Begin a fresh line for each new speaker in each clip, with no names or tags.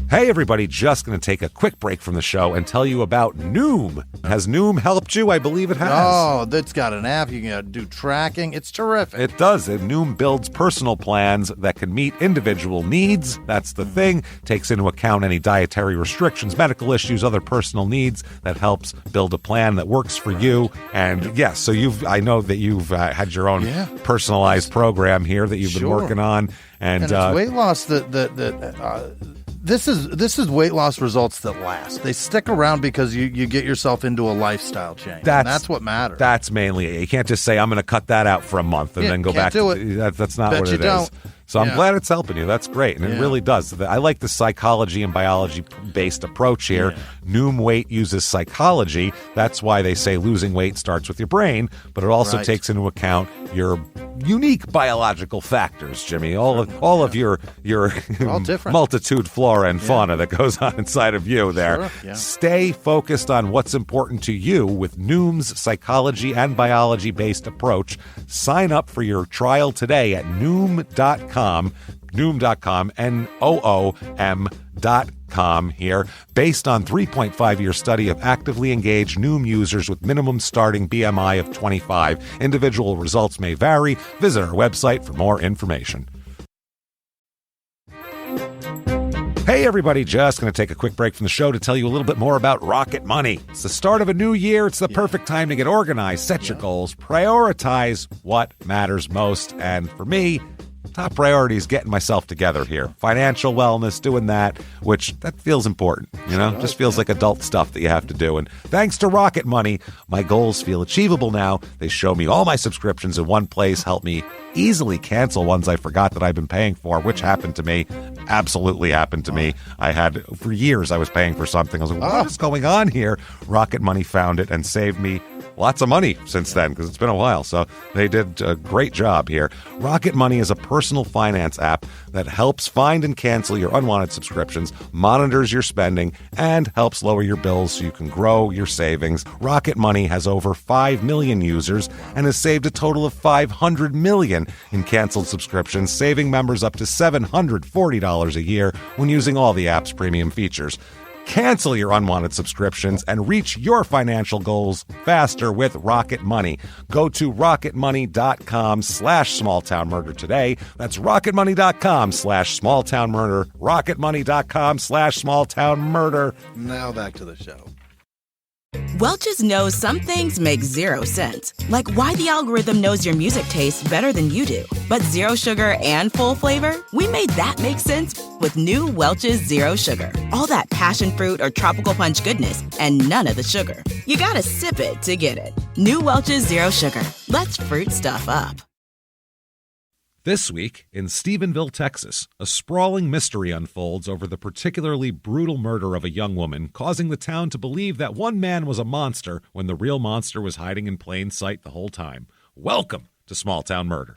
Hey, everybody, just going to take a quick break from the show and tell you about Noom. Has Noom helped you? I believe it has.
Oh, that's got an app. You can do tracking. It's terrific.
It does. Noom builds personal plans that can meet individual needs. That's the thing. Takes into account any dietary restrictions, medical issues, other personal needs. That helps build a plan that works for you. And yes, so I know that you've had your own personalized program here that you've been working on. And
it's weight loss This is weight loss results that last. They stick around because you get yourself into a lifestyle change. That's what matters.
That's mainly it. You can't just say, I'm going to cut that out for a month and then go back
to
it. That's not what it is. So I'm glad it's helping you. That's great. And it really does. I like the psychology and biology-based approach here. Yeah. Noom Weight uses psychology. That's why they say losing weight starts with your brain, but it also takes into account your unique biological factors, Jimmy. All of your multitude flora and fauna that goes on inside of you there. Sure. Yeah. Stay focused on what's important to you with Noom's psychology and biology-based approach. Sign up for your trial today at Noom.com, Noom.com here, based on 3.5-year study of actively engaged Noom users with minimum starting BMI of 25. Individual results may vary. Visit our website for more information. Hey, everybody, just going to take a quick break from the show to tell you a little bit more about Rocket Money. It's the start of a new year. It's the perfect time to get organized, set your goals, prioritize what matters most. And for me, top priority is getting myself together here. Financial wellness, doing that, which that feels important, just feels like adult stuff that you have to do. And thanks to Rocket Money, my goals feel achievable now. They show me all my subscriptions in one place, help me easily cancel ones I forgot that I've been paying for, which happened to me, absolutely happened to me. For years, I was paying for something. I was like, what is going on here? Rocket Money found it and saved me lots of money since then, because it's been a while. So they did a great job here. Rocket Money is a personal finance app that helps find and cancel your unwanted subscriptions, monitors your spending, and helps lower your bills so you can grow your savings. Rocket Money has over 5 million users and has saved a total of $500 million in canceled subscriptions, saving members up to $740 a year when using all the app's premium features. Cancel your unwanted subscriptions and reach your financial goals faster with Rocket Money. Go to rocketmoney.com/smalltownmurder today. That's rocketmoney.com/smalltownmurder. rocketmoney.com/smalltownmurder.
Now back to the show.
Welch's knows some things make zero sense, like why the algorithm knows your music tastes better than you do. But zero sugar and full flavor? We made that make sense with new Welch's Zero Sugar. All that passion fruit or tropical punch goodness and none of the sugar. You gotta sip it to get it. New Welch's Zero Sugar. Let's fruit stuff up.
This week, in Stephenville, Texas, a sprawling mystery unfolds over the particularly brutal murder of a young woman, causing the town to believe that one man was a monster when the real monster was hiding in plain sight the whole time. Welcome to Small Town Murder.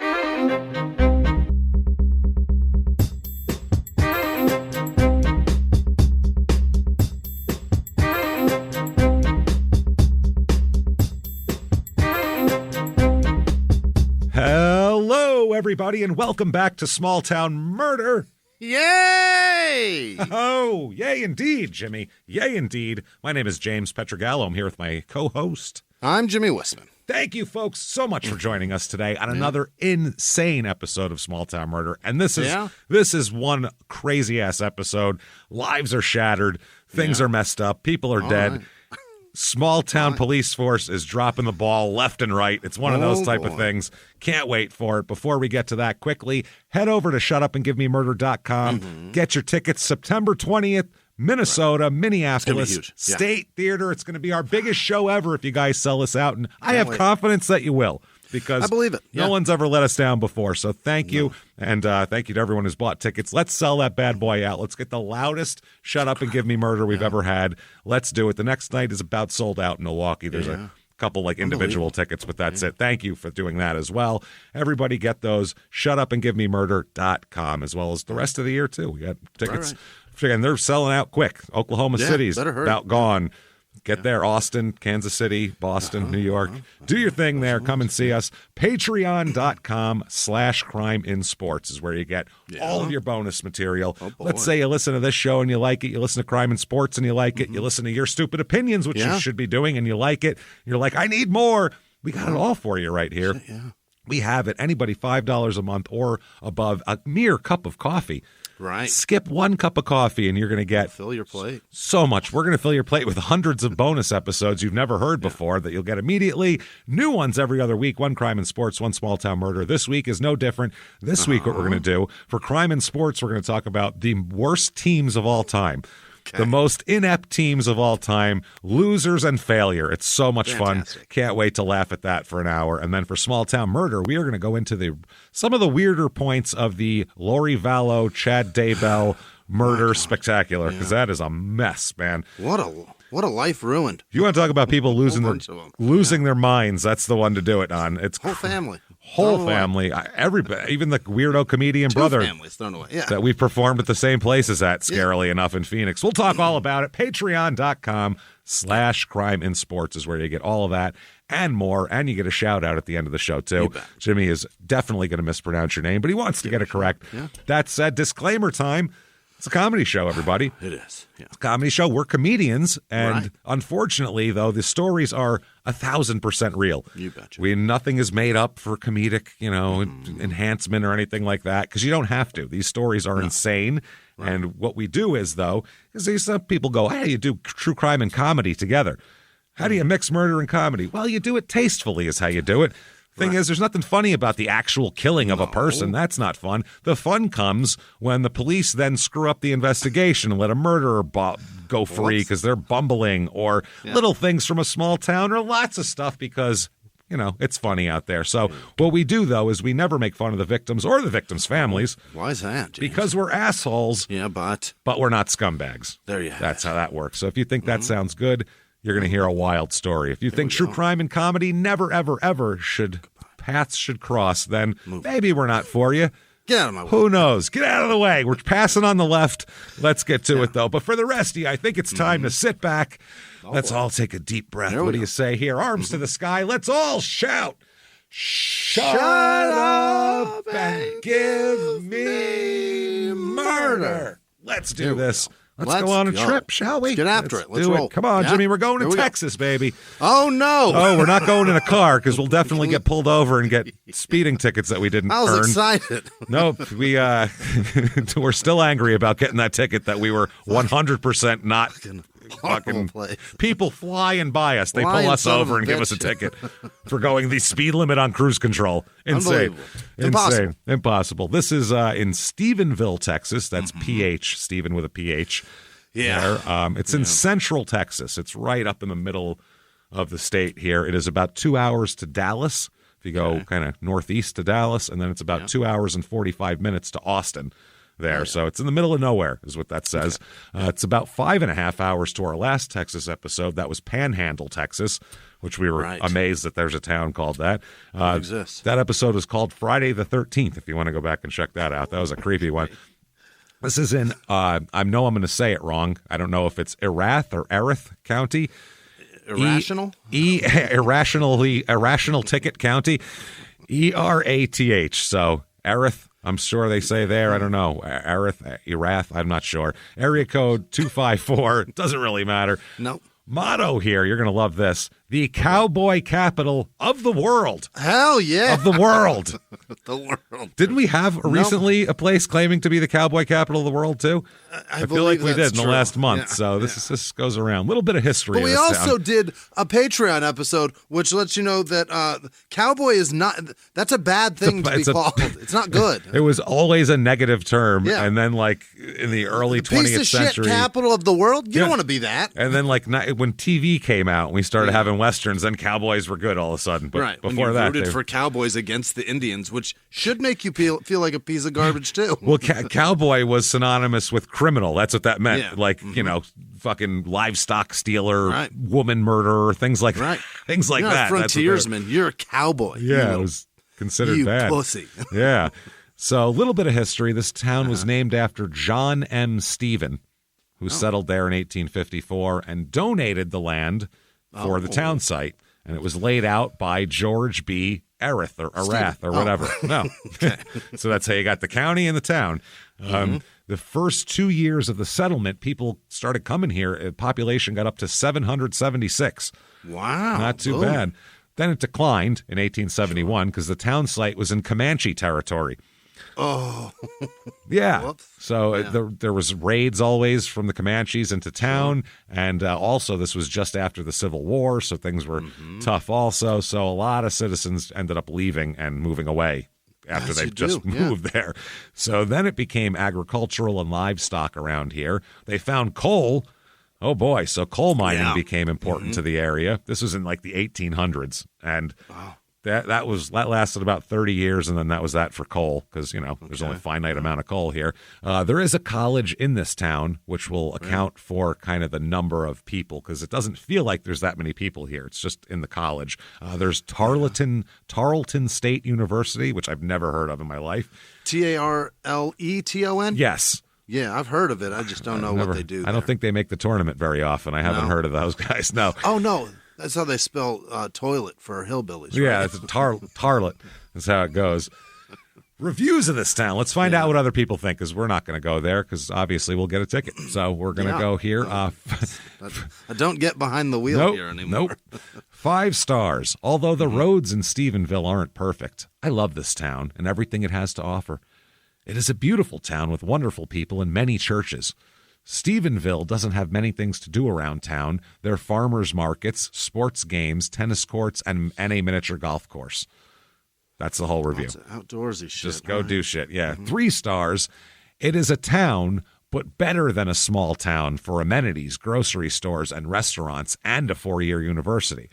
Hello, everybody, and welcome back to Small Town Murder.
Yay!
Oh, yay indeed, Jimmy. Yay indeed. My name is James Pietragallo. I'm here with my co-host.
I'm Jimmie Whisman.
Thank you, folks, so much for joining us today on another insane episode of Small Town Murder. And this is one crazy-ass episode. Lives are shattered. Things are messed up. People are dead. Right. Small town police force is dropping the ball left and right. It's one of those type of things. Can't wait for it. Before we get to that, quickly, head over to shutupandgivememurder.com. Get your tickets September 20th, Minnesota, Minneapolis, State Theater. It's going to be our biggest show ever if you guys sell us out. And I have confidence that you will. Because
I believe it.
No one's ever let us down before. So thank you. And thank you to everyone who's bought tickets. Let's sell that bad boy out. Let's get the loudest Shut Up and Give Me Murder we've ever had. Let's do it. The next night is about sold out in Milwaukee. There's a couple individual tickets, but that's it. Thank you for doing that as well. Everybody get those. Shutupandgivememurder.com, as well as the rest of the year, too. We got tickets. Right. And they're selling out quick. Oklahoma City's about gone. Get there, Austin, Kansas City, Boston, New York. Do your thing there. Come and see us. Patreon.com/CrimeInSports is where you get all of your bonus material. Let's say you listen to this show and you like it. You listen to Crime and Sports and you like it. You listen to Your Stupid Opinions, which you should be doing, and you like it. You're like, I need more. We got it all for you right here. We have it. Anybody $5 a month or above, a mere cup of coffee.
Right.
Skip one cup of coffee and you're going to get
fill your plate.
So much. We're going to fill your plate with hundreds of bonus episodes you've never heard before that you'll get immediately. New ones every other week. One Crime and Sports, one Small Town Murder. This week is no different. This week, what we're going to do for Crime and Sports, we're going to talk about the worst teams of all time. Okay. The most inept teams of all time, losers and failure. It's so much fun. Can't wait to laugh at that for an hour. And then for Small Town Murder, we are going to go into some of the weirder points of the Lori Vallow, Chad Daybell murder spectacular, because that is a mess, man.
What a life ruined.
If you want to talk about people losing their minds, that's the one to do it on. It's
whole family.
Whole family, everybody, even the weirdo comedian brother that we've performed at the same places at, scarily enough, in Phoenix. We'll talk all about it. Patreon.com/CrimeInSports is where you get all of that and more, and you get a shout out at the end of the show, too. Jimmie is definitely going to mispronounce your name, but he wants to get it correct. That said, disclaimer time. It's a comedy show, everybody.
It is. Yeah.
It's a comedy show. We're comedians, and unfortunately, though, the stories are 1,000% real.
You betcha.
Nothing is made up for comedic, enhancement or anything like that, because you don't have to. These stories are insane, and what we do is some people go, hey, you do true crime and comedy together. How do you mix murder and comedy? Well, you do it tastefully is how you do it. Thing is, there's nothing funny about the actual killing of a person. That's not fun. The fun comes when the police then screw up the investigation and let a murderer go free because they're bumbling, or little things from a small town, or lots of stuff because, it's funny out there. So what we do, though, is we never make fun of the victims or the victims' families.
Why is that, James?
Because we're assholes.
Yeah, but
we're not scumbags.
There you have
That's how that works. So if you think that sounds good, you're going to hear a wild story. If you think true crime and comedy never, ever, ever paths should cross, then maybe we're not for you.
Get out of my way.
Who knows? Get out of the way. We're passing on the left. Let's get to it, though. But for the rest of you, I think it's time to sit back. Let's all take a deep breath. What do you say here? Arms to the sky. Let's all shout. Shut up and give me murder. Let's do this. Let's go on a trip, shall we?
Let's get after it. Let's roll.
Come on, Jimmie. We're going to Texas, baby.
Oh, no.
Oh, we're not going in a car because we'll definitely get pulled over and get speeding tickets that we didn't earn.
I was excited.
Nope. We're still angry about getting that ticket that we were 100% not. Fucking people flying by us. They pull us over and give us a ticket for going the speed limit on cruise control. Insane. Impossible. This is in Stephenville, Texas. That's PH, Stephen with a PH.
Yeah.
It's in central Texas. It's right up in the middle of the state here. It is about 2 hours to Dallas. If you go kind of northeast to Dallas, and then it's about 2 hours and 45 minutes to Austin. So it's in the middle of nowhere is what that says. It's about 5.5 hours to our last Texas episode. That was Panhandle, Texas, which we were amazed that there's a town called that.
It exists.
That episode was called Friday the 13th, if you want to go back and check that out. That was a creepy one. This is in, I know I'm going to say it wrong. I don't know if it's Erath or Erith County.
Irrational?
Irrational Ticket County. ERATH. So Erith. I'm sure they say there. I don't know. Erath, I'm not sure. Area code 254. Doesn't really matter.
Nope.
Motto here. You're going to love this. The cowboy capital of the world.
Hell yeah.
Of the world.
The world.
Didn't we have recently a place claiming to be the cowboy capital of the world, too?
I
feel like we did in the last month.
Yeah.
So this goes around. A little bit of history.
But we also did a Patreon episode, which lets you know that cowboy is not, that's a bad thing to be called. It's not good.
It was always a negative term. Yeah. And then like in the early 20th
piece of
century.
Shit capital of the world? You don't want to be that.
And then like when TV came out and we started having Westerns, then cowboys were good all of a sudden. But before that,
rooted for cowboys against the Indians, which should make you feel like a piece of garbage too.
Well, cowboy was synonymous with criminal. That's what that meant. Yeah. Fucking livestock stealer, woman murderer, things like that. Things like
you're
that.
Not a frontiersman. You're a cowboy.
Yeah, it was considered bad.
You pussy.
Yeah. So a little bit of history. This town was named after John M. Stephen. who settled there in 1854 and donated the land for the town site. And it was laid out by George B. Arath or whatever. No. So that's how you got the county and the town. The first 2 years of the settlement, people started coming here. Population got up to 776.
Wow.
Not too bad. Then it declined in 1871 because the town site was in Comanche territory.
Oh.
Yeah.
Whoops.
So there was raids always from the Comanches into town, and also this was just after the Civil War, so things were tough also. So a lot of citizens ended up leaving and moving away after they just moved there. So then it became agricultural and livestock around here. They found coal. Oh, boy. So coal mining became important to the area. This was in like the 1800s, and that lasted about 30 years, and then that was that for coal because, there's only a finite amount of coal here. There is a college in this town, which will account for kind of the number of people because it doesn't feel like there's that many people here. It's just in the college. There's Tarleton State University, which I've never heard of in my life.
Tarleton?
Yes.
Yeah, I've heard of it. I just don't know what they do there.
I don't think they make the tournament very often. I haven't heard of those guys, no.
Oh, no. That's how they spell toilet for hillbillies, right?
Yeah, it's a tarlet. That's how it goes. Reviews of this town. Let's find out what other people think, because we're not going to go there, because obviously we'll get a ticket. So we're going to go here.
I don't get behind the wheel here anymore.
Nope. 5 stars. Although the roads in Stephenville aren't perfect, I love this town and everything it has to offer. It is a beautiful town with wonderful people and many churches. Stephenville doesn't have many things to do around town. There are farmers markets, sports games, tennis courts, and a miniature golf course. That's the whole review.
Lots of outdoorsy shit.
Just go do shit. Yeah. 3 stars. It is a town, but better than a small town for amenities, grocery stores, and restaurants, and a 4-year university.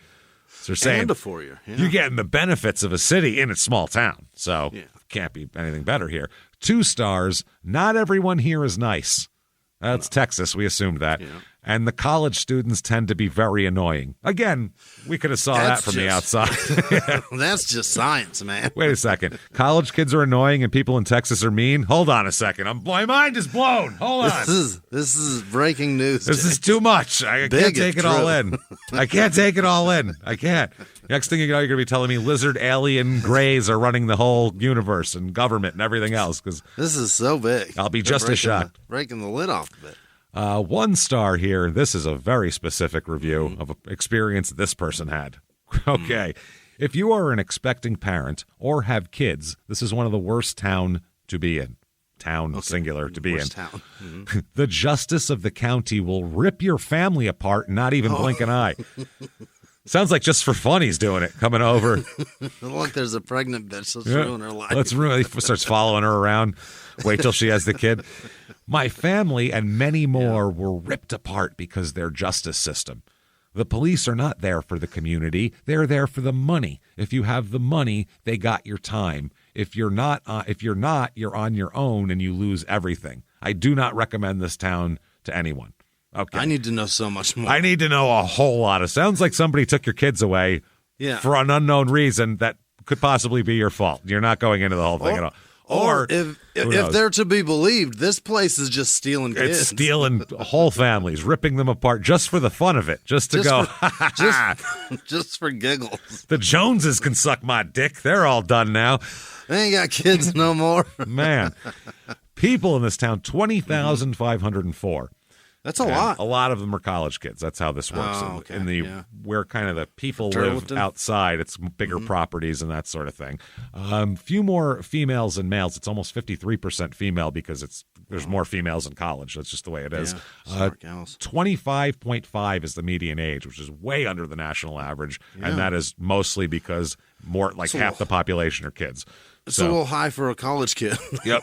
So they're saying,
and a 4-year. Yeah.
You're getting the benefits of a city in a small town. So can't be anything better here. 2 stars. Not everyone here is nice. That's Texas. We assumed that. Yeah. And the college students tend to be very annoying. Again, we could have saw that from the outside.
That's just science, man.
Wait a second. College kids are annoying and people in Texas are mean? Hold on a second. My mind is blown. Hold on.
This is breaking news.
This is too much. I can't take it all in. I can't take it all in. I can't. Next thing you know, you're going to be telling me lizard alien grays are running the whole universe and government and everything else. Because
this is so big.
I'll be just as shocked.
Breaking the lid off of it.
1 star here. This is a very specific review of an experience this person had. Okay. If you are an expecting parent or have kids, this is one of the worst town to be in. Singular, to be in.
Town.
The justice of the county will rip your family apart and not even blink an eye. Sounds like just for fun he's doing it, coming over.
Look, there's a pregnant bitch. Let's ruin her life.
He starts following her around. Wait till she has the kid. My family and many more were ripped apart because their justice system. The police are not there for the community. They're there for the money. If you have the money, they got your time. If you're not, you're on your own and you lose everything. I do not recommend this town to anyone. Okay.
I need to know so much more.
I need to know a whole lot. It sounds like somebody took your kids away for an unknown reason that could possibly be your fault. You're not going into the whole thing at all.
Or if they're to be believed, this place is just stealing kids.
It's stealing whole families, ripping them apart just for the fun of it, just
for giggles.
The Joneses can suck my dick. They're all done now.
They ain't got kids no more.
Man, people in this town, 20,504.
That's a lot.
A lot of them are college kids. That's how this works. Where kind of the people live outside, it's bigger properties and that sort of thing. Few more females than males. It's almost 53% female because there's more females in college. That's just the way it is. 25.5 is the median age, which is way under the national average, and that is mostly because half the population are kids.
It's a little high for a college kid.
Yep.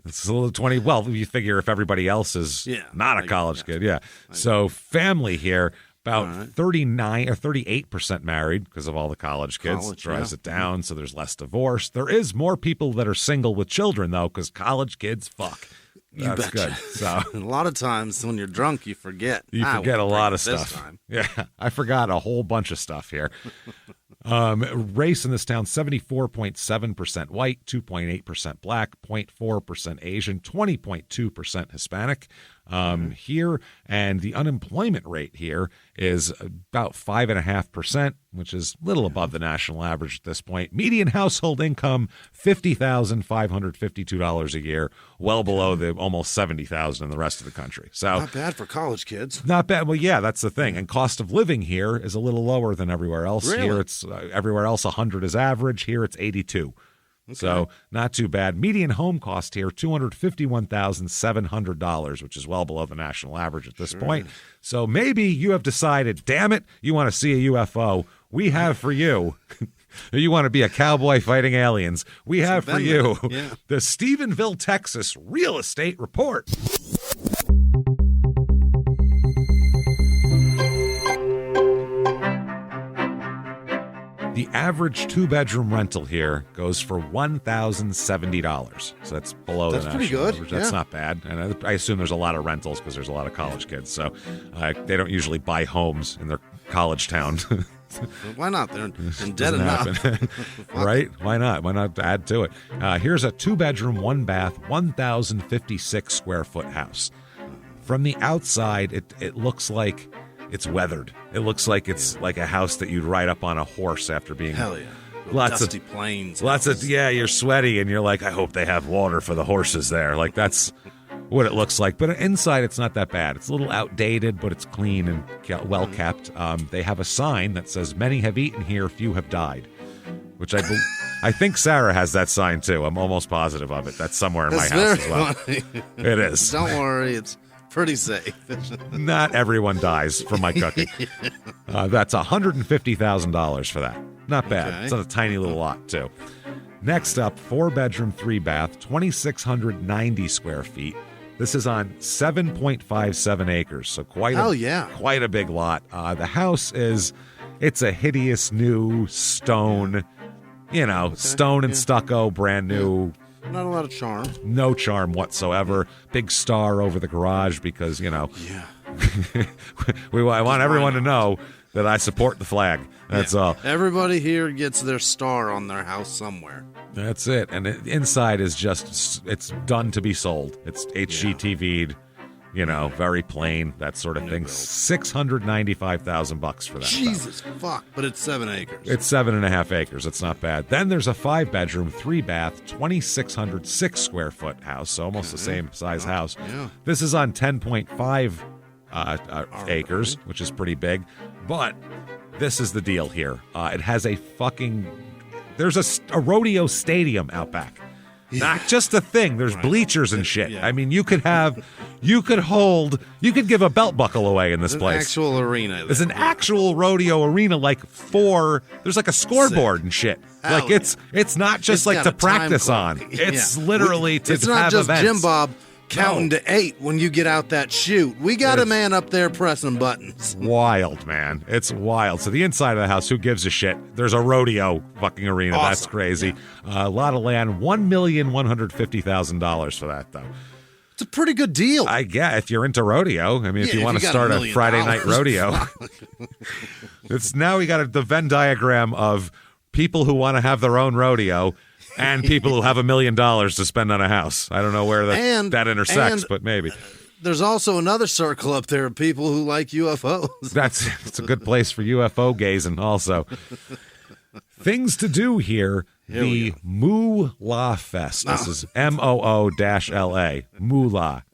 It's a little 20. Well, you figure if everybody else is not a college kid. Yeah. So family here, about 39 or 38% married because of all the college kids. Drives it down. So there's less divorce. There is more people that are single with children, though, because college kids fuck. That's good. So
a lot of times when you're drunk, you forget.
You forget a lot of stuff. Yeah. I forgot a whole bunch of stuff here. Race in this town, 74.7% white, 2.8% black, 0.4% Asian, 20.2% Hispanic here. And the unemployment rate here is about 5.5%, which is a little above the national average at this point. Median household income, $50,552 a year, well below the almost $70,000 in the rest of the country. So
not bad for college kids.
Not bad. Well, yeah, that's the thing. And cost of living here is a little lower than everywhere else.
Really?
Here it's everywhere else 100 is average. Here it's 82. Okay. So not too bad. Median home cost here, $251,700, which is well below the national average at this point. So maybe you have decided, damn it, you want to see a UFO. We have for you. You want to be a cowboy fighting aliens. We have for you the Stephenville, Texas Real Estate Report. The average two-bedroom rental here goes for $1,070. So that's below the national
pretty good.
average. That's not bad. And I assume there's a lot of rentals because there's a lot of college kids. So they don't usually buy homes in their college town.
Why not? They're in debt enough.
Right? Why not? Why not add to it? Here's a two-bedroom, one-bath, 1,056 square foot house. From the outside, it looks like it's weathered. It looks like it's like a house that you'd ride up on a horse after being...
Hell yeah.
Lots
dusty
of
plains.
You're sweaty and you're like, I hope they have water for the horses there. Like, that's what it looks like. But inside, it's not that bad. It's a little outdated, but it's clean and well kept. They have a sign that says, "Many have eaten here, few have died," which I think Sarah has that sign too. I'm almost positive of it. That's somewhere in my house as well.
Funny.
It is.
Don't worry, it's pretty safe.
Not everyone dies from my cooking. That's $150,000 for that. Not bad.
Okay.
It's on a tiny little lot, too. Next up, 4-bedroom, 3-bath, 2,690 square feet. This is on 7.57 acres, so quite a big lot. The house it's a hideous new stone, stone and stucco, brand new.
Not a lot of charm.
No charm whatsoever. Big star over the garage because, I want everyone to know that I support the flag. That's all.
Everybody here gets their star on their house somewhere.
That's it. And inside is it's done to be sold. It's HGTV'd, very plain, that sort of thing. $695,000 for that.
Jesus fuck. But it's 7 acres.
It's 7.5 acres. It's not bad. Then there's a 5-bedroom, 3-bath, 2,606 square foot house. So almost the same size house.
Yeah.
This is on 10.5 acres, which is pretty big. But this is the deal here. It has there's a rodeo stadium out back. Not just a thing. There's bleachers and shit.
Yeah.
I mean, you could give a belt buckle away in this place.
An actual arena.
There's an actual rodeo arena, there's like a scoreboard and shit.
Hell
It's not just like to practice on. It's literally to have events. It's not just
Jim Bob counting to 8 when you get out that chute. We got a man up there pressing buttons.
Wild, man. It's wild. So the inside of the house, who gives a shit? There's a rodeo fucking arena. Awesome. That's crazy. A lot of land. $1,150,000 for that, though.
It's a pretty good deal.
I guess if you're into rodeo. I mean, if you want to start a Friday night rodeo. It's now we got the Venn diagram of people who want to have their own rodeo and people who have $1 million to spend on a house. I don't know where that intersects, but maybe.
There's also another circle up there of people who like UFOs.
It's a good place for UFO gazing also. Things to do here. The Moolah Fest. This is MOO-LA. Moolah.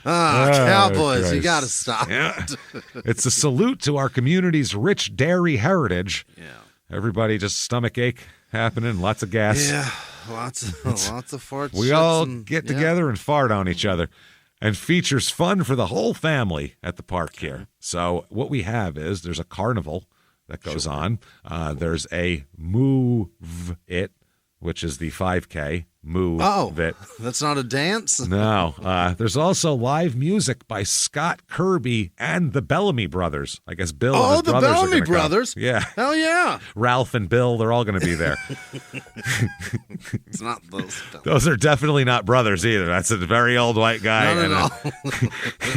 Cowboys,
Christ.
You got to stop.
Yeah. It's a salute to our community's rich dairy heritage.
Yeah.
Everybody just stomach ache happening, lots of gas.
Yeah, lots of farts.
We all get together and fart on each other, and features fun for the whole family at the park here. So what we have is there's a carnival that goes on. There's a Move It, which is the 5K, move it.
That's not a dance?
No. There's also live music by Scott Kirby and the Bellamy Brothers. I guess Bill and his
the
brothers
Bellamy
are gonna
Brothers?
Come. Yeah.
Hell yeah.
Ralph and Bill, they're all going to be there.
It's not those.
Those are definitely not brothers either. That's a very old white guy
and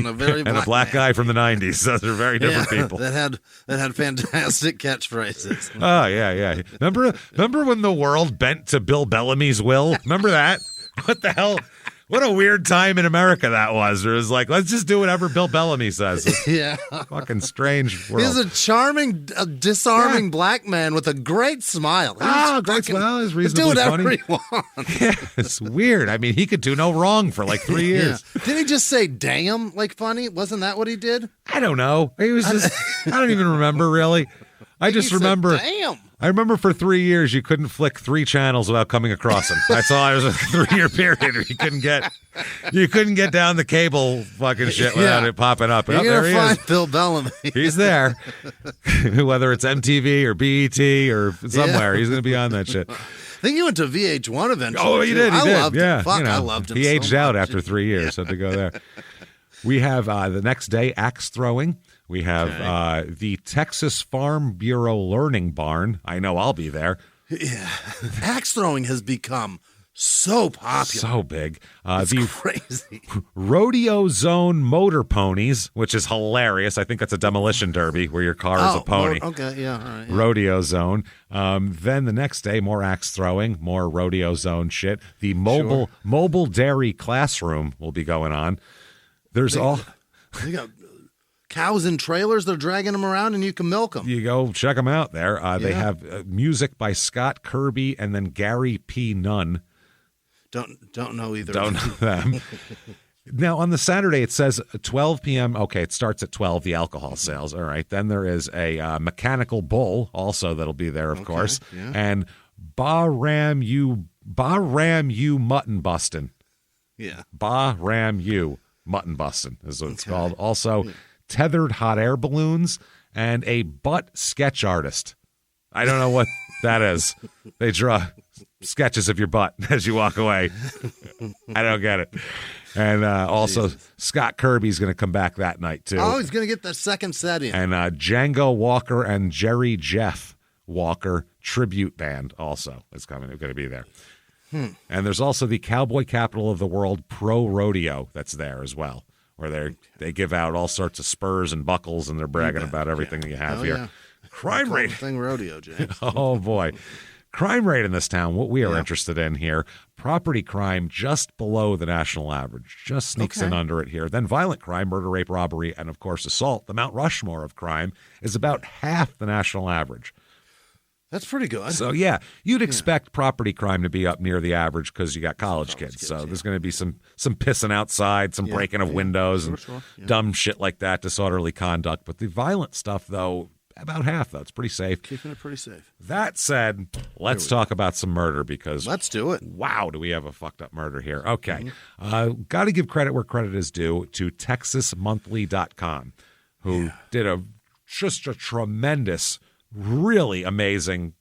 a black guy from the 90s. Those are very different people.
That had fantastic catchphrases.
Oh, yeah. Remember when the world bent to Bill Bellamy's will? Remember that? What the hell? What a weird time in America that was. It was like, let's just do whatever Bill Bellamy says.
Yeah.
Fucking strange world.
He's a charming, disarming black man with a great smile.
Great smile. He's reasonably funny.
Do whatever he wants.
Yeah, it's weird. I mean, he could do no wrong for like 3 years.
Yeah. Did he just say damn like funny? Wasn't that what he did?
I don't know. He was just, I don't even remember really. I just remember.
Damn.
I remember for 3 years you couldn't flick 3 channels without coming across him. That's all. It was a 3-year period where you couldn't get down the cable fucking shit without it popping up.
You're
there he
find
is.
Bill Bellamy.
He's there. Whether it's MTV or BET or somewhere, he's going to be on that shit.
I think he went to VH1 eventually.
Oh, he did.
I
did.
loved
him.
Fuck, I loved him.
He aged out
much.
after 3 years. Had to go there. We have the next day axe throwing. We have the Texas Farm Bureau Learning Barn. I know I'll be there.
Yeah. Axe throwing has become so popular.
So big.
It's crazy.
Rodeo Zone Motor Ponies, which is hilarious. I think that's a demolition derby where your car is a pony.
Okay, yeah, all right. Yeah.
Rodeo Zone. Then the next day, more axe throwing, more Rodeo Zone shit. The mobile dairy classroom will be going on. They
got cows in trailers. They're dragging them around, and you can milk them.
You go check them out there. They have music by Scott Kirby and then Gary P. Nunn.
Don't know either.
Don't know them. Now, on the Saturday, it says 12 p.m. Okay, it starts at 12, the alcohol sales. All right. Then there is a mechanical bull also that'll be there, of course.
Yeah.
And Ba-Ram U Mutton Bustin'.
Yeah.
Ba-Ram U Mutton Bustin' is what it's called. Also, tethered hot air balloons and a butt sketch artist. I don't know what that is. They draw sketches of your butt as you walk away. I don't get it. And also, Scott Kirby's going to come back that night, too.
Oh, he's going to get the second set in.
And Django Walker and Jerry Jeff Walker tribute band also is going to be there. And there's also the Cowboy Capital of the World Pro Rodeo that's there as well, where they give out all sorts of spurs and buckles, and they're bragging about everything that you have here. Yeah. Crime rate.
Thing rodeo, James.
Oh, boy. Crime rate in this town, what we are interested in here, property crime just below the national average, just sneaks in under it here. Then violent crime, murder, rape, robbery, and, of course, assault. The Mount Rushmore of crime is about half the national average.
That's pretty good.
So, yeah, you'd expect property crime to be up near the average because you got college kids. So there's going to be some pissing outside, some breaking of windows and dumb shit like that, disorderly conduct. But the violent stuff, though, about half, though. It's pretty safe.
Keeping it pretty safe.
That said, let's talk about some murder because...
Let's do it.
Wow, do we have a fucked up murder here. Okay. Got to give credit where credit is due to TexasMonthly.com, who did just a tremendous... really amazing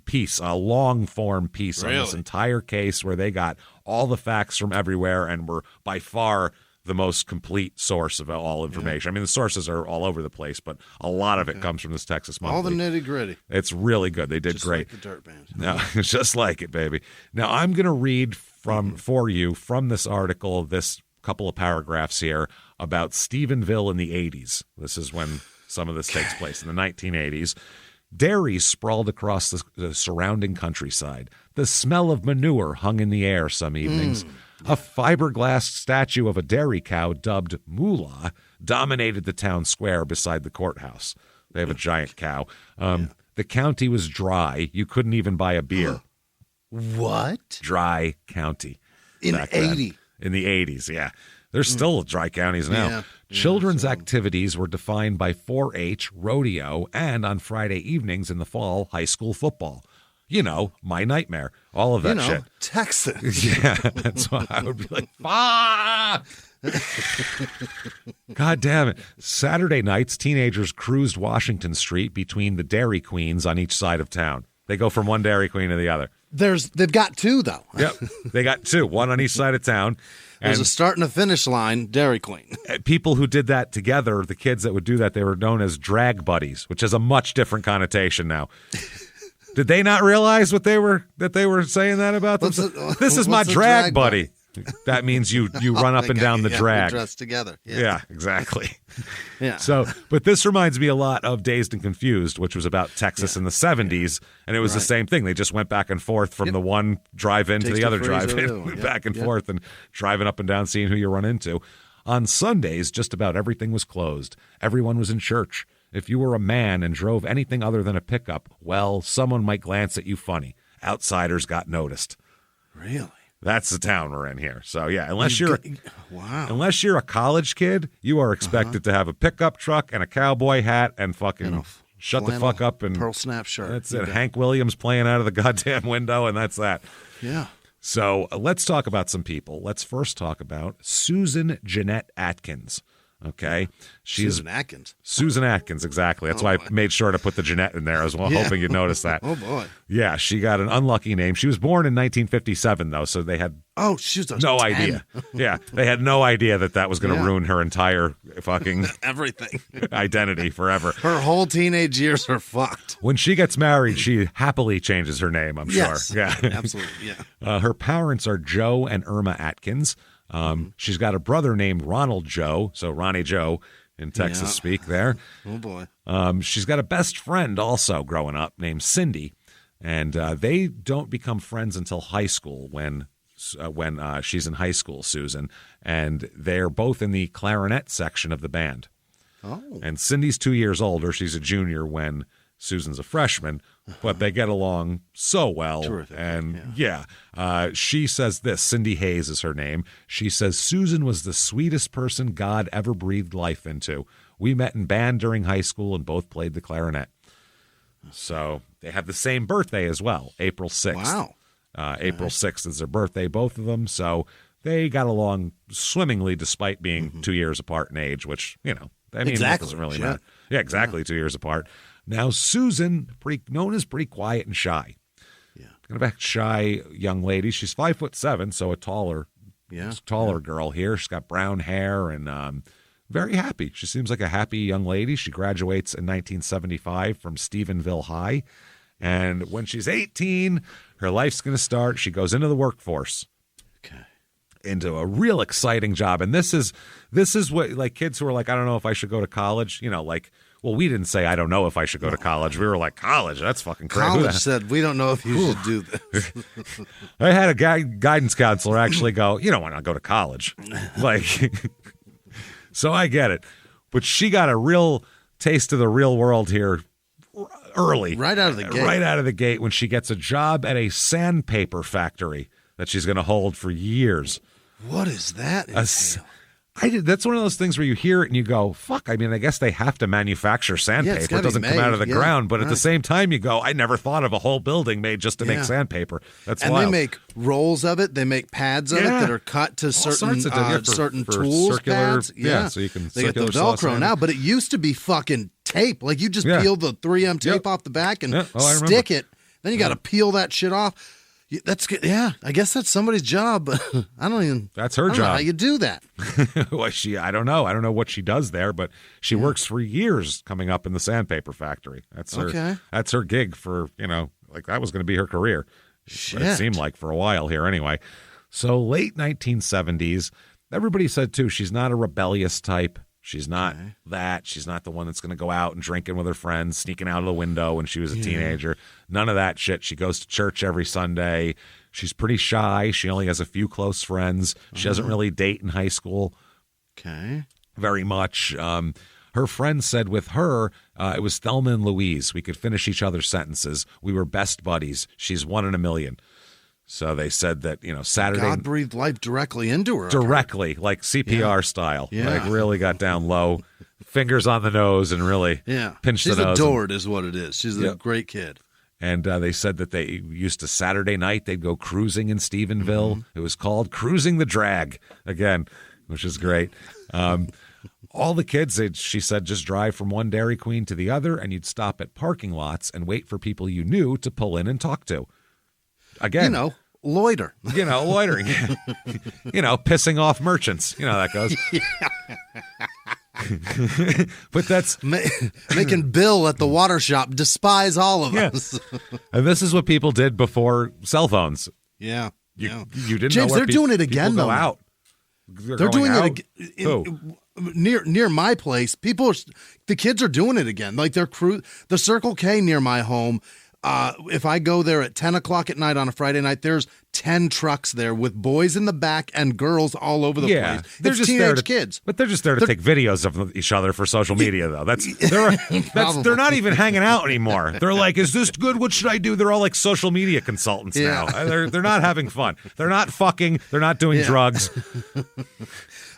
piece, a long-form piece on this entire case where they got all the facts from everywhere and were by far the most complete source of all information. I mean, the sources are all over the place, but a lot of it comes from this Texas Monthly.
All the nitty-gritty.
It's really good. They did
just
great.
Like the Dirt Band.
No, just like it, baby. Now, I'm going to read for you from this article, this couple of paragraphs here about Stephenville in the 80s. This is when some of this takes place, in the 1980s. Dairies sprawled across the surrounding countryside. The smell of manure hung in the air some evenings. A fiberglass statue of a dairy cow dubbed Moolah dominated the town square beside the courthouse. They have a giant cow. The county was dry. You couldn't even buy a beer.
What?
Dry county.
In 80?
In the 80s, yeah. There's still dry counties now.
Yeah.
Children's activities were defined by 4-H, rodeo, and on Friday evenings in the fall, high school football. You know, my nightmare. All of that shit.
Texas.
Yeah, that's why I would be like, fuck! God damn it. Saturday nights, teenagers cruised Washington Street between the Dairy Queens on each side of town. They go from one Dairy Queen to the other.
They've got two, though.
Yep, they got two, one on each side of town.
There's a start and a finish line, Dairy Queen.
People who did that together, the kids that would do that, they were known as drag buddies, which has a much different connotation now. Did they not realize that they were saying that about them? This is my drag buddy. That means you run up and down the drag.
Dress together.
Yeah, exactly.
Yeah.
So, but this reminds me a lot of Dazed and Confused, which was about Texas in the 70s, and it was the same thing. They just went back and forth from the one drive-in to the other drive-in, back and forth, and driving up and down, seeing who you run into. On Sundays, just about everything was closed. Everyone was in church. If you were a man and drove anything other than a pickup, well, someone might glance at you funny. Outsiders got noticed.
Really?
That's the town we're in here. So yeah, unless you're a college kid, you are expected to have a pickup truck and a cowboy hat and fucking shut the fuck up and
pearl snap shirt.
That's it. Hank Williams playing out of the goddamn window, and that's that.
Yeah.
So let's talk about some people. Let's first talk about Susan Jeanette Atkins. Okay,
Susan Atkins.
Susan Atkins, exactly. That's why I made sure to put the Jeanette in there as well, hoping you'd notice that.
Oh boy.
Yeah, she got an unlucky name. She was born in 1957, though, so they had
she was
no
10.
idea. Yeah, they had no idea that was going to ruin her entire fucking
everything
identity forever.
Her whole teenage years are fucked.
When she gets married, she happily changes her name. I'm sure. Yeah,
absolutely. Yeah.
Her parents are Joe and Irma Atkins. She's got a brother named Ronald Joe, so Ronnie Joe in Texas speak there.
Oh boy.
She's got a best friend also growing up named Cindy, and they don't become friends until high school when she's in high school, Susan, and they're both in the clarinet section of the band.
Oh.
And Cindy's 2 years older. She's a junior when Susan's a freshman, but they get along so well.
Terrific.
And she says this, Cindy Hayes is her name. She says, Susan was the sweetest person God ever breathed life into. We met in band during high school and both played the clarinet. So they have the same birthday as well, April 6th.
Wow.
April 6th is their birthday, both of them. So they got along swimmingly despite being 2 years apart in age, which, that doesn't really matter. Yeah, exactly, 2 years apart. Now, Susan, known as pretty quiet and shy.
Yeah.
Kind of a shy young lady. She's 5'7", so a taller girl here. She's got brown hair and very happy. She seems like a happy young lady. She graduates in 1975 from Stephenville High. And when she's 18, her life's going to start. She goes into the workforce.
Okay.
Into a real exciting job. And this is what, like, kids who are like, I don't know if I should go to college, well, we didn't say I don't know if I should go to college. We were like, college? That's fucking crazy.
College said, we don't know if you should do this.
I had a guidance counselor actually go, you don't want to go to college. So I get it. But she got a real taste of the real world here early.
Right out of the gate.
Right out of the gate when she gets a job at a sandpaper factory that she's going to hold for years.
What is that?
That's one of those things where you hear it and you go, fuck, I mean, I guess they have to manufacture sandpaper.
Yeah,
it doesn't come out of the ground. But at the same time, you go, I never thought of a whole building made just to make sandpaper. That's wild.
And they make rolls of it. They make pads of it that are cut to certain tools,
circular
pads.
Yeah, so you can
they get the Velcro now, but it used to be fucking tape. Like you just peel the 3M tape off the back and stick it. Then you got to peel that shit off. That's good. Yeah, I guess that's somebody's job, but I don't even.
That's her job.
Know how you do that?
Well, I don't know. I don't know what she does there, but she works for years coming up in the sandpaper factory. That's her.
Okay.
That's her gig for that was going to be her career.
Shit.
But it seemed like for a while here anyway. So late 1970s, everybody said too she's not a rebellious type. She's not that. She's not the one that's going to go out and drinking with her friends, sneaking out of the window when she was a teenager. None of that shit. She goes to church every Sunday. She's pretty shy. She only has a few close friends. She doesn't really date in high school.
Okay.
Very much. Her friends said with her, it was Thelma and Louise. We could finish each other's sentences. We were best buddies. She's one in a million. So they said that, Saturday.
God breathed life directly into her.
Directly, like CPR style. Yeah. Like really got down low, fingers on the nose, and really pinched the nose.
She's adored is what it is. She's a great kid.
And they said that they used to Saturday night, they'd go cruising in Stephenville. It was called Cruising the Drag, again, which is great. All the kids, she said, just drive from one Dairy Queen to the other, and you'd stop at parking lots and wait for people you knew to pull in and talk to. again,
loiter.
Loitering. Pissing off merchants. That goes. But that's
making Bill at the water shop despise all of us.
And this is what people did before cell phones.
Yeah.
You didn't
James,
know where
they're doing it again,
though.
Go out.
They're
doing
out?
it near my place. The kids are doing it again. Like the Circle K near my home. If I go there at 10 o'clock at night on a Friday night, there's 10 trucks there with boys in the back and girls all over the place.
They're just teenage
kids.
But they're just there to take videos of each other for social media, though. They're not even hanging out anymore. They're like, is this good? What should I do? They're all like social media consultants now. They're not having fun. They're not fucking. They're not doing drugs.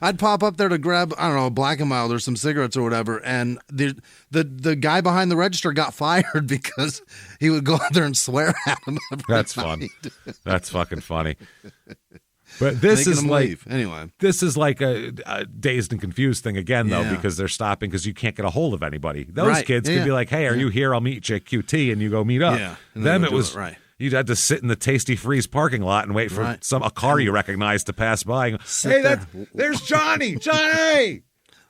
I'd pop up there to grab, I don't know, a Black and Mild or some cigarettes or whatever, and the guy behind the register got fired because he would go out there and swear at him.
That's fun. That's fucking funny. But this is like
anyway.
This is like a dazed and confused thing again, though, because they're stopping because you can't get a hold of anybody. Those kids could be like, "Hey, are you here? I'll meet you at QT," and you go meet up.
Yeah,
Them it was right. You'd had to sit in the Tasty Freeze parking lot and wait for a car you recognize to pass by. And go, hey, there's Johnny! Johnny!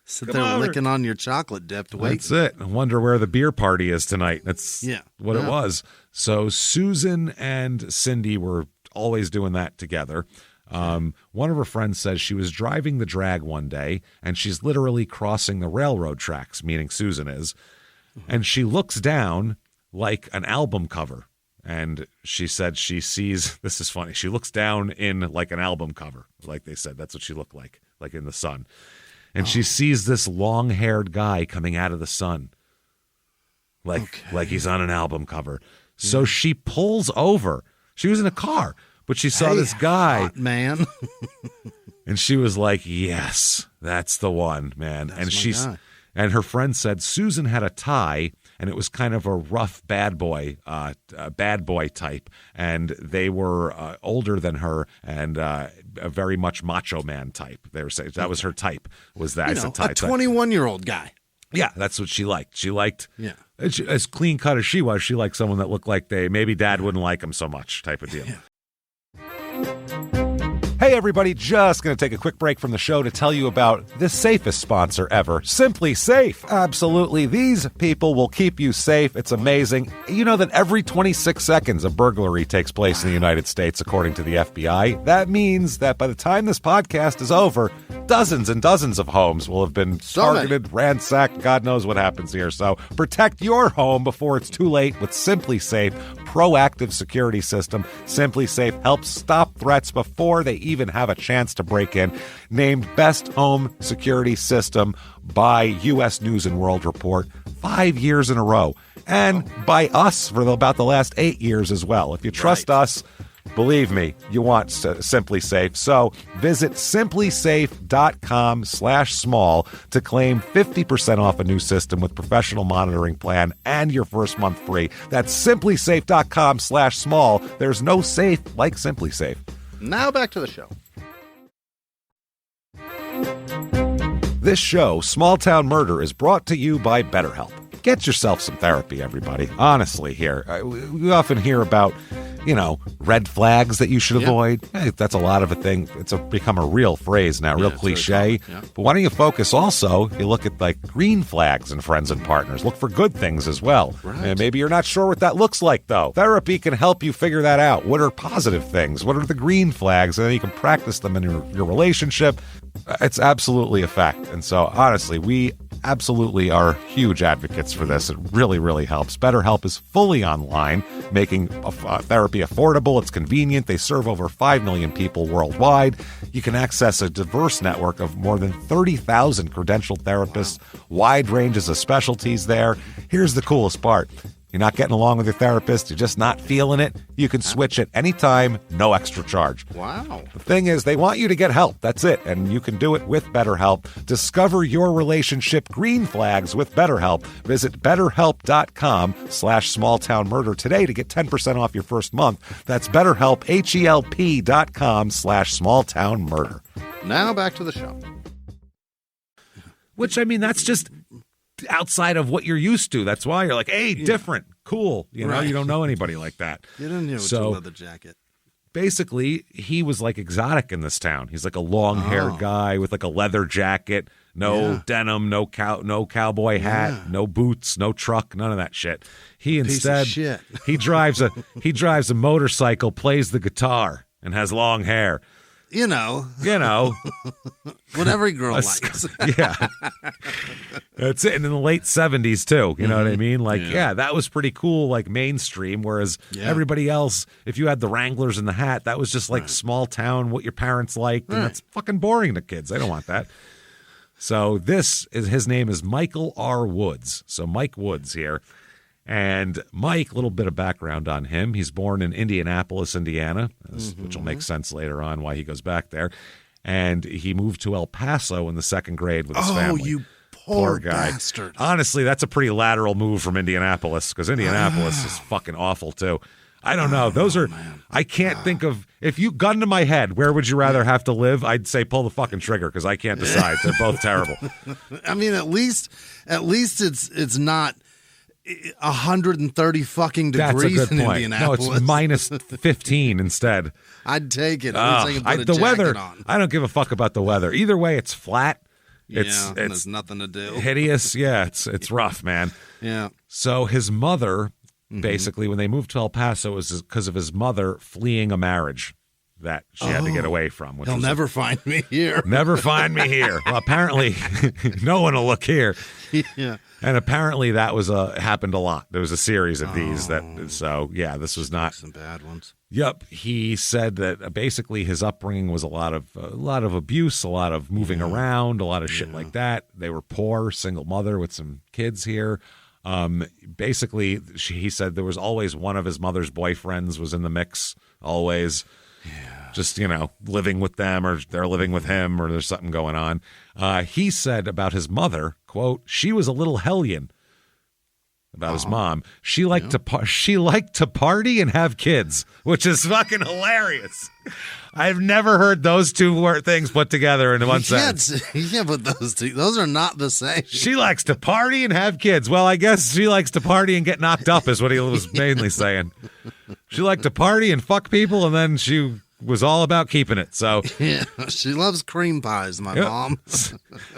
Sit there licking on your chocolate dip to wait.
That's it. I wonder where the beer party is tonight. That's what it was. So Susan and Cindy were always doing that together. One of her friends says she was driving the drag one day, and she's literally crossing the railroad tracks, meaning Susan is, and she looks down like an album cover. And she said she sees, this is funny, she looks down in like an album cover, like they said. That's what she looked like in the sun. And she sees this long-haired guy coming out of the sun, like he's on an album cover. So she pulls over. She was in a car, but she saw this guy.
Hot man.
And she was like, yes, that's the one, man. And her friend said Susan had a tie, and it was kind of a rough bad boy type, and they were older than her and a very much macho man type. They were saying that was her type. Was that
a 21-year-old guy?
Yeah, that's what she liked. She liked as clean cut as she was. She liked someone that looked like maybe Dad wouldn't like him so much, type of deal.
Yeah.
Hey everybody, just going to take a quick break from the show to tell you about the safest sponsor ever, Simply Safe. Absolutely, these people will keep you safe. It's amazing. You know that every 26 seconds a burglary takes place in the United States, according to the FBI. That means that by the time this podcast is over, dozens and dozens of homes will have been targeted, ransacked, God knows what happens here. So protect your home before it's too late with Simply Safe proactive security system. Simply Safe helps stop threats before they even have a chance to break in. Named Best Home Security System by U.S. News and World Report 5 years in a row. And by us for about the last 8 years as well. If you trust us, believe me, you want Simply Safe. So visit simplysafe.com/small to claim 50% off a new system with professional monitoring plan and your first month free. That's simplysafe.com/small. There's no safe like Simply Safe.
Now back to the show.
This show, Small Town Murder, is brought to you by BetterHelp. Get yourself some therapy, everybody. Honestly, here. We often hear about, red flags that you should avoid. Hey, that's a lot of a thing. It's become a real phrase now, real cliche. Yeah. But why don't you focus also, you look at like green flags in friends and partners. Look for good things as well. Right. And maybe you're not sure what that looks like, though. Therapy can help you figure that out. What are positive things? What are the green flags? And then you can practice them in your relationship. It's absolutely a fact. And so, honestly, we absolutely are huge advocates for this. It really, really helps. BetterHelp is fully online, making therapy affordable. It's convenient. They serve over 5 million people worldwide. You can access a diverse network of more than 30,000 credentialed therapists, wide ranges of specialties there. Here's the coolest part. You're not getting along with your therapist, you're just not feeling it, you can switch at any time, no extra charge.
Wow.
The thing is, they want you to get help. That's it. And you can do it with BetterHelp. Discover your relationship green flags with BetterHelp. Visit BetterHelp.com/smalltownmurder today to get 10% off your first month. That's BetterHelp, HELP.com/smalltownmurder.
Now back to the show.
Which, that's just outside of what you're used to. That's why you're like, hey, different, cool. You don't know anybody like that.
You don't know it's a leather jacket.
basically, he was like exotic in this town. He's like a long-haired guy with like a leather jacket, no denim, no cowboy hat, no boots, no truck, none of that shit. He instead he drives a motorcycle, plays the guitar, and has long hair.
You know.
What
every girl likes.
Yeah. That's it. And in the late 70s, too. You know what I mean? Like, that was pretty cool, like mainstream. Whereas everybody else, if you had the Wranglers and the hat, that was just like small town, what your parents liked. And that's fucking boring to kids. They don't want that. So his name is Michael R. Woods. So Mike Woods here. And Mike, a little bit of background on him. He's born in Indianapolis, Indiana, which will make sense later on why he goes back there. And he moved to El Paso in the second grade with his family.
Oh, you poor
guy.
bastard.
Honestly, that's a pretty lateral move from Indianapolis, because Indianapolis is fucking awful, too. I don't know. Those are, I can't think of, if you gun to my head, where would you rather have to live? I'd say pull the fucking trigger, because I can't decide. They're both terrible.
I mean, at least it's not 130 fucking degrees in Indianapolis.
No, it's minus 15 instead.
I'd take it. At least I can put a
weather,
jacket on.
I don't give a fuck about the weather. Either way, it's flat.
It's there's nothing to do.
Hideous. Yeah, it's rough, man.
Yeah.
So his mother, basically, when they moved to El Paso, it was because of his mother fleeing a marriage that she had to get away from.
He'll never find me here.
Never find me here. Well, apparently, no one will look here.
Yeah.
And apparently that was happened a lot. There was a series of these this was not
some bad ones.
Yep, he said that basically his upbringing was a lot of abuse, a lot of moving around, a lot of shit like that. They were poor, single mother with some kids here. Basically, he said there was always one of his mother's boyfriends was in the mix, always. Yeah. Just, living with them, or they're living with him, or there's something going on. He said about his mother, quote, she was a little hellion. About his mom. She liked to party and have kids, which is fucking hilarious. I've never heard those two things put together in one sentence.
Yeah, but those are not the same.
She likes to party and have kids. Well, I guess she likes to party and get knocked up is what he was mainly saying. She liked to party and fuck people, and then she was all about keeping it. So
yeah, she loves cream pies, my mom.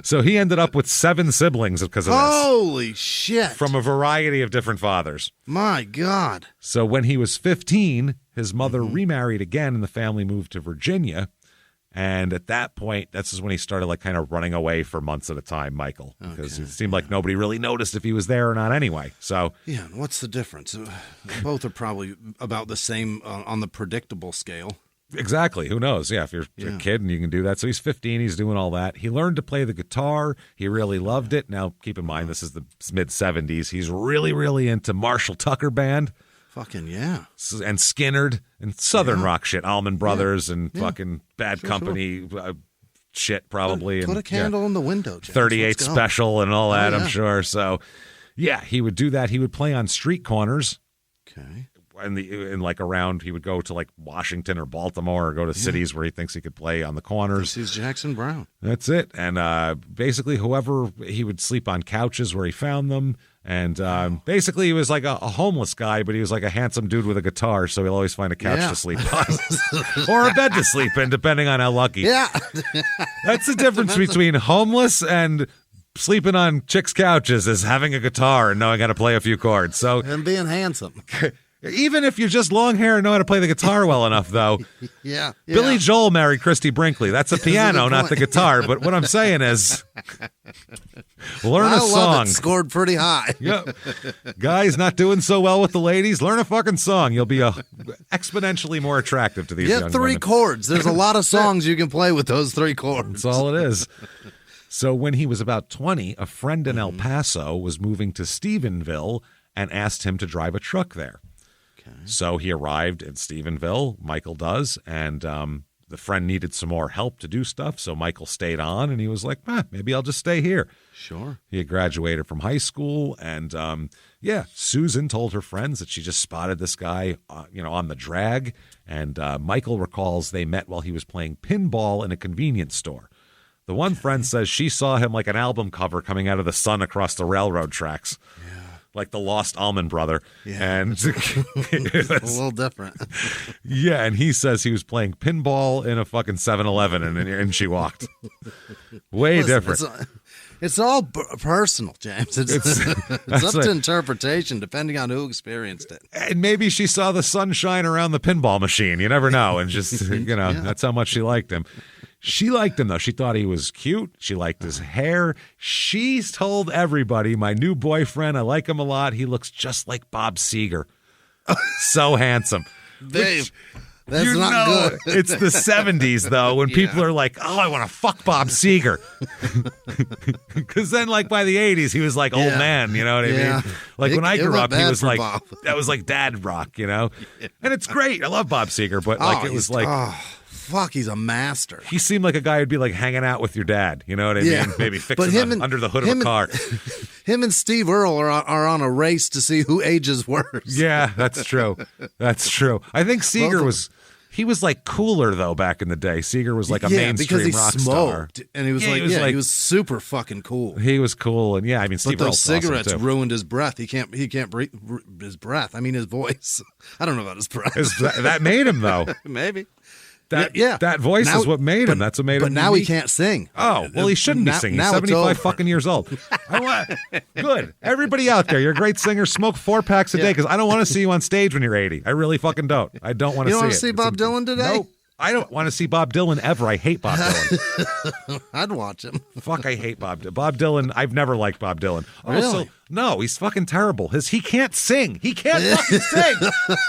So he ended up with 7 siblings because of this.
Holy shit.
From a variety of different fathers.
My God.
So when he was 15, his mother remarried again, and the family moved to Virginia. And at that point, this is when he started kind of running away for months at a time, Michael, because it seemed like nobody really noticed if he was there or not anyway. So
yeah, and what's the difference? Both are probably about the same on the predictable scale.
Exactly. Who knows? Yeah, if you're a kid and you can do that. So he's 15. He's doing all that. He learned to play the guitar. He really loved it. Now, keep in mind, this is the mid-'70s. He's really, really into Marshall Tucker Band.
Fucking yeah.
And Skinnerd and Southern rock shit. Allman Brothers and fucking Bad Company shit, probably.
Put a candle in the window, James.
38 Special and all that, I'm sure. So, yeah, he would do that. He would play on street corners.
Okay.
Around, he would go to Washington or Baltimore, or go to cities where he thinks he could play on the corners.
He's Jackson Brown.
That's it. And basically, he would sleep on couches where he found them. And basically, he was like a homeless guy, but he was like a handsome dude with a guitar, so he'll always find a couch to sleep on. Or a bed to sleep in, depending on how lucky.
Yeah.
That's the difference between homeless and sleeping on chicks' couches, is having a guitar and knowing how to play a few chords.
And being handsome.
Even if you're just long hair and know how to play the guitar well enough, though.
Yeah.
Billy Joel married Christy Brinkley. That's a piano, not the guitar. But what I'm saying is, learn a song.
Scored pretty high.
Yep. Guys not doing so well with the ladies, learn a fucking song. You'll be exponentially more attractive to these young women.
Get 3 chords. There's a lot of songs you can play with those 3 chords.
That's all it is. So when he was about 20, a friend in El Paso was moving to Stephenville and asked him to drive a truck there. So he arrived in Stephenville, Michael does, and the friend needed some more help to do stuff, so Michael stayed on, and he was like, maybe I'll just stay here.
Sure.
He had graduated from high school, and Susan told her friends that she just spotted this guy, on the drag, and Michael recalls they met while he was playing pinball in a convenience store. The one friend says she saw him like an album cover coming out of the sun across the railroad tracks.
Yeah.
like the lost Allman Brother.
Yeah.
And
It's a little different.
yeah, and he says he was playing pinball in a fucking 7-Eleven, and she walked. Way different.
It's all personal, James. It's up to interpretation, depending on who experienced it.
And maybe she saw the sunshine around the pinball machine. You never know. And just, that's how much she liked him. She liked him, though. She thought he was cute. She liked his hair. She's told everybody, my new boyfriend, I like him a lot. He looks just like Bob Seger. So handsome.
Dave. That's not good.
It's the 70s, though, when people are like, oh, I want to fuck Bob Seger. Because then, like, by the 80s, he was like old man, you know what I mean? Like, when I grew up, he was like, that was like dad rock, you know? Yeah. And it's great. I love Bob Seger, but, like, it was like...
Fuck, he's a master.
He seemed like a guy who'd be, like, hanging out with your dad, you know what I mean? Maybe fixing under the hood of a car.
Him and Steve Earle are on a race to see who ages worse.
Yeah, that's true. That's true. I think Seger was... He was like cooler though back in the day. Seger was like a mainstream
because he
rock
smoked,
star,
and he was he was super fucking cool.
He was cool, and I mean, Steve
but those cigarettes
awesome
ruined his breath. He can't breathe his breath. I mean, his voice. I don't know about his breath.
That made him though.
Maybe.
That voice is what made him. That's what made him.
But now he can't sing.
Oh, well, he shouldn't be singing. He's 75 fucking years old. Good. Everybody out there, you're a great singer. Smoke 4 packs a day because I don't want to see you on stage when you're 80. I really fucking don't. I don't want to see it.
You don't want to see Bob Dylan today?
Nope. I don't want to see Bob Dylan ever. I hate Bob Dylan.
I'd watch him.
Fuck, I hate Bob Dylan. Bob Dylan, I've never liked Bob Dylan. Also,
really?
No, he's fucking terrible. He can't sing. He can't fucking sing.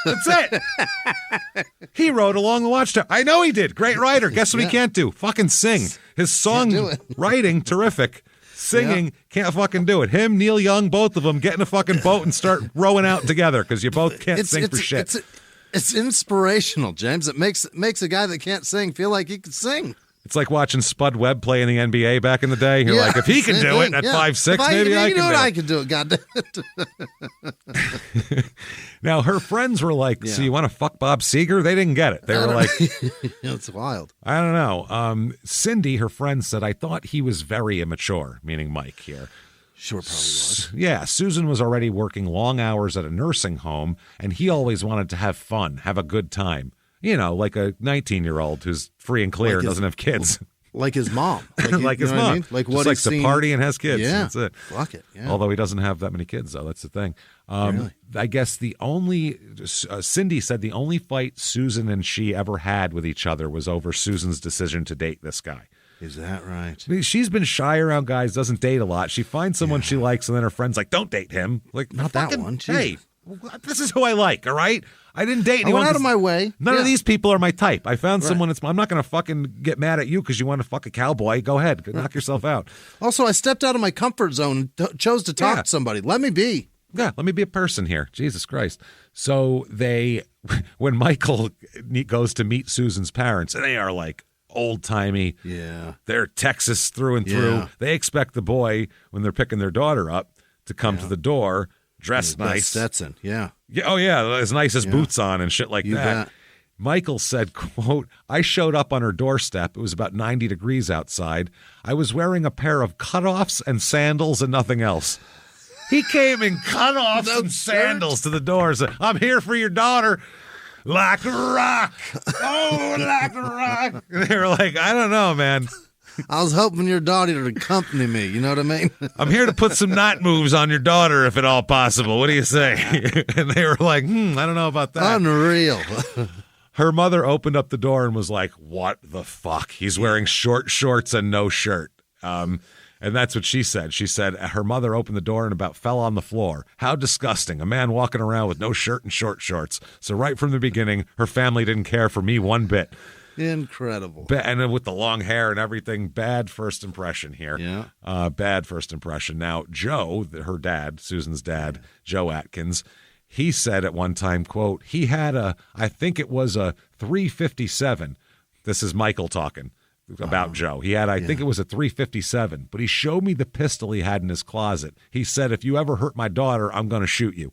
That's it. He wrote Along the Watchtower. I know he did. Great writer. Guess what he can't do? Fucking sing. His song writing, terrific. Singing, can't fucking do it. Him, Neil Young, both of them, get in a fucking boat and start rowing out together because you both can't sing for shit.
It's inspirational, James. It makes a guy that can't sing feel like he can sing.
It's like watching Spud Webb play in the NBA back in the day. You're like, if he can do it at 5'6", maybe I can do it.
I can do it, goddamn it.
Now, her friends were like, so you want to fuck Bob Seger? They didn't get it. They were like...
It's wild.
I don't know. Cindy, her friend, said, I thought he was very immature, meaning Mike here.
Sure, probably was.
Yeah, Susan was already working long hours at a nursing home, and he always wanted to have fun, have a good time. You know, like a 19-year-old who's free and clear and doesn't have kids.
Like his mom.
Like his mom. I mean?
Like
what likes to party and has kids.
Yeah.
That's it.
Fuck it. Yeah.
Although he doesn't have that many kids, though. That's the thing.
Really?
I guess Cindy said the only fight Susan and she ever had with each other was over Susan's decision to date this guy.
Is that right?
I mean, she's been shy around guys, doesn't date a lot. She finds someone she likes, and then her friend's like, don't date him. Like,
not that one.
Hey, this is who I like, all right? I didn't date anyone.
I went out of my way.
None of these people are my type. I found someone that's... I'm not going to fucking get mad at you because you want to fuck a cowboy. Go ahead. Knock yourself out.
Also, I stepped out of my comfort zone and chose to talk to somebody. Let me be.
Yeah, let me be a person here. Jesus Christ. So when Michael goes to meet Susan's parents, and they are like, old-timey.
Yeah.
They're Texas through and through. Yeah. They expect the boy, when they're picking their daughter up, to come to the door, dressed nice.
Stetson, yeah.
Oh, yeah, as nice as boots on and shit like that. Bet. Michael said, quote, I showed up on her doorstep. It was about 90 degrees outside. I was wearing a pair of cutoffs and sandals and nothing else. He came in cutoffs and sandals to the door. Said, I'm here for your daughter. Like a rock. Oh, like a rock. They were like, I don't know, man.
I was hoping your daughter would accompany me. You know what I mean?
I'm here to put some knot moves on your daughter, if at all possible. What do you say? And they were like, I don't know about that.
Unreal.
Her mother opened up the door and was like, what the fuck? He's wearing short shorts and no shirt. And that's what she said. She said her mother opened the door and about fell on the floor. How disgusting. A man walking around with no shirt and short shorts. So right from the beginning, her family didn't care for me one bit.
Incredible.
And with the long hair and everything, bad first impression here.
Yeah.
Bad first impression. Now, Joe, her dad, Susan's dad, Joe Atkins, he said at one time, quote, he had I think it was a 357. This is Michael talking about Joe. He had, I think it was a 357, but he showed me the pistol he had in his closet. He said, if you ever hurt my daughter, I'm going to shoot you.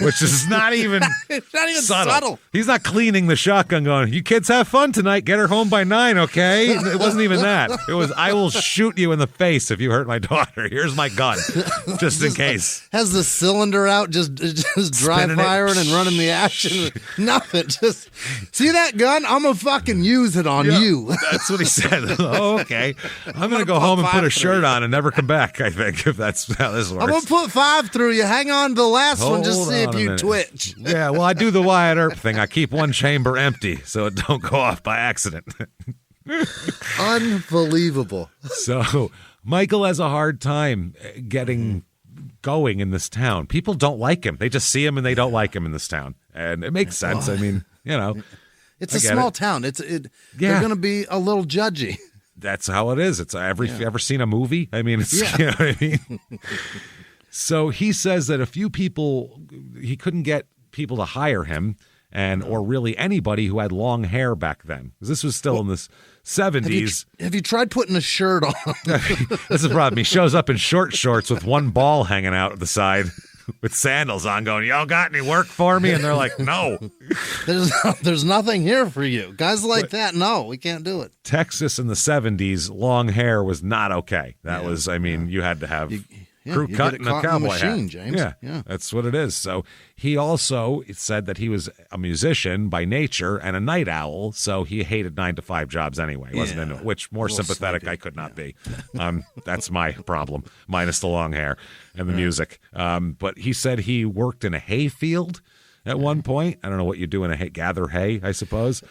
which is not even
It's not even subtle.
He's not cleaning the shotgun going, you kids have fun tonight. Get her home by 9, okay? It wasn't even that. It was, I will shoot you in the face if you hurt my daughter. Here's my gun, just in case.
Has the cylinder out, just dry firing and running the action. Nothing. Just see that gun? I'm going to fucking use it on you.
That's what he said. Oh, okay. I'm going to go home and put a shirt on and never come back, I think, if that's how this works.
I'm going to put 5 through you. Hang on to the last one. Just see if you twitch.
Yeah, well, I do the Wyatt Earp thing. I keep one chamber empty so it don't go off by accident.
Unbelievable.
So Michael has a hard time getting going in this town. People don't like him. They just see him and they don't like him in this town. And it makes sense. I mean, you know.
It's a small town. They're going to be a little judgy.
That's how it is. It's you ever seen a movie? I mean, it's you know what I mean? So he says that a few people, he couldn't get people to hire him or really anybody who had long hair back then. Because this was still in the 70s.
Have you tried putting a shirt on?
This is the problem. He shows up in short shorts with one ball hanging out at the side with sandals on going, y'all got any work for me? And they're like, no.
There's nothing here for you. Guys like that, no, we can't do it.
Texas in the 70s, long hair was not okay. That was, I mean, you had to have... crew cut and a cowboy hat.
James.
Yeah, that's what it is. So he also said that he was a musician by nature and a night owl, so he hated 9-to-5 jobs anyway. Wasn't into it, which more sympathetic I could not be. That's my problem, minus the long hair and the music. But he said he worked in a hay field at one point. I don't know what you do in a hay, gather hay, I suppose.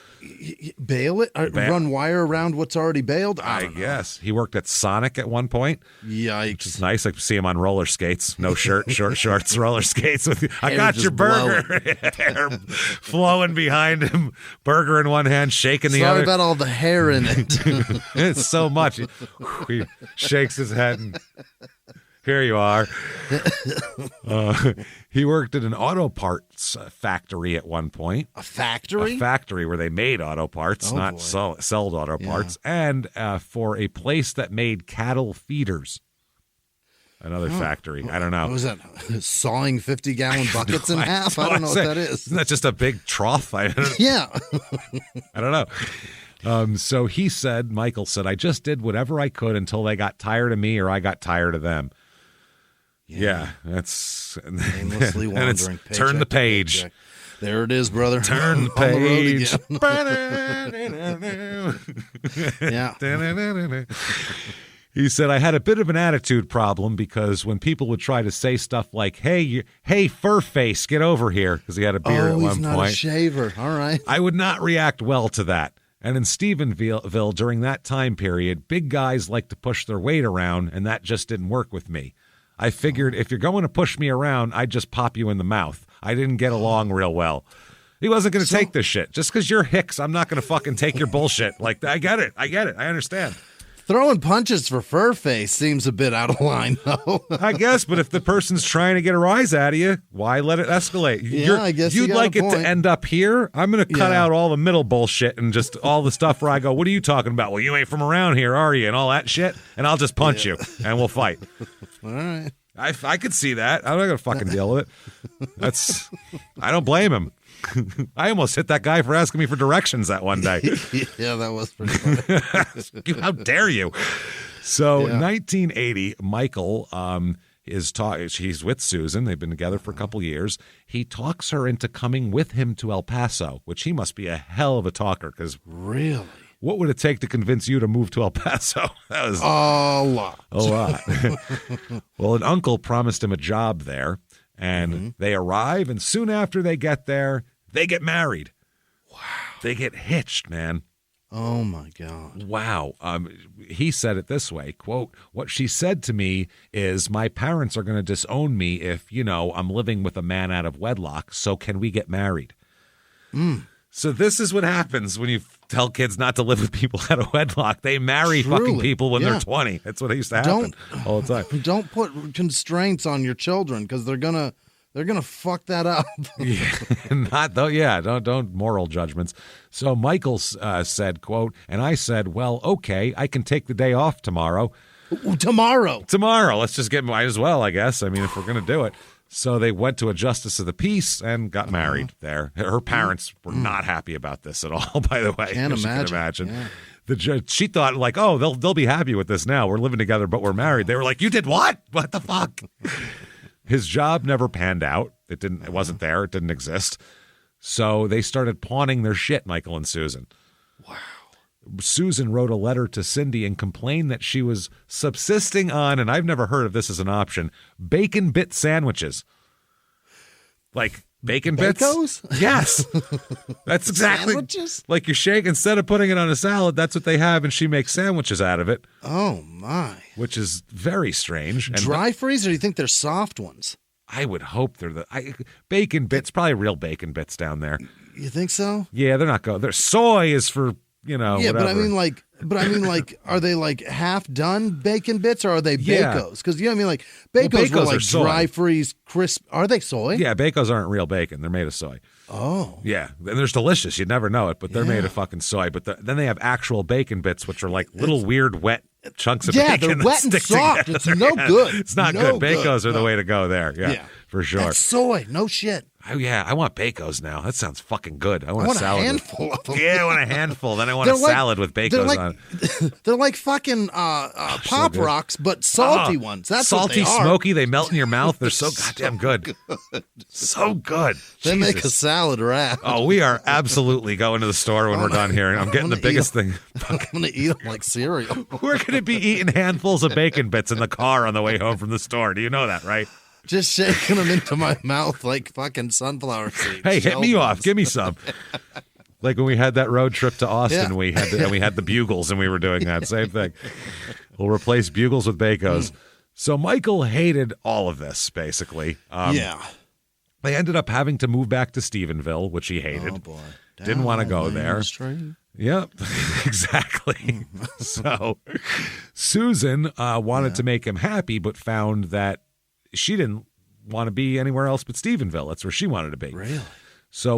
Bale it? Run wire around what's already baled? I
guess. He worked at Sonic at one point.
Yikes.
Which is nice. I see him on roller skates. No shirt, short shorts, roller skates. I got your burger. Hair flowing behind him. Burger in one hand, shaking the other.
Sorry about all the hair in it.
It's so much. He shakes his head and... Here you are. He worked at an auto parts factory at one point.
A factory?
A factory where they made auto parts, sold auto parts. And for a place that made cattle feeders. Another factory. I don't know.
What was that? Sawing 50-gallon buckets in half? I don't know what that is.
Isn't that just a big trough?
Yeah.
I don't know. So he said, Michael said, I just did whatever I could until they got tired of me or I got tired of them. Yeah, that's
aimlessly wandering.
Turn the page.
There it is, brother.
Turn the page.
Yeah.
He said, I had a bit of an attitude problem because when people would try to say stuff like, hey, fur face, get over here, because he had a beard at one point.
Oh, he's not a shaver. All right.
I would not react well to that. And in Stephenville, during that time period, big guys like to push their weight around, and that just didn't work with me. I figured if you're going to push me around, I'd just pop you in the mouth. I didn't get along real well. He wasn't going to take this shit. Just because you're Hicks, I'm not going to fucking take your bullshit. Like, I get it. I understand.
Throwing punches for fur face seems a bit out of line, though.
I guess, but if the person's trying to get a rise out of you, why let it escalate?
I guess
you'd like it to end up here. I'm going to cut out all the middle bullshit and just all the stuff where I go, what are you talking about? Well, you ain't from around here, are you? And all that shit. And I'll just punch you and we'll fight.
All right.
I could see that. I'm not going to fucking deal with it. I don't blame him. I almost hit that guy for asking me for directions that one day.
Yeah, that was pretty funny.
How dare you? So 1980, Michael he's with Susan. They've been together for a couple years. He talks her into coming with him to El Paso, which he must be a hell of a talker. Because
really?
What would it take to convince you to move to El Paso? That was
a lot.
A lot. Well, an uncle promised him a job there, and they arrive, and soon after they get there, they get married. Wow. They get hitched, man.
Oh, my God.
Wow. He said it this way, quote, what she said to me is, my parents are going to disown me if, I'm living with a man out of wedlock, so can we get married? So this is what happens when you tell kids not to live with people out of wedlock. They marry fucking people when they're 20. That's what used to happen all the time.
Don't put constraints on your children because they're gonna fuck that up.
Don't moral judgments. So Michael said, quote, and I said, well, okay, I can take the day off tomorrow.
Tomorrow.
Let's just might as well, I guess. I mean, if we're going to do it. So they went to a justice of the peace and got married there. Her parents were not happy about this at all, by the way.
Can't
as you
imagine.
can imagine.
Yeah.
The judge, she thought like, oh, they'll be happy with this now. We're living together, but we're married. They were like, you did what? What the fuck? His job never panned out. It wasn't there. It didn't exist. So they started pawning their shit, Michael and Susan.
Wow.
Susan wrote a letter to Cindy and complained that she was subsisting on, and I've never heard of this as an option, bacon bit sandwiches. Like bacon bits?
Bacos?
Yes. That's exactly.
Sandwiches?
Like you shake, instead of putting it on a salad, that's what they have, and she makes sandwiches out of it.
Oh, my.
Which is very strange. And
Dry freeze, or do you think they're soft ones?
I would hope they're bacon bits, probably real bacon bits down there.
You think so?
Yeah, they're not going. Their soy is for,
Yeah,
whatever.
but I mean, like, are they like half done bacon bits, or are they
Yeah.
Bacos? Because you know what I mean, like Bacos
Bacos
were
are
like
soy.
dry freeze crisp. Are they soy?
Yeah, Bacos aren't real bacon. They're made of soy.
Oh,
Yeah, and they're delicious. You'd never know it, but they're made of fucking soy. But then they have actual bacon bits, which are like little weird wet chunks of
yeah,
bacon
they're
that
wet and
stick
soft.
together.
It's no good.
It's not
No
good. Bacos are the
No.
way to go there. Yeah,
Yeah.
for sure.
That's soy. No shit.
Oh, yeah, I want Bacos now. That sounds fucking good. I want,
I want a
salad.
handful of them.
Yeah, I want a handful. Then I want a
They're like-
salad with
they're
Bacos
like-
on.
They're like fucking Pop
good.
Rocks, but salty
Oh,
ones. That's
salty,
what they are.
smoky. They melt in your mouth. They're so goddamn good. So good.
They make a
Jesus.
salad wrap.
Oh, we are absolutely going to the store when we're done here. I'm getting the
gonna eat
biggest thing.
I'm gonna eat them like cereal.
We're going to be eating handfuls of bacon bits in the car on the way home from the store. Do you know that, right?
Just shaking them into my mouth like fucking sunflower seeds.
Hey, hit me
Shelled
off.
ones.
Give me some. Like when we had that road trip to Austin,
Yeah.
we had the bugles and we were doing that same thing. We'll replace bugles with Bacos. So Michael hated all of this, basically.
Yeah.
They ended up having to move back to Stephenville, which he hated.
Oh boy.
Didn't want to go
Down
there.
Main Street.
Yep, exactly. So Susan wanted to make him happy, but found that she didn't want to be anywhere else but Stephenville. That's where she wanted to be.
Really?
So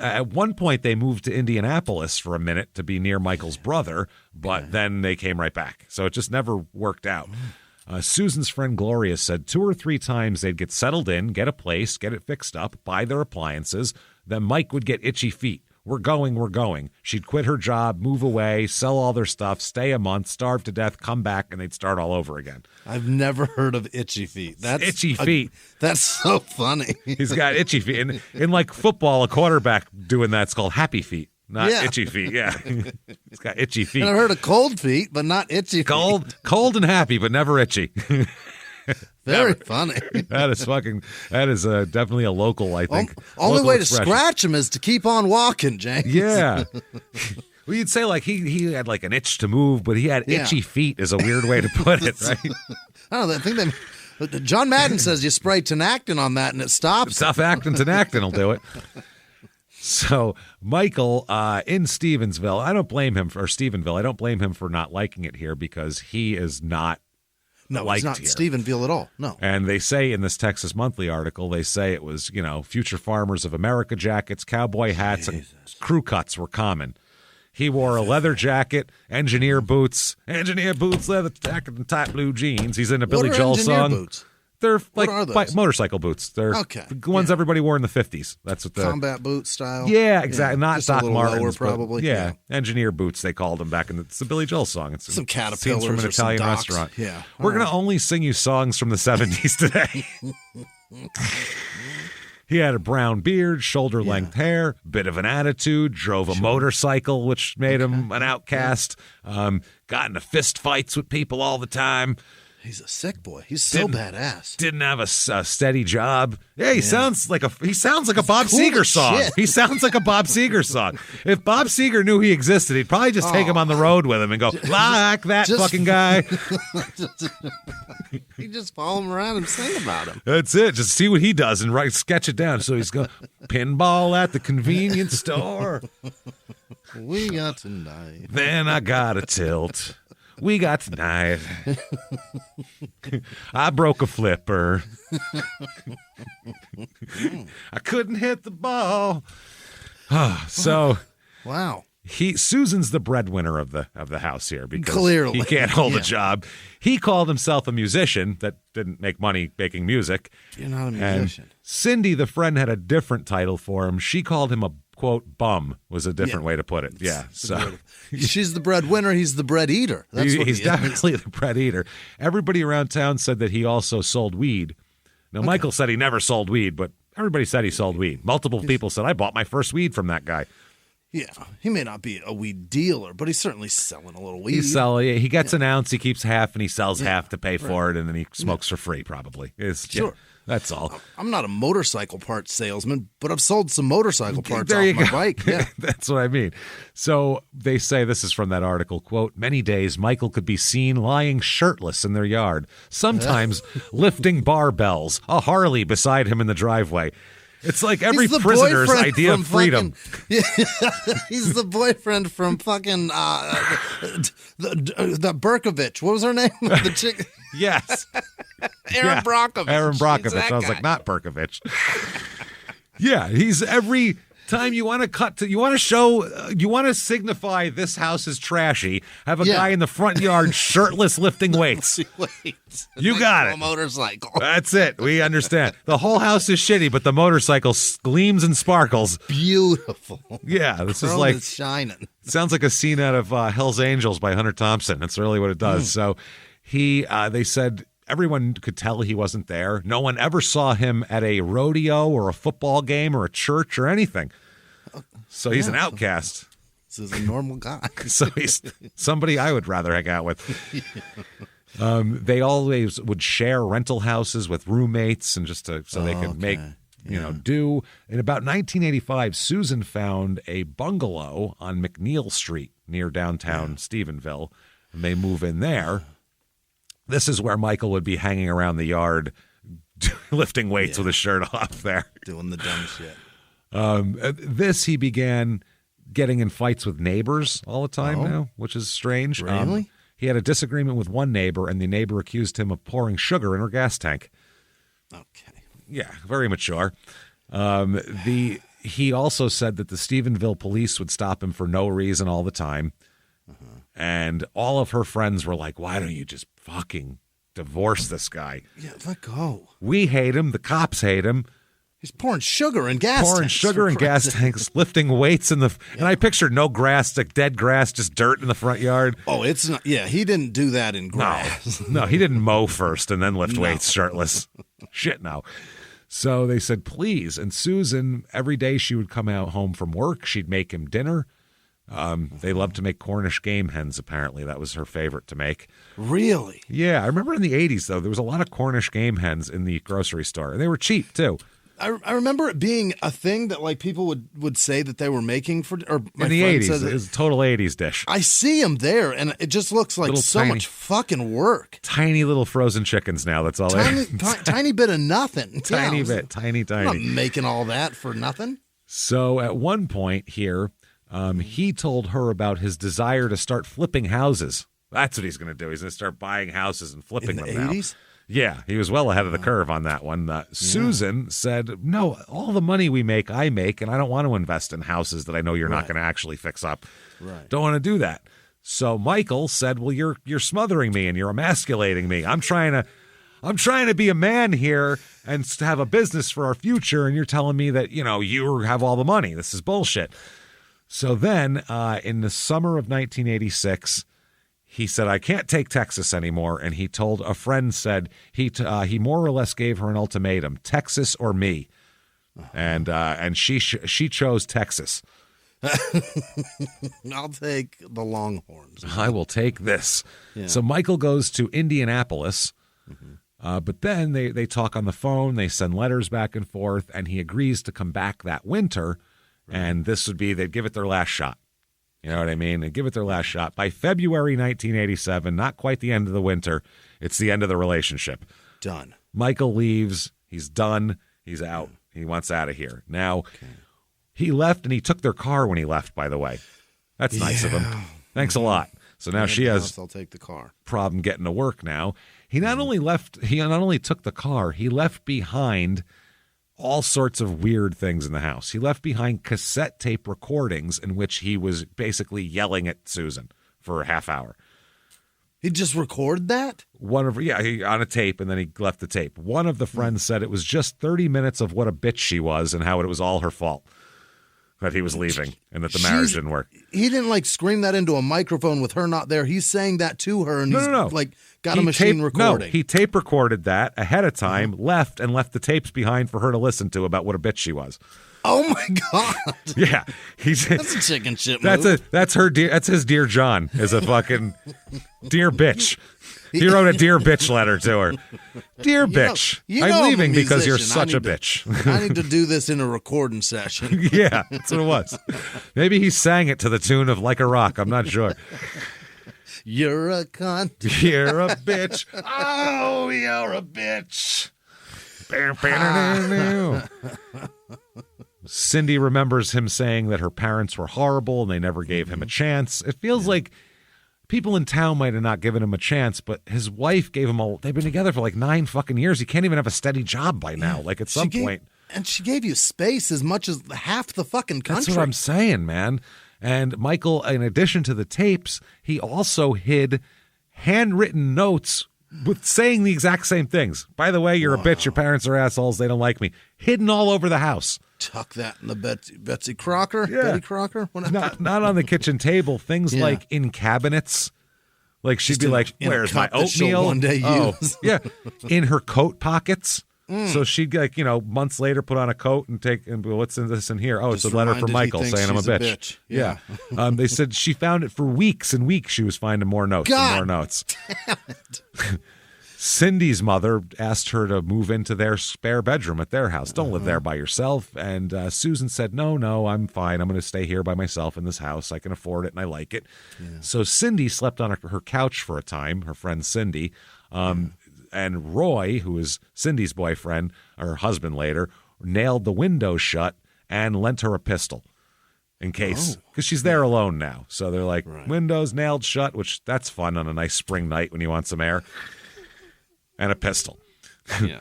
at one point they moved to Indianapolis for a minute to be near Michael's brother, but then they came right back. So it just never worked out. Susan's friend Gloria said 2 or 3 times they'd get settled in, get a place, get it fixed up, buy their appliances. Then Mike would get itchy feet. We're going. She'd quit her job, move away, sell all their stuff, stay a month, starve to death, come back, and they'd start all over again.
I've never heard of itchy feet. That's
Itchy feet.
That's so funny.
He's got itchy feet. In like football, a quarterback doing that's called happy feet, not
Yeah.
itchy feet. Yeah. He's got itchy feet.
And I've heard of cold feet, but not itchy feet.
Cold and happy, but never itchy.
Very funny.
That is definitely a local, I think.
Only
local
way
expression.
to scratch him is to keep on walking, James.
Yeah. Well, you'd say like he had like an itch to move, but he had
Yeah.
itchy feet is a weird way to put it, right?
I don't know. I think John Madden says you spray Tinactin on that and it stops.
Tough acting Tinactin will do it. So Michael in Stephenville, I don't blame him for not liking it here because he is not
No,
liked
it's not
here.
Stephenville at all. No.
And they say in this Texas Monthly article, they say it was, Future Farmers of America jackets, cowboy hats, and crew cuts were common. He wore a leather jacket, engineer boots, leather jacket, and tight blue jeans. He's in a Billy
What are
Joel
engineer
song.
boots?
They're
What
like
are those?
motorcycle boots. They're
Okay.
the ones everybody wore in the 50s. That's what the
Combat boot style.
Yeah, exactly. Not
just a
Doc
little
Martens,
lower,
but
probably.
yeah, engineer boots. They called them back in it's the Billy Joel song. It's
Some
scenes
Caterpillars
from an
or some
Italian
Docs.
restaurant.
Yeah.
We're
All
gonna only sing you songs from the 70s today. He had a brown beard, shoulder-length hair, bit of an attitude, drove a motorcycle, which made him an outcast, got into fist fights with people all the time,
He's a sick boy. He's so badass.
didn't have a steady job. Yeah, he sounds like a Bob
cool
Seger
as
song.
shit.
He sounds like a Bob Seger song. If Bob Seger knew he existed, he'd probably just take him on the road with him and go, like that
just-
fucking guy.
You just follow him around and sing about him.
That's it. Just see what he does and sketch it down. So he's going, pinball at the convenience store.
We got tonight.
Then I got a tilt. We got tonight. I broke a flipper. I couldn't hit the ball. So
Wow.
Susan's the breadwinner of the house here because
clearly
he can't hold a job. He called himself a musician that didn't make money making music.
You're not a musician.
And Cindy, the friend, had a different title for him. She called him a, quote, bum, was a different way to put it. Yeah. So
she's the breadwinner. He's the bread eater. That's what
he's definitely the bread eater. Everybody around town said that he also sold weed. Now, Michael said he never sold weed, but everybody said he sold weed. Multiple people said, I bought my first weed from that guy.
Yeah, he may not be a weed dealer, but he's certainly selling a little weed.
He gets an ounce, he keeps half, and he sells half to pay for it, and then he smokes for free, probably.
Sure.
That's all.
I'm not a motorcycle parts salesman, but I've sold some motorcycle parts
there
off my bike. Yeah.
That's what I mean. So they say, this is from that article, quote, many days Michael could be seen lying shirtless in their yard, sometimes lifting barbells, a Harley beside him in the driveway. It's like every prisoner's idea of freedom.
He's the boyfriend from fucking the Berkovich. What was her name? The chick.
Yes.
Aaron Brockovich.
Aaron Brockovich. I was like, not Berkovich. Yeah, he's every time you want to signify this house is trashy, have a guy in the front yard shirtless lifting weights. You got it.
Motorcycle.
That's it. We understand. The whole house is shitty, but the motorcycle gleams and sparkles.
Beautiful.
Yeah, this
Chrome
is like
shining.
Sounds like a scene out of Hell's Angels by Hunter Thompson. That's really what it does. So they said everyone could tell he wasn't there. No one ever saw him at a rodeo or a football game or a church or anything. So he's an outcast.
This is a normal guy.
So he's somebody I would rather hang out with. They always would share rental houses with roommates and just so they could make, do. In about 1985, Susan found a bungalow on McNeil Street near downtown Stephenville, and they move in there. This is where Michael would be hanging around the yard, lifting weights with his shirt off there.
Doing the dumb shit.
He began getting in fights with neighbors all the time now, which is strange.
Really?
He had a disagreement with one neighbor, and the neighbor accused him of pouring sugar in her gas tank.
Okay.
Yeah, very mature. He also said that the Stephenville police would stop him for no reason all the time. And all of her friends were like, why don't you just fucking divorce this guy?
Yeah, let go.
We hate him. The cops hate him.
He's pouring sugar in gas tanks.
Pouring sugar in gas tanks, lifting weights in the... Yeah. And I pictured no grass, like dead grass, just dirt in the front yard.
Oh, it's not... Yeah, he didn't do that in grass.
No, he didn't mow first and then lift weights shirtless. Shit, no. So they said, please. And Susan, every day she would come out home from work, she'd make him dinner. They loved to make Cornish game hens, apparently. That was her favorite to make.
Really?
Yeah, I remember in the 80s, though, there was a lot of Cornish game hens in the grocery store. And they were cheap, too.
I remember it being a thing that like people would say that they were making for, or my
in the
friend
80s.
said
It was a total 80s dish.
I see them there, and it just looks like much fucking work.
Tiny little frozen chickens now. That's all.
Tiny bit of nothing.
Tiny bit. Tiny.
I'm not making all that for nothing.
So at one point here, he told her about his desire to start flipping houses. That's what he's going to do. He's going to start buying houses and flipping them now.
80s?
Yeah, he was well ahead of the curve on that one. Susan said, no, all the money we make, I make, and I don't want to invest in houses that I know you're not going to actually fix up.
Right.
Don't want to do that. So Michael said, well, you're smothering me and you're emasculating me. I'm trying to be a man here and to have a business for our future, and you're telling me that, you have all the money. This is bullshit. So then in the summer of 1986, he said, I can't take Texas anymore. And he told a friend, said he more or less gave her an ultimatum, Texas or me. And she chose Texas.
I'll take the Longhorns.
I will take this.
Yeah.
So Michael goes to Indianapolis, but then they talk on the phone. They send letters back and forth, and he agrees to come back that winter. Right. And this would be, they'd give it their last shot. You know what I mean? They give it their last shot. By February 1987, not quite the end of the winter, it's the end of the relationship.
Done.
Michael leaves. He's done. He's out. He wants out of here. Now, he left, and he took their car when he left, by the way. That's nice of him. Thanks a lot. So now she has
I'll take the car.
Problem getting to work now. He not only took the car, he left behind all sorts of weird things in the house. He left behind cassette tape recordings in which he was basically yelling at Susan for a half hour.
He just recorded that?
On a tape, and then he left the tape. One of the friends said it was just 30 minutes of what a bitch she was and how it was all her fault that he was leaving and that the marriage didn't work.
He didn't scream that into a microphone with her not there. He's saying that to her, and
No.
Got a machine recording.
No, he tape recorded that ahead of time, left the tapes behind for her to listen to about what a bitch she was.
Oh my God!
Yeah,
that's a chicken shit move.
That's his Dear John is a fucking dear bitch. He wrote a dear bitch letter to her. Dear bitch, I'm leaving because you're such a bitch.
I need to do this in a recording session.
Yeah, that's what it was. Maybe he sang it to the tune of Like a Rock. I'm not sure.
You're a cunt.
You're a bitch. Oh, you're a bitch. Cindy remembers him saying that her parents were horrible and they never gave him a chance. It feels like people in town might have not given him a chance, but his wife gave him they've been together for 9 fucking years. He can't even have a steady job by now. At some point.
And she gave you space as much as half the fucking country.
That's what I'm saying, man. And Michael, in addition to the tapes, he also hid handwritten notes with saying the exact same things. By the way, you're a bitch. Your parents are assholes. They don't like me. Hidden all over the house.
Tuck that in the Betsy Crocker?
Yeah.
Betty Crocker?
Not on the kitchen table. Things like in cabinets. She'd be like, where's my oatmeal?
One day use.
Yeah. In her coat pockets. So she'd months later put on a coat and what's in this in here? Oh, it's a letter from Michael saying I'm a bitch. Yeah. They said she found it for weeks and weeks. She was finding more notes and more notes.
Damn it.
Cindy's mother asked her to move into their spare bedroom at their house. Don't live there by yourself. And Susan said, no, I'm fine. I'm going to stay here by myself in this house. I can afford it and I like it. Yeah. So Cindy slept on her couch for a time, her friend Cindy. And Roy, who is Cindy's boyfriend, or husband later, nailed the window shut and lent her a pistol in case, because she's there alone now. So they're like, windows nailed shut, which that's fun on a nice spring night when you want some air, and a pistol.
Yeah.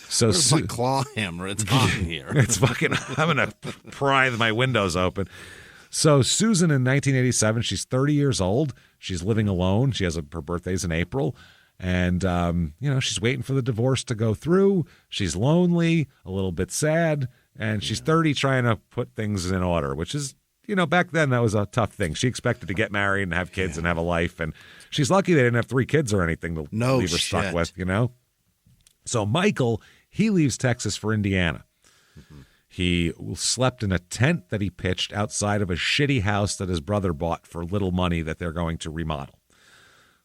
So
where's my claw hammer? It's hot in here.
It's fucking, I'm going to pry my windows open. So Susan in 1987, she's 30 years old. She's living alone. She has her birthday's in April. And, she's waiting for the divorce to go through. She's lonely, a little bit sad, and she's 30 trying to put things in order, which is, back then that was a tough thing. She expected to get married and have kids and have a life, and she's lucky they didn't have 3 kids or anything to leave her stuck with, So Michael, he leaves Texas for Indiana. Mm-hmm. He slept in a tent that he pitched outside of a shitty house that his brother bought for little money that they're going to remodel.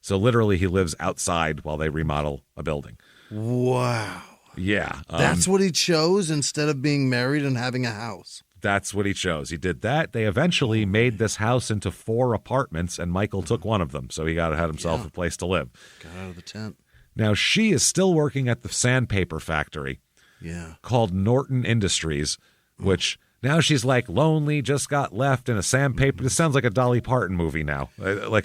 So literally he lives outside while they remodel a building.
Wow.
Yeah.
That's what he chose instead of being married and having a house.
That's what he chose. He did that. They eventually made this house into 4 apartments, and Michael took one of them. So he had himself a place to live.
Got out of the tent.
Now, she is still working at the sandpaper factory called Norton Industries, which... Now she's lonely, just got left in a sandpaper. This sounds like a Dolly Parton movie now. Right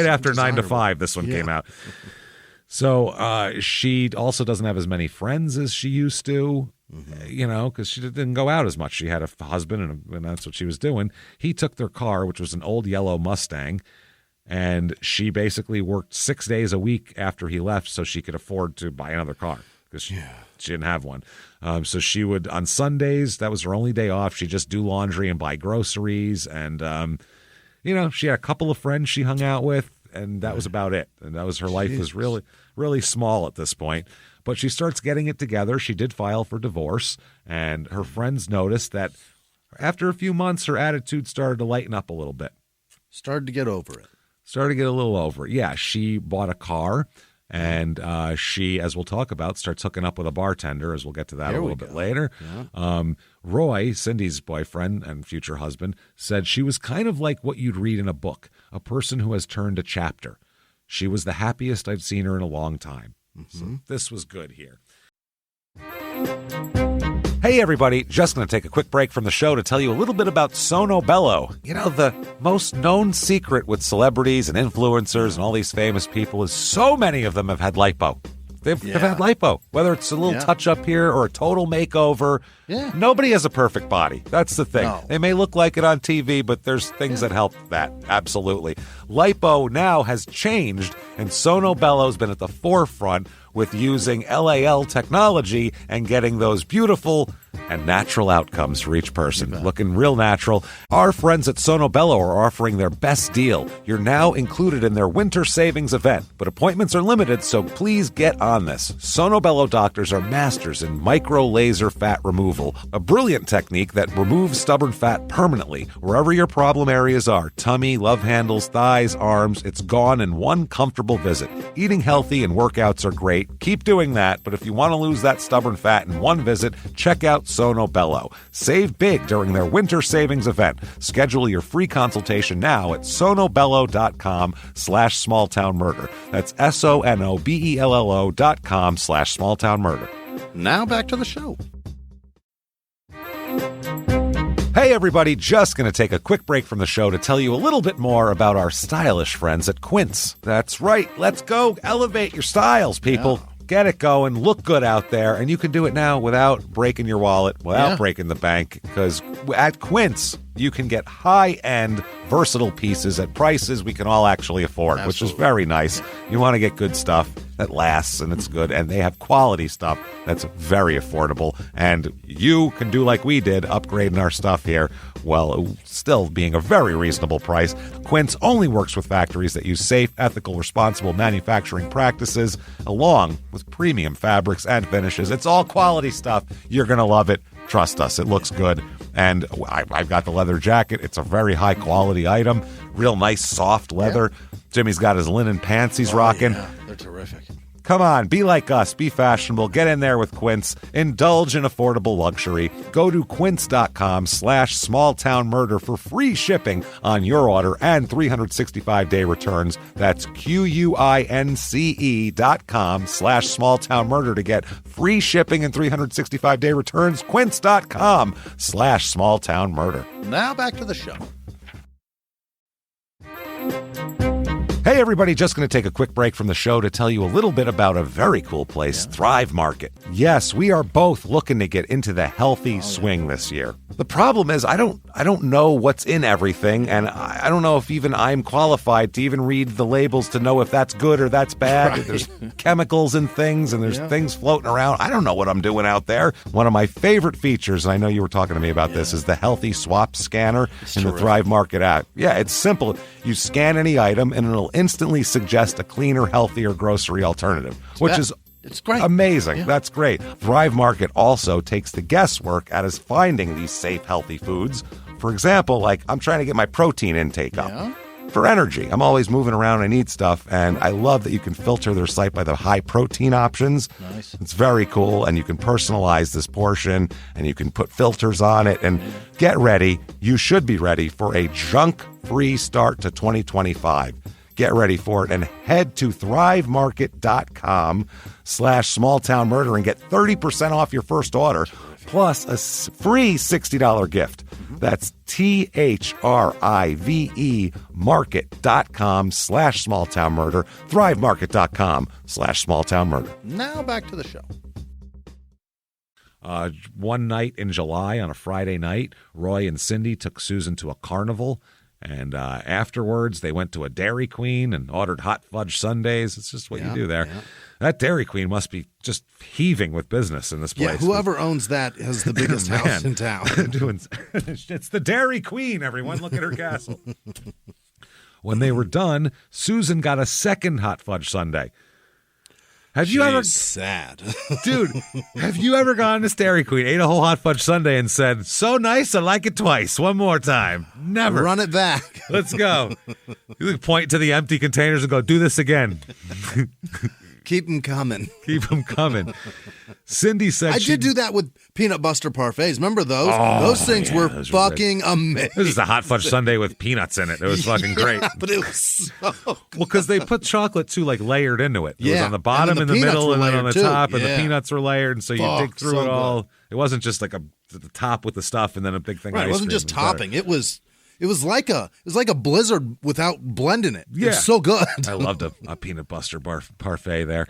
after 9 to 5, this one came out. So she also doesn't have as many friends as she used to, because she didn't go out as much. She had a husband, and that's what she was doing. He took their car, which was an old yellow Mustang, and she basically worked 6 days a week after he left so she could afford to buy another car. Because she didn't have one. So she would, on Sundays, that was her only day off, she'd just do laundry and buy groceries. And, she had a couple of friends she hung out with, and that was about it. And that was her life was really, really small at this point. But she starts getting it together. She did file for divorce, and her friends noticed that after a few months, her attitude started to lighten up a little bit.
Started to get over it.
Started to get a little over it. Yeah, she bought a car. And she, as we'll talk about, starts hooking up with a bartender, as we'll get to that a little bit later. Yeah. Roy, Cindy's boyfriend and future husband, said she was kind of like what you'd read in a book, a person who has turned a chapter. She was the happiest I've seen her in a long time. Mm-hmm. So this was good here. Hey, everybody. Just going to take a quick break from the show to tell you a little bit about Sono Bello. The most known secret with celebrities and influencers and all these famous people is so many of them have had lipo. They've had lipo, whether it's a little touch up here or a total makeover.
Yeah.
Nobody has a perfect body. That's the thing.
No.
They may look like it on TV, but there's things that help that. Absolutely. Lipo now has changed, and Sono Bello's been at the forefront with using LAL technology and getting those beautiful and natural outcomes for each person. Looking real natural. Our friends at Sono Bello are offering their best deal. You're now included in their winter savings event, but appointments are limited, so please get on this. Sono Bello doctors are masters in micro laser fat removal, a brilliant technique that removes stubborn fat permanently. Wherever your problem areas are, tummy, love handles, thighs, arms, it's gone in one comfortable visit. Eating healthy and workouts are great. Keep doing that, but if you want to lose that stubborn fat in one visit, check out Sono Bello. Save big during their winter savings event. Schedule your free consultation now at sonobello.com/smalltownmurder. That's sonobello.com/smalltownmurder.
Now back to the show.
Hey everybody, just going to take a quick break from the show to tell you a little bit more about our stylish friends at Quince. That's right, let's go elevate your styles, people. Yeah. Get it going, look good out there, and you can do it now without breaking your wallet, without breaking the bank, because at Quince, you can get high-end, versatile pieces at prices we can all actually afford, which is very nice. You want to get good stuff that lasts and it's good, and they have quality stuff that's very affordable, and you can do like we did, upgrading our stuff here, while still being a very reasonable price. Quince only works with factories that use safe, ethical, responsible manufacturing practices, along with premium fabrics and finishes. It's all quality stuff. You're going to love it. Trust us, it looks good. And I've got the leather jacket. It's a very high-quality item. Real nice, soft leather. Yeah. Jimmie's got his linen pants he's rocking.
Yeah, they're terrific.
Come on, be like us. Be fashionable. Get in there with Quince. Indulge in affordable luxury. Go to quince.com/smalltownmurder for free shipping on your order and 365-day returns. That's QUINCE.com/smalltownmurder to get free shipping and 365-day returns. Quince.com/smalltownmurder.
Now back to the show.
Hey everybody, just going to take a quick break from the show to tell you a little bit about a very cool place, Thrive Market. Yes, we are both looking to get into the healthy swing this year. The problem is I don't know what's in everything, and I don't know if even I'm qualified to even read the labels to know if that's good or that's bad. Right. There's chemicals in things, and there's things floating around. I don't know what I'm doing out there. One of my favorite features, and I know you were talking to me about this, is the Healthy Swap Scanner in the Thrive Market app. Yeah, it's simple. You scan any item, and it'll instantly suggest a cleaner, healthier grocery alternative, which is
it's great.
Amazing. Yeah. That's great. Thrive Market also takes the guesswork out of finding these safe, healthy foods. For example, like I'm trying to get my protein intake up for energy. I'm always moving around. I need stuff, and I love that you can filter their site by the high protein options.
Nice.
It's very cool, and you can personalize this portion, and you can put filters on it. And get ready. You should be ready for a junk-free start to 2025. Get ready for it and head to thrivemarket.com/smalltownmurder and get 30% off your first order plus a free $60 gift. That's THRIVE market.com/smalltownmurder, thrivemarket.com/smalltownmurder.
Now back to the show.
One night in July on a Friday night, Roy and Cindy took Susan to a carnival. And afterwards, they went to a Dairy Queen and ordered hot fudge sundaes. It's just what you do there. Yeah. That Dairy Queen must be just heaving with business in this place.
Yeah, whoever owns that has the biggest house in town.
It's the Dairy Queen, everyone. Look at her castle. When they were done, Susan got a second hot fudge sundae. Have you ever
sad,
dude? Have you ever gone to Dairy Queen, ate a whole hot fudge sundae, and said, "So nice, I like it twice, one more time"? Never.
Run it back.
Let's go. You point to the empty containers and go, "Do this again."
Keep them coming.
Keep them coming. Cindy said
I did do that with peanut butter parfaits. Remember those? Those things were fucking amazing.
This is a hot fudge sundae with peanuts in it. It was fucking great.
But it was so good.
Well, because they put chocolate too, like layered into it. It was on the bottom, in the middle, and then on the top, and the peanuts were layered, and so you dig through it all. Good. It wasn't just like the top with the stuff and then a big thing.
Right, it wasn't just topping. It was like a blizzard without blending it. Yeah. It's so good.
I loved a peanut butter parfait there.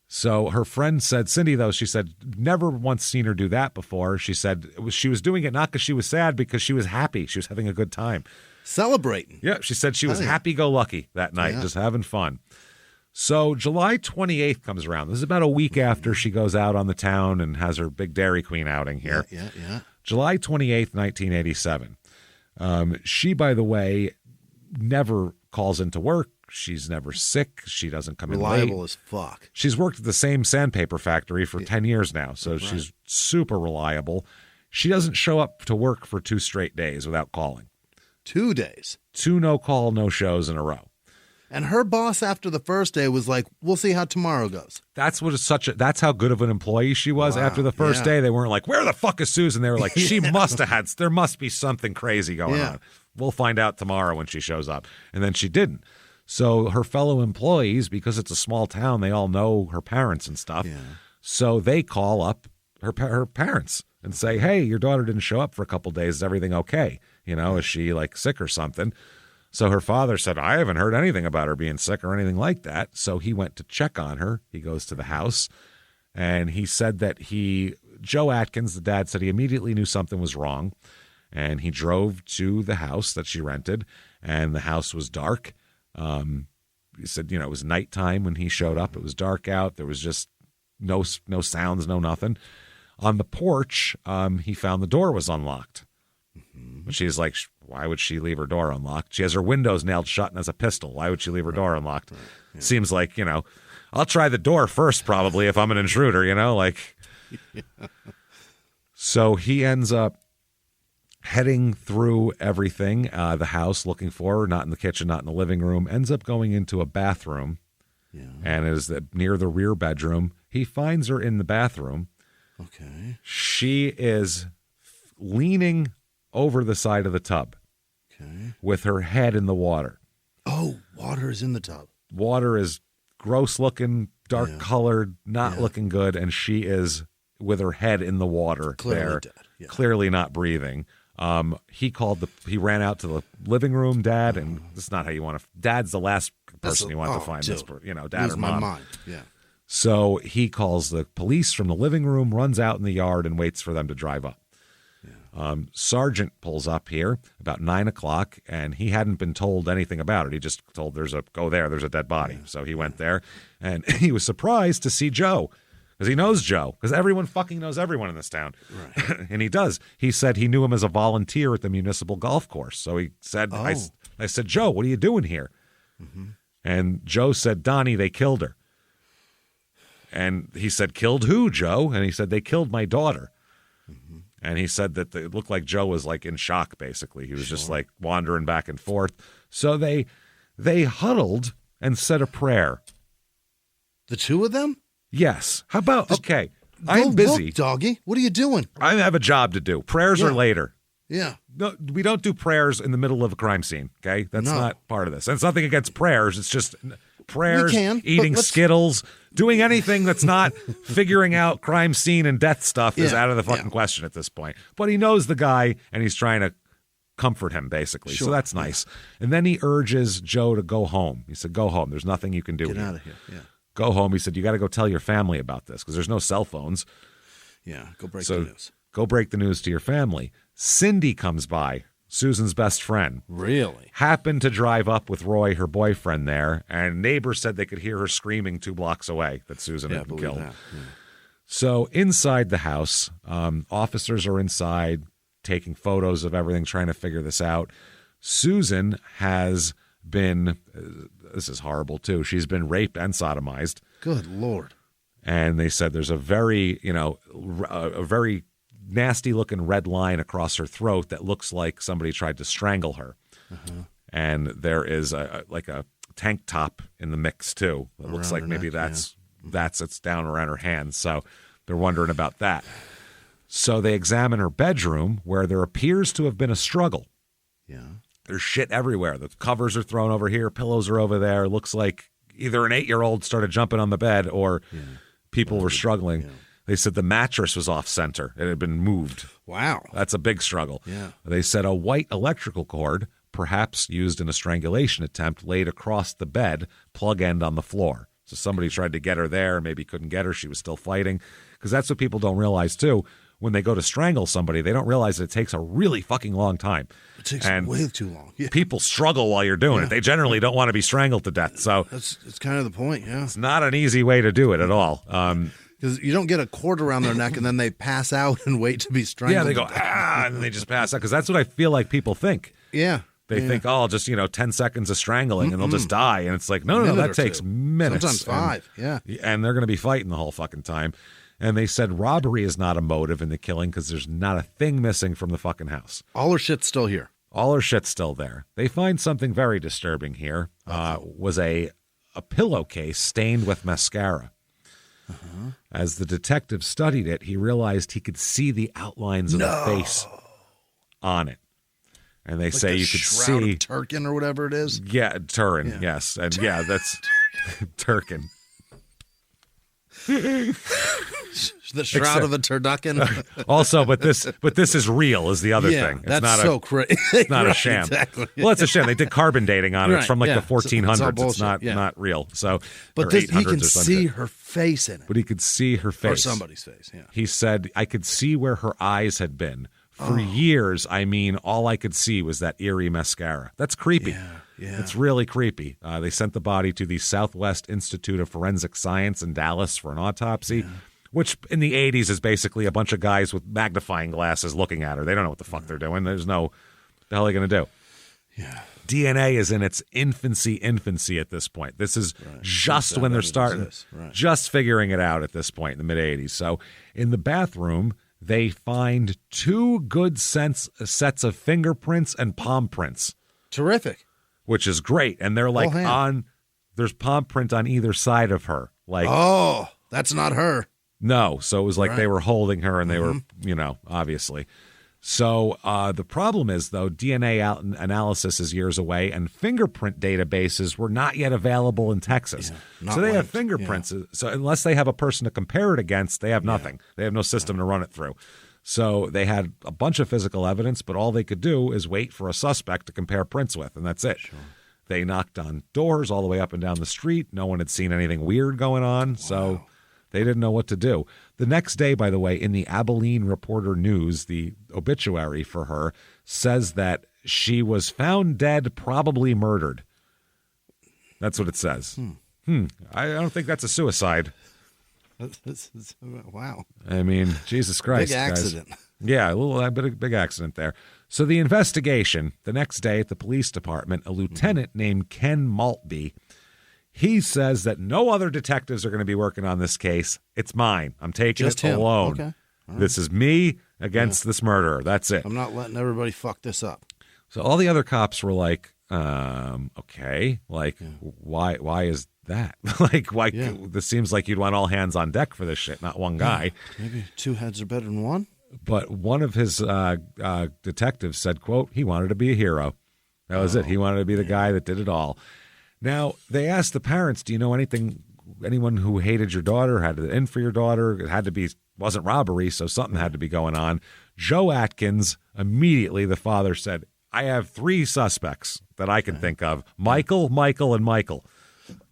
So her friend said, Cindy, though, she said, never once seen her do that before. She said she was doing it not because she was sad, because she was happy. She was having a good time.
Celebrating.
Yeah, she said she was happy-go-lucky that night, just having fun. So July 28th comes around. This is about a week after she goes out on the town and has her big Dairy Queen outing here.
Yeah.
July 28th, 1987. She, by the way, never calls into work. She's never sick. She doesn't come in late.
Reliable as fuck.
She's worked at the same sandpaper factory for 10 years now, so she's super reliable. She doesn't show up to work for 2 straight days without calling.
2 days.
2 no-call, no-shows in a row.
And her boss after the first day was like, we'll see how tomorrow goes.
That's that's how good of an employee she was.
Wow,
after the first day. They weren't like, where the fuck is Susan? They were like, she must have had, there must be something crazy going on. We'll find out tomorrow when she shows up. And then she didn't. So her fellow employees, because it's a small town, they all know her parents and stuff. Yeah. So they call up her parents and say, hey, your daughter didn't show up for a couple days. Is everything okay? Is she like sick or something? So her father said, I haven't heard anything about her being sick or anything like that. So he went to check on her. He goes to the house, and he said that Joe Atkins, the dad, said he immediately knew something was wrong. And he drove to the house that she rented, and the house was dark. He said, it was nighttime when he showed up. It was dark out. There was just no sounds, no nothing. On the porch, he found the door was unlocked. Mm-hmm. She's like, why would she leave her door unlocked? She has her windows nailed shut and has a pistol. Why would she leave her door unlocked? Right. Yeah. Seems like, I'll try the door first probably if I'm an intruder, So he ends up heading through everything, the house, looking for her, not in the kitchen, not in the living room, ends up going into a bathroom and is near the rear bedroom. He finds her in the bathroom.
Okay.
She is leaning over the side of the tub with her head in the water.
Oh, water is in the tub.
Water is gross looking, dark colored, not looking good, and she is with her head in the water. Clearly dead. Yeah. Clearly not breathing. He ran out to the living room, Dad, and this is not how you want to. Dad's the last person you want to find this, Dad or Mom.
My mind. Yeah.
So he calls the police from the living room, runs out in the yard, and waits for them to drive up. Yeah. Sergeant pulls up here about 9:00, and he hadn't been told anything about it. He just told there's a dead body. Yeah. So he went there, and he was surprised to see Joe. Because he knows Joe. Because everyone fucking knows everyone in this town. Right. And he does. He said he knew him as a volunteer at the municipal golf course. So he said, I said, Joe, what are you doing here? Mm-hmm. And Joe said, Donnie, they killed her. And he said, killed who, Joe? And he said, they killed my daughter. Mm-hmm. And he said that it looked like Joe was like in shock, basically. He was just like wandering back and forth. So they huddled and said a prayer.
The two of them?
Yes. How about, I'm busy.
Look, doggy. What are you doing?
I have a job to do. Prayers are later.
Yeah.
No, we don't do prayers in the middle of a crime scene, okay? That's not part of this. And it's nothing against prayers. It's just prayers, eating Skittles, doing anything that's not figuring out crime scene and death stuff is out of the fucking question at this point. But he knows the guy, and he's trying to comfort him, basically. Sure. So that's nice. And then he urges Joe to go home. He said, go home. There's nothing you can do.
Get out of here. Yeah.
Go home. He said, you got to go tell your family about this because there's no cell phones.
Yeah, go break the news.
Go break the news to your family. Cindy comes by, Susan's best friend.
Really?
Happened to drive up with Roy, her boyfriend, there, and neighbors said they could hear her screaming 2 blocks away that Susan had been killed. Yeah. So inside the house, officers are inside taking photos of everything, trying to figure this out. Susan has been... this is horrible, too. She's been raped and sodomized.
Good Lord.
And they said there's a very, a very nasty-looking red line across her throat that looks like somebody tried to strangle her. Uh-huh. And there is a tank top in the mix, too. It looks like maybe that's it's down around her hands. So they're wondering about that. So they examine her bedroom where there appears to have been a struggle.
Yeah.
There's shit everywhere. The covers are thrown over here. Pillows are over there. It looks like either an 8-year-old started jumping on the bed or people were struggling. Yeah. They said the mattress was off center. It had been moved.
Wow.
That's a big struggle.
Yeah.
They said a white electrical cord, perhaps used in a strangulation attempt, laid across the bed, plug end on the floor. So somebody tried to get her there, maybe couldn't get her. She was still fighting. Because that's what people don't realize, too. When they go to strangle somebody, they don't realize that it takes a really fucking long time.
It takes way too long. Yeah.
People struggle while you're doing it. They generally don't want to be strangled to death. So
it's kind of the point, yeah.
It's not an easy way to do it at all.
Because you don't get a cord around their neck and then they pass out and wait to be strangled.
Yeah, they go, and then they just pass out. Because that's what I feel like people think.
Yeah.
They think, just, 10 seconds of strangling and they'll just die. And it's like, no, that takes minutes.
Sometimes 5, yeah.
And they're going to be fighting the whole fucking time. And they said robbery is not a motive in the killing because there's not a thing missing from the fucking house.
All her shit's still here.
All her shit's still there. They find something very disturbing here. Was a pillowcase stained with mascara. Uh-huh. As the detective studied it, he realized he could see the outlines of the face on it. And they say you could see
of Turkin or whatever it is.
Yeah, Turin, yes. And yeah, that's Turkin.
The shroud of a turducken.
Also, but this is real is the other thing.
It's that's so crazy.
It's not a sham. Exactly. Well, it's a sham. They did carbon dating on it. It's from the 1400s. It's not real. So,
but he can see her face in it.
But he could see her face.
Or somebody's face. Yeah.
He said, "I could see where her eyes had been for years. I mean, all I could see was that eerie mascara. That's creepy. Yeah, it's really creepy." They sent the body to the Southwest Institute of Forensic Science in Dallas for an autopsy. Yeah. Which in the 80s is basically a bunch of guys with magnifying glasses looking at her. They don't know what the fuck they're doing. There's no, the hell are they going to do?
Yeah.
DNA is in its infancy at this point. This is just when they're starting, just figuring it out at this point in the mid-80s. So in the bathroom, they find 2 good sets of fingerprints and palm prints.
Terrific.
Which is great. And they're like there's palm print on either side of her. Like,
oh, that's not her.
No, so it was like they were holding her and they were, obviously. So the problem is, though, DNA analysis is years away and fingerprint databases were not yet available in Texas. Yeah, so they have fingerprints. Yeah. So unless they have a person to compare it against, they have nothing. They have no system to run it through. So they had a bunch of physical evidence, but all they could do is wait for a suspect to compare prints with, and that's it. Sure. They knocked on doors all the way up and down the street. No one had seen anything weird going on, so they didn't know what to do. The next day, by the way, in the Abilene Reporter News, the obituary for her says that she was found dead, probably murdered. That's what it says. I don't think that's a suicide.
Wow.
I mean, Jesus Christ,
big accident.
Guys. Yeah, a big accident there. So the investigation, the next day at the police department, a lieutenant named Ken Maltby, he says that no other detectives are going to be working on this case. It's mine. I'm taking
Just
it
him.
alone.
Okay. Right.
This is me against this murderer. That's it.
I'm not letting everybody fuck this up.
So all the other cops were like, okay, like, why is that? Like, why? Yeah. This seems like you'd want all hands on deck for this shit, not one guy.
Maybe 2 heads are better than one.
But one of his detectives said, quote, he wanted to be a hero. That was it. He wanted to be the guy that did it all. Now, they asked the parents, do you know anyone who hated your daughter, had it in for your daughter? It had to be, wasn't robbery, so something had to be going on. Joe Atkins, immediately the father said, I have 3 suspects that I can think of. Michael, and Michael.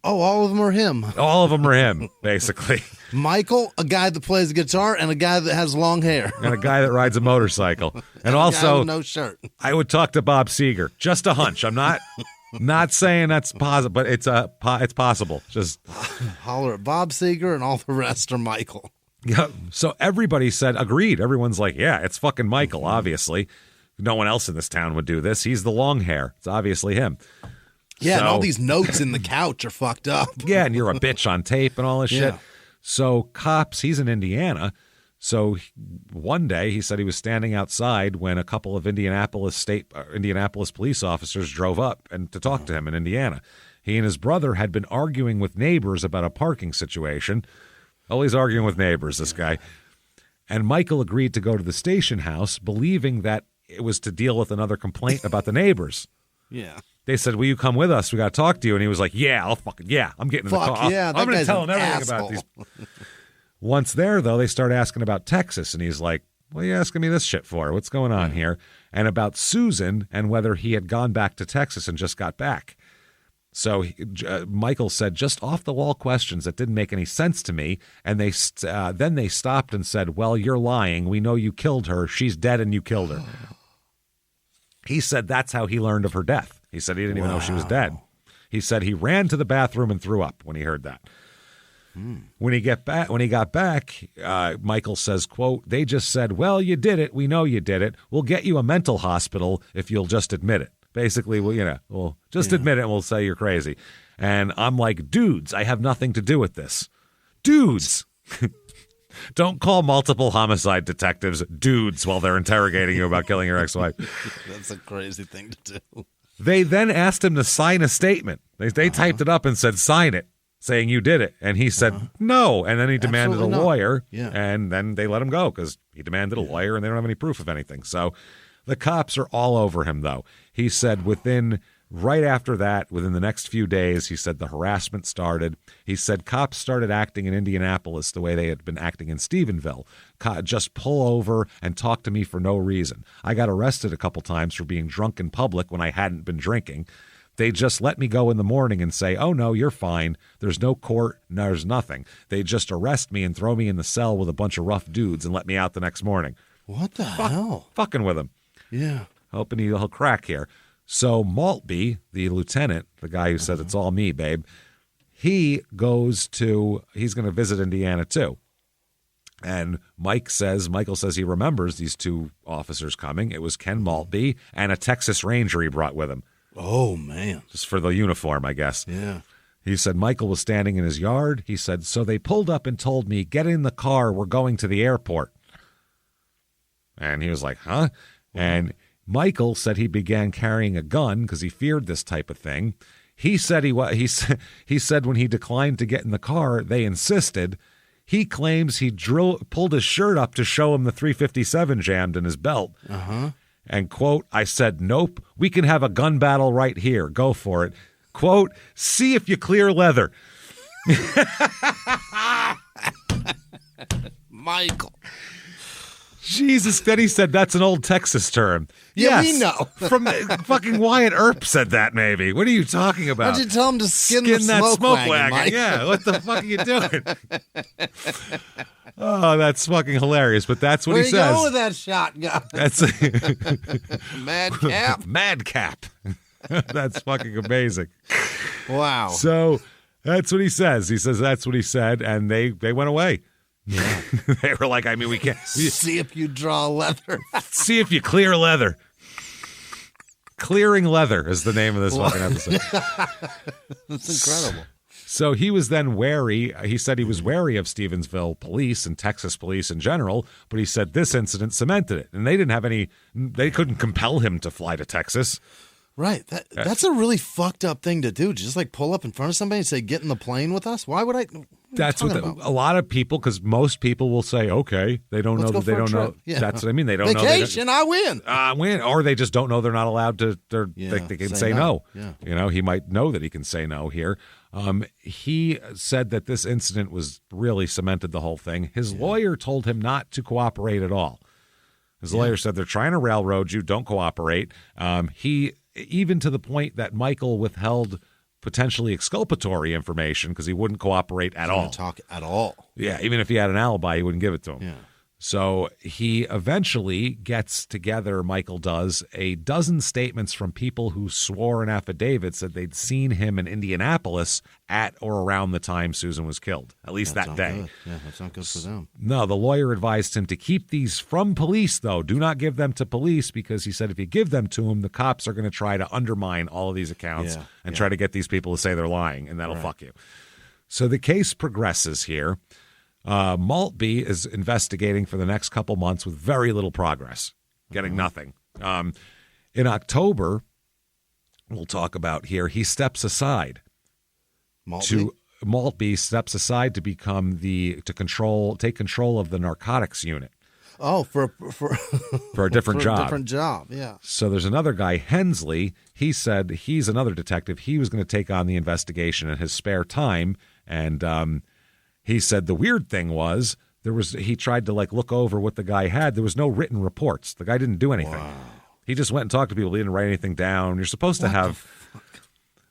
Oh, all of them are him.
All of them are him, basically.
Michael, a guy that plays guitar, and a guy that has long hair.
And a guy that rides a motorcycle. And also,
guy with no shirt.
I would talk to Bob Seger. Just a hunch. I'm not saying that's possible, but it's possible. Just
holler at Bob Seger, and all the rest are Michael.
Yeah. So everybody said, agreed. Everyone's like, yeah, it's fucking Michael, obviously. No one else in this town would do this. He's the long hair. It's obviously him.
Yeah, and all these notes in the couch are fucked up.
Yeah, and you're a bitch on tape and all this shit. So cops, he's in Indiana. So one day he said he was standing outside when a couple of Indianapolis police officers drove up and to talk to him in Indiana. He and his brother had been arguing with neighbors about a parking situation. Always arguing with neighbors, this guy. And Michael agreed to go to the station house, believing that it was to deal with another complaint about the neighbors.
Yeah.
They said, will you come with us? We got to talk to you. And he was like, I'm getting in the car.
Yeah,
I'm going to tell him everything about these. Once there, though, they start asking about Texas. And he's like, what are you asking me this shit for? What's going on here? And about Susan and whether he had gone back to Texas and just got back. So Michael said just off-the-wall questions that didn't make any sense to me, and then they stopped and said, well, you're lying. We know you killed her. She's dead and you killed her. He said that's how he learned of her death. He said he didn't even know she was dead. He said he ran to the bathroom and threw up when he heard that. When he got back, Michael says, quote, they just said, well, you did it. We know you did it. We'll get you a mental hospital if you'll just admit it. Basically, well, we'll just admit it and we'll say you're crazy. And I'm like, dudes, I have nothing to do with this. Dudes. Don't call multiple homicide detectives dudes while they're interrogating you about killing your ex-wife.
That's a crazy thing to do.
They then asked him to sign a statement. They typed it up and said, sign it, saying you did it. And he said, no. And then he demanded a lawyer. Yeah. And then they let him go because he demanded a lawyer and they don't have any proof of anything. So the cops are all over him, though. He said right after that, within the next few days, he said the harassment started. He said cops started acting in Indianapolis the way they had been acting in Stephenville. Just pull over and talk to me for no reason. I got arrested a couple times for being drunk in public when I hadn't been drinking. They just let me go in the morning and say, oh, no, you're fine. There's no court. No, there's nothing. They just arrest me and throw me in the cell with a bunch of rough dudes and let me out the next morning.
What the hell?
Fucking with him.
Yeah.
Hoping he'll crack here. So Maltby, the lieutenant, the guy who said it's all me, babe, he's going to visit Indiana too. And Michael says he remembers these two officers coming. It was Ken Maltby and a Texas Ranger he brought with him.
Oh, man.
Just for the uniform, I guess.
Yeah.
He said Michael was standing in his yard. He said, so they pulled up and told me, get in the car. We're going to the airport. And he was like, huh? And Michael said he began carrying a gun because he feared this type of thing. He said he said when he declined to get in the car, they insisted. He claims he pulled his shirt up to show him the .357 jammed in his belt. And, quote, I said, nope, we can have a gun battle right here. Go for it. Quote, see if you clear leather.
Michael.
Jesus, then he said that's an old Texas term.
Yeah,
yes,
we know.
From fucking Wyatt Earp said that, maybe. What are you talking about?
Why'd you tell him to skin
that
smoke wagon, Mike?
Yeah, what the fuck are you doing? Oh, that's fucking hilarious, but that's what he says.
Where you going with that shotgun?
That's
Madcap.
Madcap. That's fucking amazing.
Wow.
So that's what he says. He says that's what he said, and they went away.
Yeah.
They were like, I mean, we can't.
See if you draw leather.
See if you clear leather. Clearing Leather is the name of this fucking episode.
That's incredible.
So he was then wary. He said he was wary of Stephenville police and Texas police in general, but he said this incident cemented it. And they couldn't compel him to fly to Texas.
Right. That's a really fucked up thing to do. Just like pull up in front of somebody and say, get in the plane with us? Why would I?
That's what a lot of people, because most people will say, okay, they don't know that they don't know. Yeah. That's what I mean. They don't know.
Vacation, I win.
Win. Or they just don't know they're not allowed to, they can say no.
Yeah.
You know, he might know that he can say no here. He said that this incident was really cemented the whole thing. His lawyer told him not to cooperate at all. His lawyer said they're trying to railroad you. Don't cooperate. Even to the point that Michael withheld potentially exculpatory information because he wouldn't cooperate at all.
Talk at all.
Yeah, even if he had an alibi, he wouldn't give it to him.
Yeah.
So he eventually gets together, Michael does, a dozen statements from people who swore in affidavits that they'd seen him in Indianapolis at or around the time Susan was killed, at least that day.
Good. Yeah, that's not good for them.
No, the lawyer advised him to keep these from police, though. Do not give them to police, because he said if you give them to him, the cops are going to try to undermine all of these accounts and try to get these people to say they're lying, and that'll fuck you. So the case progresses here. Maltby is investigating for the next couple months with very little progress, getting nothing. In October, we'll talk about here, he steps aside. Maltby steps aside to become take control of the narcotics unit.
Oh, for
a different job.
A different job, yeah.
So there's another guy, Hensley. He said he's another detective. He was going to take on the investigation in his spare time, and he said the weird thing was he tried to look over what the guy had. There was no written reports. The guy didn't do anything. Wow. He just went and talked to people. He didn't write anything down. You're supposed to have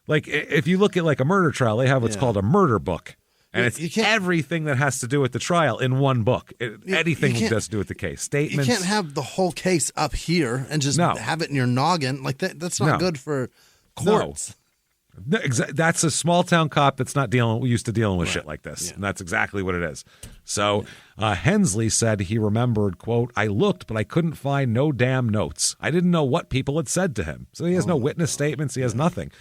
Like, if you look at like a murder trial, they have what's called a murder book. And it's everything that has to do with the trial in one book. Anything that has to do with the case. Statements.
You can't have the whole case up here and just have it in your noggin. Like that's not good for courts.
No, that's a small town cop that's not used to dealing with shit like this. Yeah. And that's exactly what it is. So Hensley said he remembered, quote, "I looked, but I couldn't find no damn notes. I didn't know what people had said to him." So he has no witness statements. He has nothing.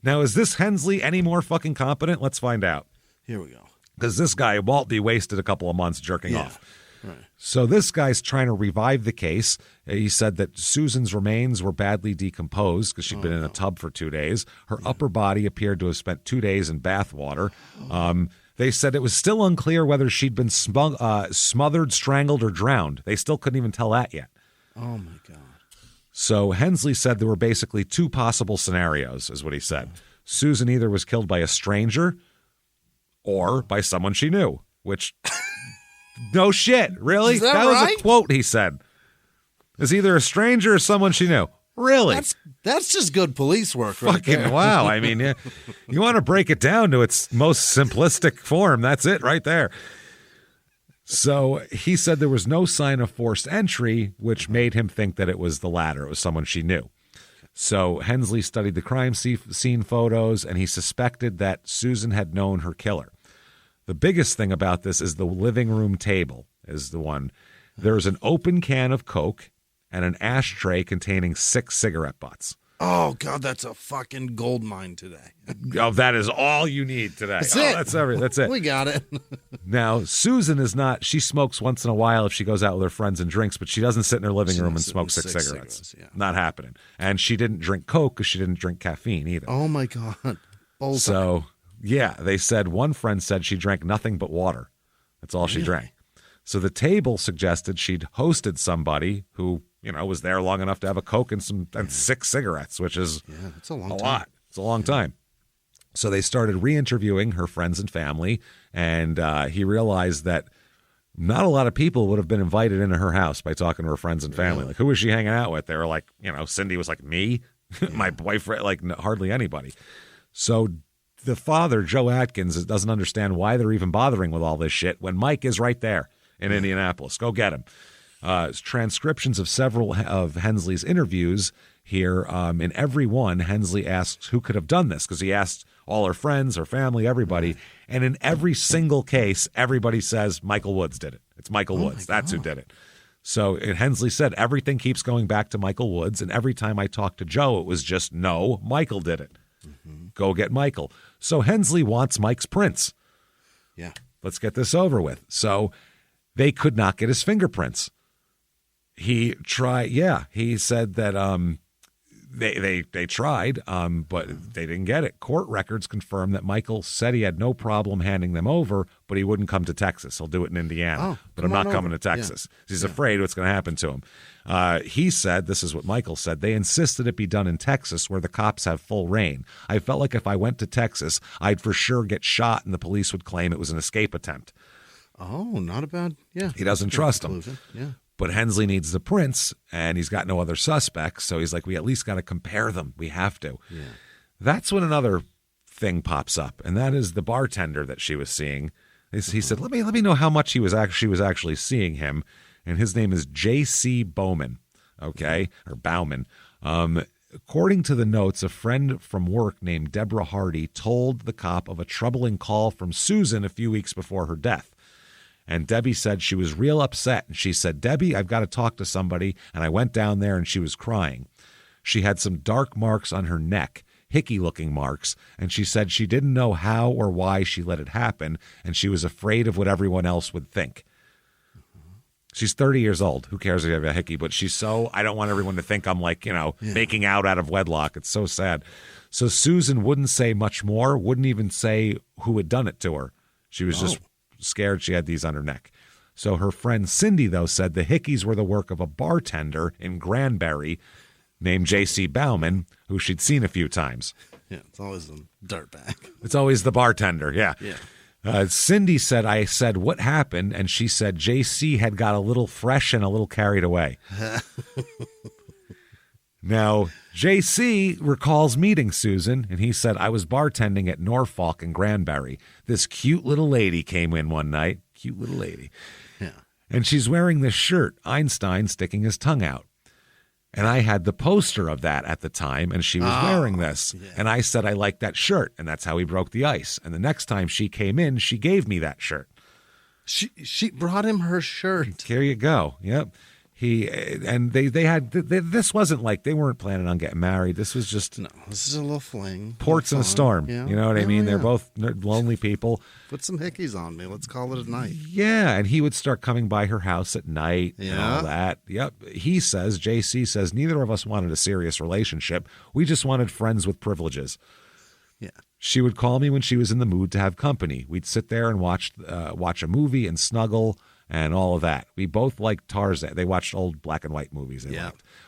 Now, is this Hensley any more fucking competent? Let's find out.
Here we go.
Because this guy, Walty, wasted a couple of months jerking off.
Right.
So this guy's trying to revive the case. He said that Susan's remains were badly decomposed because she'd been in a tub for 2 days. Her upper body appeared to have spent 2 days in bath water. They said it was still unclear whether she'd been smothered, strangled, or drowned. They still couldn't even tell that yet.
Oh, my God.
So Hensley said there were basically 2 possible scenarios, is what he said. Susan either was killed by a stranger or by someone she knew, which... No shit, really?
Is that
was
right?
a quote he said. It's either a stranger or someone she knew. Really?
That's just good police work.
Fucking
right
wow. I mean, you want to break it down to its most simplistic form. That's it right there. So he said there was no sign of forced entry, which made him think that it was the latter. It was someone she knew. So Hensley studied the crime scene photos, and he suspected that Susan had known her killer. The biggest thing about this is the living room table is the one. There's an open can of Coke and an ashtray containing 6 cigarette butts.
Oh, God, that's a fucking gold mine today.
Oh, that is all you need today.
That's it.
That's it.
We got it.
Now, Susan is not, she smokes once in a while if she goes out with her friends and drinks, but she doesn't sit in her living room and smoke 6 cigarettes. Not happening. And she didn't drink Coke because she didn't drink caffeine either.
Oh, my God.
So... yeah, they said one friend said she drank nothing but water. That's all she drank. So the table suggested she'd hosted somebody who, was there long enough to have a Coke and 6 cigarettes, which is
that's a long time.
lot. It's a long time. So they started re-interviewing her friends and family, and he realized that not a lot of people would have been invited into her house by talking to her friends and family. Like, who was she hanging out with? They were like, Cindy was like, me, my boyfriend, like hardly anybody. So the father, Joe Atkins, doesn't understand why they're even bothering with all this shit when Mike is right there in Indianapolis. Go get him. Transcriptions of several of Hensley's interviews here. In every one, Hensley asks who could have done this because he asked all her friends, her family, everybody. And in every single case, everybody says Michael Woods did it. It's Michael Woods. That's who did it. So Hensley said everything keeps going back to Michael Woods. And every time I talked to Joe, it was just, no, Michael did it. Go get Michael. So Hensley wants Mike's prints.
Yeah.
Let's get this over with. So they could not get his fingerprints. He tried. Yeah. He said that they tried, but they didn't get it. Court records confirm that Michael said he had no problem handing them over, but he wouldn't come to Texas. He'll do it in Indiana. But I'm not coming to Texas. Yeah. He's afraid what's going to happen to him. He said, this is what Michael said, they insisted it be done in Texas where the cops have full reign. I felt like if I went to Texas, I'd for sure get shot and the police would claim it was an escape attempt.
Oh, not a bad,
He doesn't trust him.
Yeah.
But Hensley needs the prints, and he's got no other suspects, so he's like, we at least got to compare them. We have to.
Yeah.
That's when another thing pops up, and that is the bartender that she was seeing. He said, let me know how much she was actually seeing him, and his name is J.C. Bowman, okay, or Bauman. According to the notes, a friend from work named Deborah Hardy told the cop of a troubling call from Susan a few weeks before her death. And Debbie said she was real upset. And she said, Debbie, I've got to talk to somebody. And I went down there and she was crying. She had some dark marks on her neck, hickey-looking marks. And she said she didn't know how or why she let it happen. And she was afraid of what everyone else would think. She's 30 years old. Who cares if you have a hickey? But she's I don't want everyone to think I'm like, making out of wedlock. It's so sad. So Susan wouldn't say much more, wouldn't even say who had done it to her. She was just scared she had these on her neck. So her friend Cindy, though, said the hickeys were the work of a bartender in Granbury named J.C. Bauman, who she'd seen a few times.
Yeah, it's always the dirtbag.
It's always the bartender, yeah. Cindy said, I said, what happened? And she said J.C. had got a little fresh and a little carried away. Now, JC recalls meeting Susan, and he said, I was bartending at Norfolk and Granbury. This cute little lady came in one night. Cute little lady.
Yeah.
And she's wearing this shirt, Einstein sticking his tongue out. And I had the poster of that at the time, and she was wearing this. Yeah. And I said, I like that shirt. And that's how we broke the ice. And the next time she came in, she gave me that shirt.
She brought him her shirt.
Here you go. Yep. They had this wasn't like they weren't planning on getting married. This was just
this is a little fling.
Ports in a storm. Yeah. You know what I mean? Yeah. They're both lonely people.
Put some hickeys on me. Let's call it a night.
Yeah, and he would start coming by her house at night and all that. Yep. JC says, neither of us wanted a serious relationship. We just wanted friends with privileges.
Yeah.
She would call me when she was in the mood to have company. We'd sit there and watch a movie and snuggle and all of that. We both liked Tarzan. They watched old black and white movies.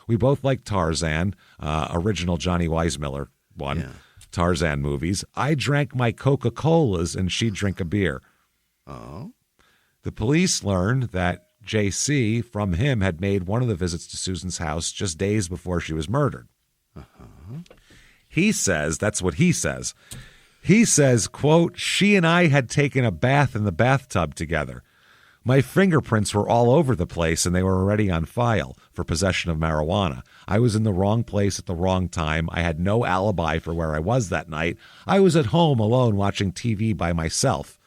We both liked Tarzan, original Johnny Weissmuller one, Tarzan movies. I drank my Coca-Colas and she'd drink a beer.
Oh.
The police learned that JC, from him, had made one of the visits to Susan's house just days before she was murdered.
Uh-huh.
He says, that's what he says. He says, quote, she and I had taken a bath in the bathtub together. My fingerprints were all over the place, and they were already on file for possession of marijuana. I was in the wrong place at the wrong time. I had no alibi for where I was that night. I was at home alone watching TV by myself.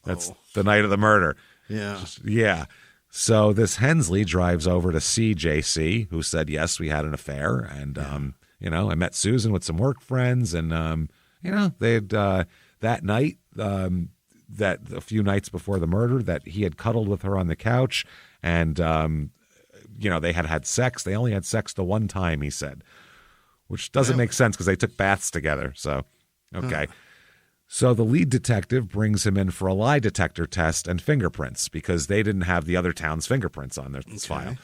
That's the night of the murder.
Yeah.
Yeah. So this Hensley drives over to see JC, who said, yes, we had an affair. And, I met Susan with some work friends. And, they had that night, that a few nights before the murder, that he had cuddled with her on the couch, and they had sex. They only had sex the one time, he said, which doesn't make sense because they took baths together. So, okay. So the lead detective brings him in for a lie detector test and fingerprints because they didn't have the other town's fingerprints on their file. Okay.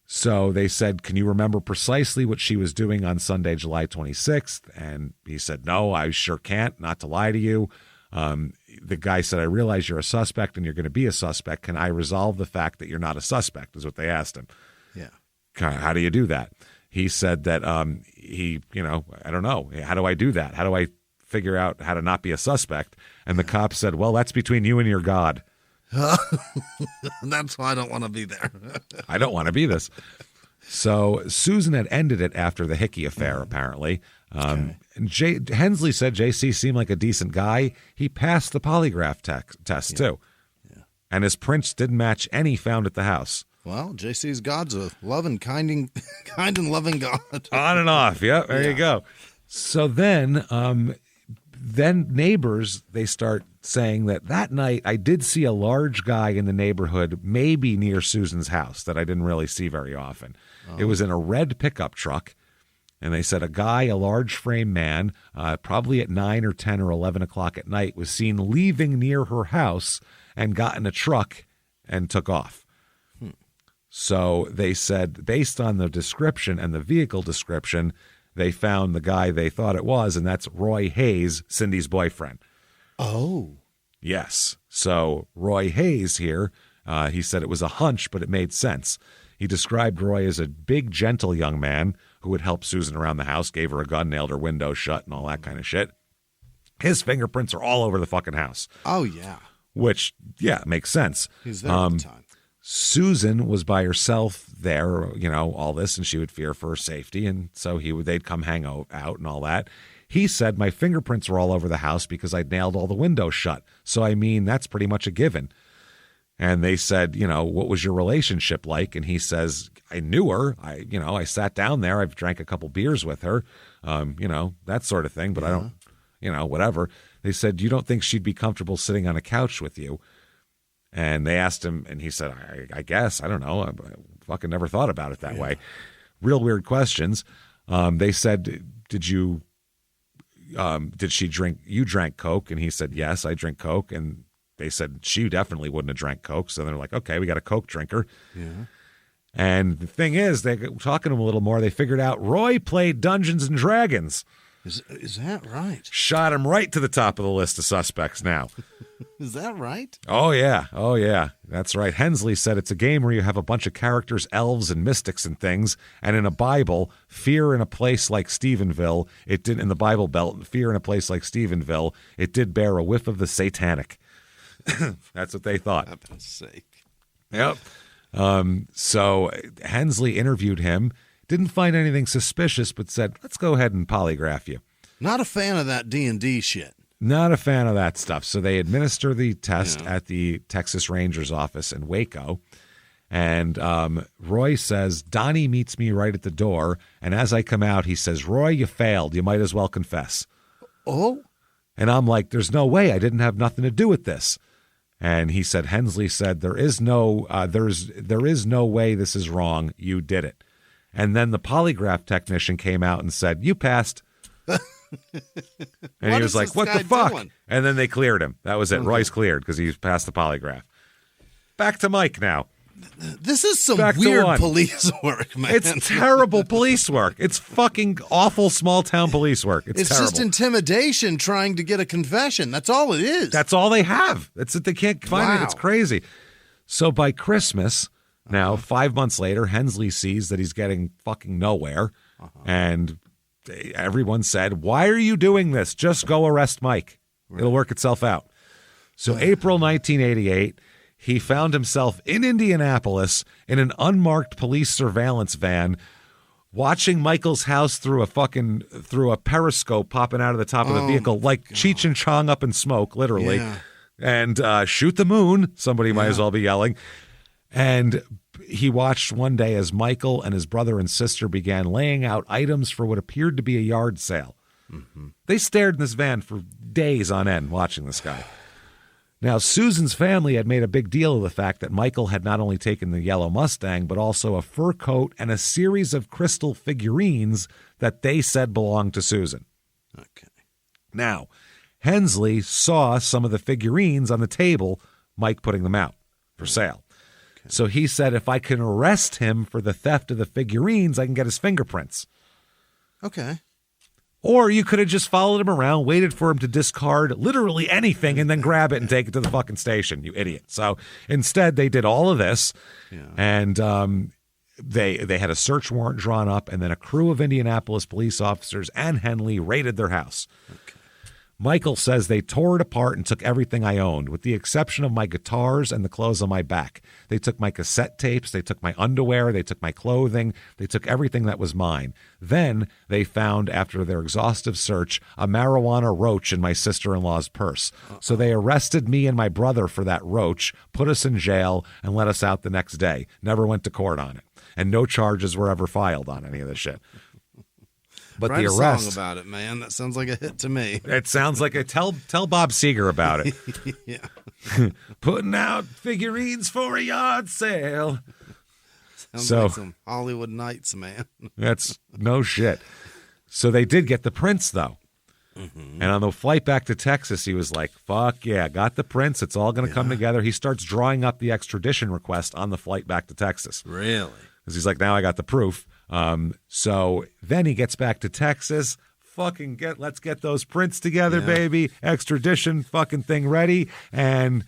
So they said, can you remember precisely what she was doing on Sunday, July 26th? And he said, no, I sure can't, not to lie to you. The guy said, I realize you're a suspect and you're going to be a suspect. Can I resolve the fact that you're not a suspect, is what they asked him.
Yeah.
How do you do that? He said that I don't know. How do I do that? How do I figure out how to not be a suspect? And the cop said, well, that's between you and your God.
That's why I don't want to be there.
I don't want to be this. So Susan had ended it after the Hickey affair, apparently. And Hensley said JC seemed like a decent guy. He passed the polygraph test, too. Yeah. And his prints didn't match any found at the house.
Well, JC's God's a loving, kind and loving God.
On and off. Yeah, there you go. So then neighbors, they start saying that night I did see a large guy in the neighborhood, maybe near Susan's house, that I didn't really see very often. It was in a red pickup truck. And they said a large frame man, probably at 9 or 10 or 11 o'clock at night, was seen leaving near her house and got in a truck and took off. So they said, based on the description and the vehicle description, they found the guy they thought it was, and that's Roy Hayes, Cindy's boyfriend.
Oh.
Yes. So Roy Hayes here, he said it was a hunch, but it made sense. He described Roy as a big, gentle young man who would help Susan around the house, gave her a gun, nailed her window shut, and all that kind of shit. His fingerprints are all over the fucking house.
Oh, yeah.
Which, makes sense.
He's there at the time.
Susan was by herself there, all this, and she would fear for her safety, and so they'd come hang out and all that. He said, my fingerprints were all over the house because I'd nailed all the windows shut. So, that's pretty much a given. And they said, what was your relationship like? And he says, I knew her. I sat down there. I've drank a couple beers with her, that sort of thing. But I don't, whatever. They said, you don't think she'd be comfortable sitting on a couch with you? And they asked him, and he said, I guess. I don't know. I fucking never thought about it that way. Real weird questions. They said, did she drink? You drank Coke? And he said, yes, I drink Coke. And they said she definitely wouldn't have drank Coke. So they're like, okay, we got a Coke drinker.
Yeah.
And the thing is, they talking to him a little more. They figured out Roy played Dungeons and Dragons.
Is that right?
Shot him right to the top of the list of suspects now.
Is that right?
Oh, yeah. That's right. Hensley said it's a game where you have a bunch of characters, elves and mystics and things. And in a Bible, fear in a place like Stephenville, it did in the Bible Belt, fear in a place like Stephenville, it did bear a whiff of the satanic. That's what they thought.
For heaven's sake.
Yep. So Hensley interviewed him, didn't find anything suspicious, but said, let's go ahead and polygraph you.
Not a fan of that D&D shit.
Not a fan of that stuff. So they administer the test at the Texas Rangers office in Waco. And Roy says, Donnie meets me right at the door. And as I come out, he says, Roy, you failed. You might as well confess.
Oh?
And I'm like, there's no way. I didn't have nothing to do with this. And he said, Hensley said, there is no way this is wrong. You did it. And then the polygraph technician came out and said, you passed. And he was like, what the fuck? Doing? And then they cleared him. That was it. Roy's cleared because he passed the polygraph. Back to Mike now.
This is some weird police work, man.
It's terrible police work. It's fucking awful small-town police work. It's terrible.
Just intimidation trying to get a confession. That's all it is.
That's all they have. That's it. They can't find it. It's crazy. So by Christmas, now 5 months later, Hensley sees that he's getting fucking nowhere. And everyone said, why are you doing this? Just go arrest Mike. It'll work itself out. So April 1988, he found himself in Indianapolis in an unmarked police surveillance van, watching Michael's house through a periscope popping out of the top of the vehicle, like Cheech and Chong up in smoke, literally.
Yeah.
And shoot the moon, somebody might as well be yelling. And he watched one day as Michael and his brother and sister began laying out items for what appeared to be a yard sale. They stared in this van for days on end watching this guy. Now, Susan's family had made a big deal of the fact that Michael had not only taken the yellow Mustang, but also a fur coat and a series of crystal figurines that they said belonged to Susan.
Okay.
Now, Hensley saw some of the figurines on the table, Mike putting them out for sale. Okay. So he said, if I can arrest him for the theft of the figurines, I can get his fingerprints.
Okay.
Or you could have just followed him around, waited for him to discard literally anything, and then grab it and take it to the fucking station, you idiot. So instead, they did all of this, and they had a search warrant drawn up, and then a crew of Indianapolis police officers and Henley raided their house. Okay. Michael says they tore it apart and took everything I owned, with the exception of my guitars and the clothes on my back. They took my cassette tapes, they took my underwear, they took my clothing, they took everything that was mine. Then they found, after their exhaustive search, a marijuana roach in my sister-in-law's purse. So they arrested me and my brother for that roach, put us in jail, and let us out the next day. Never went to court on it. And no charges were ever filed on any of this shit. But
Write
the arrest,
a song about it, man. That sounds like a hit to me.
It sounds like a tell Bob Seger about it.
Yeah.
Putting out figurines for a yard sale.
Sounds like some Hollywood Nights, man.
That's no shit. So they did get the prints, though. And on the flight back to Texas, he was like, fuck yeah, got the prints. It's all going to come together. He starts drawing up the extradition request on the flight back to Texas.
Really?
Because he's like, now I got the proof. So then he gets back to Texas. Let's get those prints together, baby. Extradition fucking thing ready. And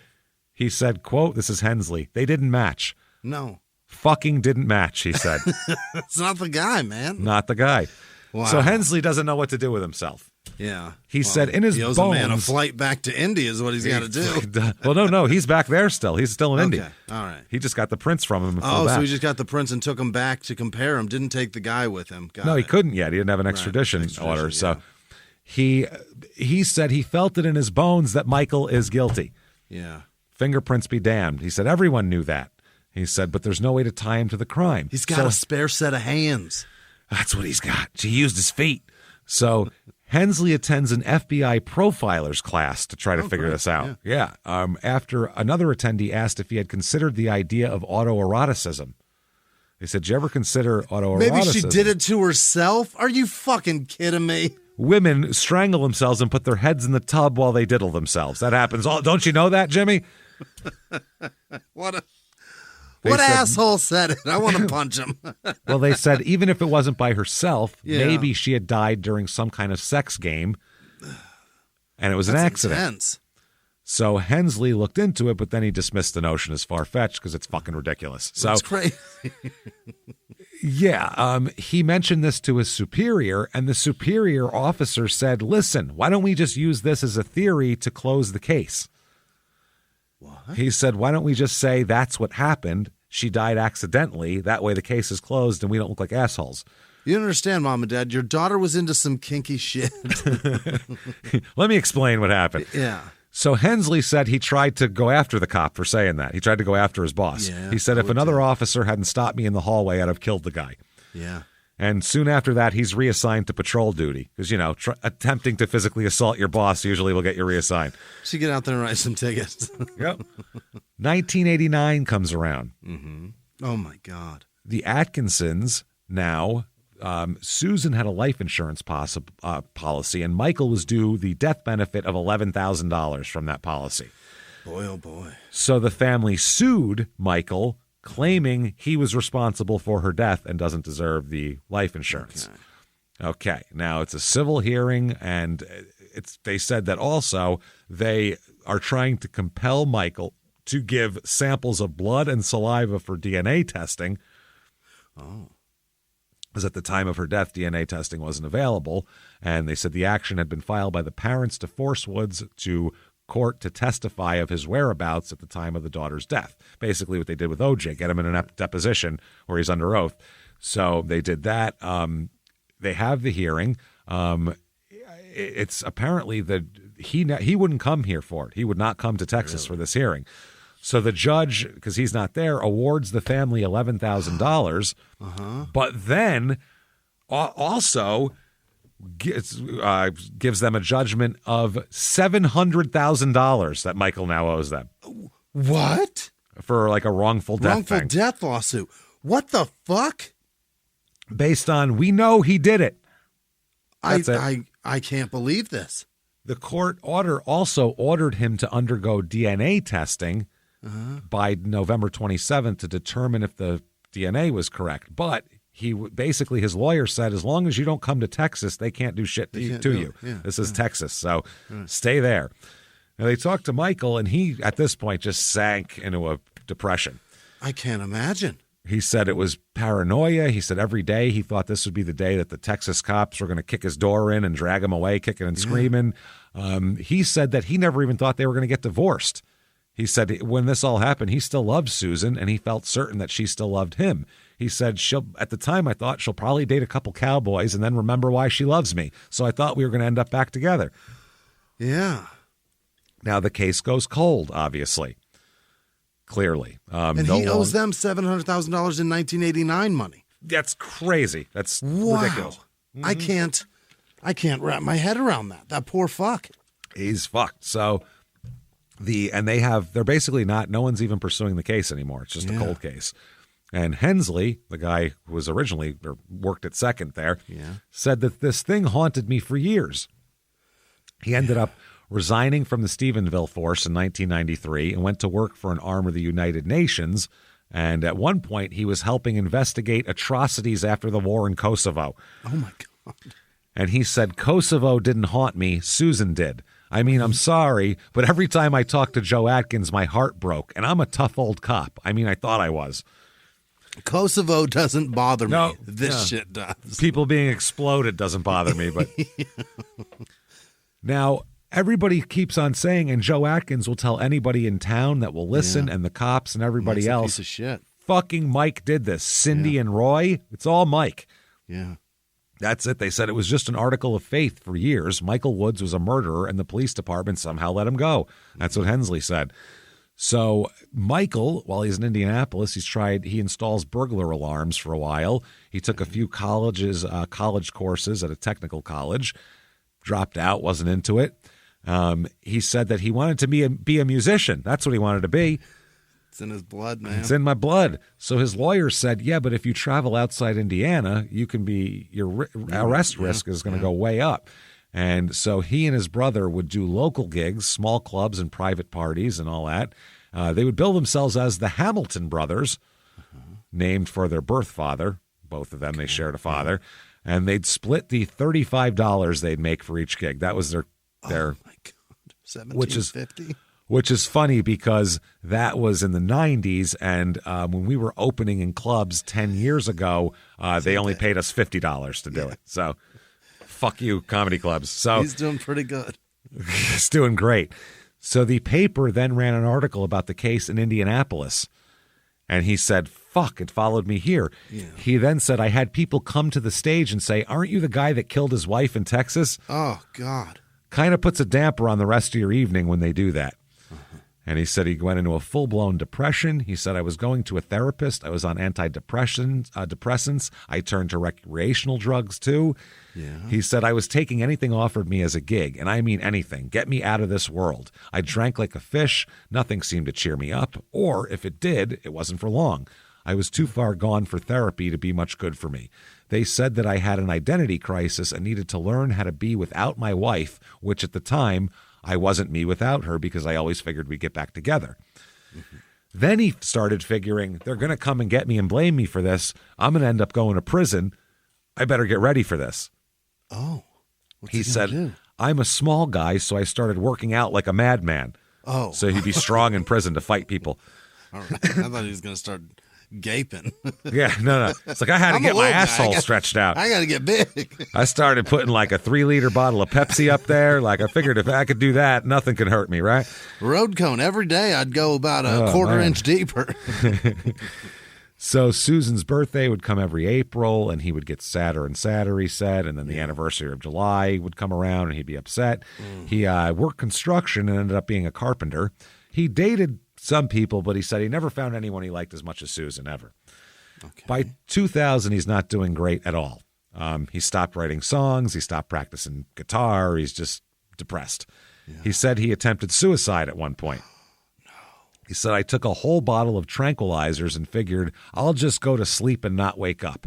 he said, quote, this is Hensley, they didn't match.
No.
Fucking didn't match, he said.
It's not the guy, man.
Not the guy.
Wow.
So Hensley doesn't know what to do with himself.
Yeah.
He said in his
he owes
bones.
a man a flight back to India is what he's got to do.
Well, no. He's back there still. He's still in India.
All right.
He just got the prints from him.
So he just got the prints and took them back to compare them. Didn't take the guy with him.
He couldn't yet. He didn't have an extradition order. So he said he felt it in his bones that Michael is guilty.
Yeah.
Fingerprints be damned. He said everyone knew that. He said, but there's no way to tie him to the crime.
He's got a spare set of hands.
That's what he's got. He used his feet. So Hensley attends an FBI profiler's class to try to figure this out. Yeah. After another attendee asked if he had considered the idea of autoeroticism. They said, did you ever consider autoeroticism?
Maybe she did it to herself? Are you fucking kidding me?
Women strangle themselves and put their heads in the tub while they diddle themselves. That happens. Don't you know that, Jimmie?
What asshole said it? I want to punch him.
Well, they said even if it wasn't by herself, maybe she had died during some kind of sex game, and it was an accident.
Intense.
So Hensley looked into it, but then he dismissed the notion as far-fetched because it's fucking ridiculous. So
That's crazy.
yeah, he mentioned this to his superior, and the superior officer said, listen, why don't we just use this as a theory to close the case?
What?
He said, why don't we just say that's what happened? She died accidentally. That way the case is closed and we don't look like assholes.
You don't understand, Mom and Dad. Your daughter was into some kinky shit.
Let me explain what happened.
Yeah.
So Hensley said he tried to go after the cop for saying that. He tried to go after his boss.
Yeah,
he said, if another officer hadn't stopped me in the hallway, I'd have killed the guy.
Yeah.
And soon after that, he's reassigned to patrol duty because, attempting to physically assault your boss usually will get you reassigned.
Should get out there and write some tickets.
Yep. 1989 comes around.
Mm-hmm. Oh, my God.
The Atkinsons now, Susan had a life insurance policy, and Michael was due the death benefit of $11,000 from that policy.
Boy, oh, boy.
So the family sued Michael, claiming he was responsible for her death and doesn't deserve the life insurance. Okay. Now it's a civil hearing, and they said that also they are trying to compel Michael to give samples of blood and saliva for DNA testing.
Oh.
Because at the time of her death, DNA testing wasn't available, and they said the action had been filed by the parents to force Woods to court to testify of his whereabouts at the time of the daughter's death. Basically what they did with OJ, get him in a deposition where he's under oath. So they did that. They have the hearing. It's apparently that he wouldn't come here for it. He would not come to Texas for this hearing. So the judge, because he's not there, awards the family $11,000, but then also gives them a judgment of $700,000 that Michael now owes them.
What?
For like a wrongful death
death lawsuit. What the fuck?
Based on, we know he did it.
I can't believe this.
The court also ordered him to undergo DNA testing by November 27th to determine if the DNA was correct. But his lawyer said, as long as you don't come to Texas, they can't do shit to you. Yeah, this is Texas, so stay there. Now, they talked to Michael, and he, at this point, just sank into a depression.
I can't imagine.
He said it was paranoia. He said every day he thought this would be the day that the Texas cops were going to kick his door in and drag him away, kicking and screaming. He said that he never even thought they were going to get divorced. He said when this all happened, he still loved Susan, and he felt certain that she still loved him. He said, at the time, I thought she'll probably date a couple cowboys and then remember why she loves me. So I thought we were going to end up back together.
Yeah.
Now the case goes cold, obviously. Clearly.
And he owes them $700,000 in 1989 money.
That's crazy. That's ridiculous.
Mm-hmm. I can't wrap my head around that. That poor fuck.
He's fucked. So they're basically no one's even pursuing the case anymore. It's just a cold case. And Hensley, the guy who was originally or worked at Second there, said that this thing haunted me for years. He ended up resigning from the Stephenville force in 1993 and went to work for an arm of the United Nations. And at one point, he was helping investigate atrocities after the war in Kosovo.
Oh, my God.
And he said, Kosovo didn't haunt me. Susan did. I mean, I'm sorry, but every time I talked to Joe Atkins, my heart broke. And I'm a tough old cop. I mean, I thought I was.
Kosovo doesn't bother me. This shit does.
People being exploded doesn't bother me. But now everybody keeps on saying, and Joe Atkins will tell anybody in town that will listen, and the cops and everybody else,
piece of shit.
Fucking Mike did this. Cindy and Roy, it's all Mike.
Yeah.
That's it. They said it was just an article of faith for years. Michael Woods was a murderer, and the police department somehow let him go. That's what Hensley said. So Michael, while he's in Indianapolis, he installs burglar alarms for a while. He took a few college courses at a technical college, dropped out, wasn't into it. He said that he wanted to be a musician. That's what he wanted to be.
It's in his blood, man.
It's in my blood. So his lawyer said, yeah, but if you travel outside Indiana, you can your arrest risk is going to go way up. And so he and his brother would do local gigs, small clubs and private parties and all that. They would bill themselves as the Hamilton Brothers, named for their birth father. Both of them, they shared a father. And they'd split the $35 they'd make for each gig. That was their
oh my God, $17.50.
which is funny because that was in the 90s, and when we were opening in clubs 10 years ago, they only paid us $50 to do it. So fuck you, comedy clubs. So
he's doing pretty good.
He's doing great. So the paper then ran an article about the case in Indianapolis, and he said, fuck, it followed me here. Yeah. He then said, I had people come to the stage and say, aren't you the guy that killed his wife in Texas?
Oh, God.
Kind of puts a damper on the rest of your evening when they do that. And he said he went into a full-blown depression. He said, I was going to a therapist. I was on depressants. I turned to recreational drugs, too. Yeah. He said, I was taking anything offered me as a gig, and I mean anything. Get me out of this world. I drank like a fish. Nothing seemed to cheer me up. Or, if it did, it wasn't for long. I was too far gone for therapy to be much good for me. They said that I had an identity crisis and needed to learn how to be without my wife, which at the time, I wasn't me without her because I always figured we'd get back together. Mm-hmm. Then he started figuring, they're going to come and get me and blame me for this. I'm going to end up going to prison. I better get ready for this.
Oh.
He said, I'm a small guy, so I started working out like a madman.
Oh.
So he'd be strong in prison to fight people.
All right. I thought he was going to start gaping.
Yeah, no. It's like I had to get my asshole stretched out.
I got to get big.
I started putting like a 3-liter bottle of Pepsi up there. Like I figured if I could do that, nothing can hurt me, right?
Road cone. Every day I'd go about a quarter-inch deeper.
So Susan's birthday would come every April, and he would get sadder and sadder, he said, and then the anniversary of July would come around, and he'd be upset. He worked construction and ended up being a carpenter. He dated some people, but he said he never found anyone he liked as much as Susan ever. Okay. By 2000, he's not doing great at all. He stopped writing songs. He stopped practicing guitar. He's just depressed. Yeah. He said he attempted suicide at one point. He said, I took a whole bottle of tranquilizers and figured I'll just go to sleep and not wake up.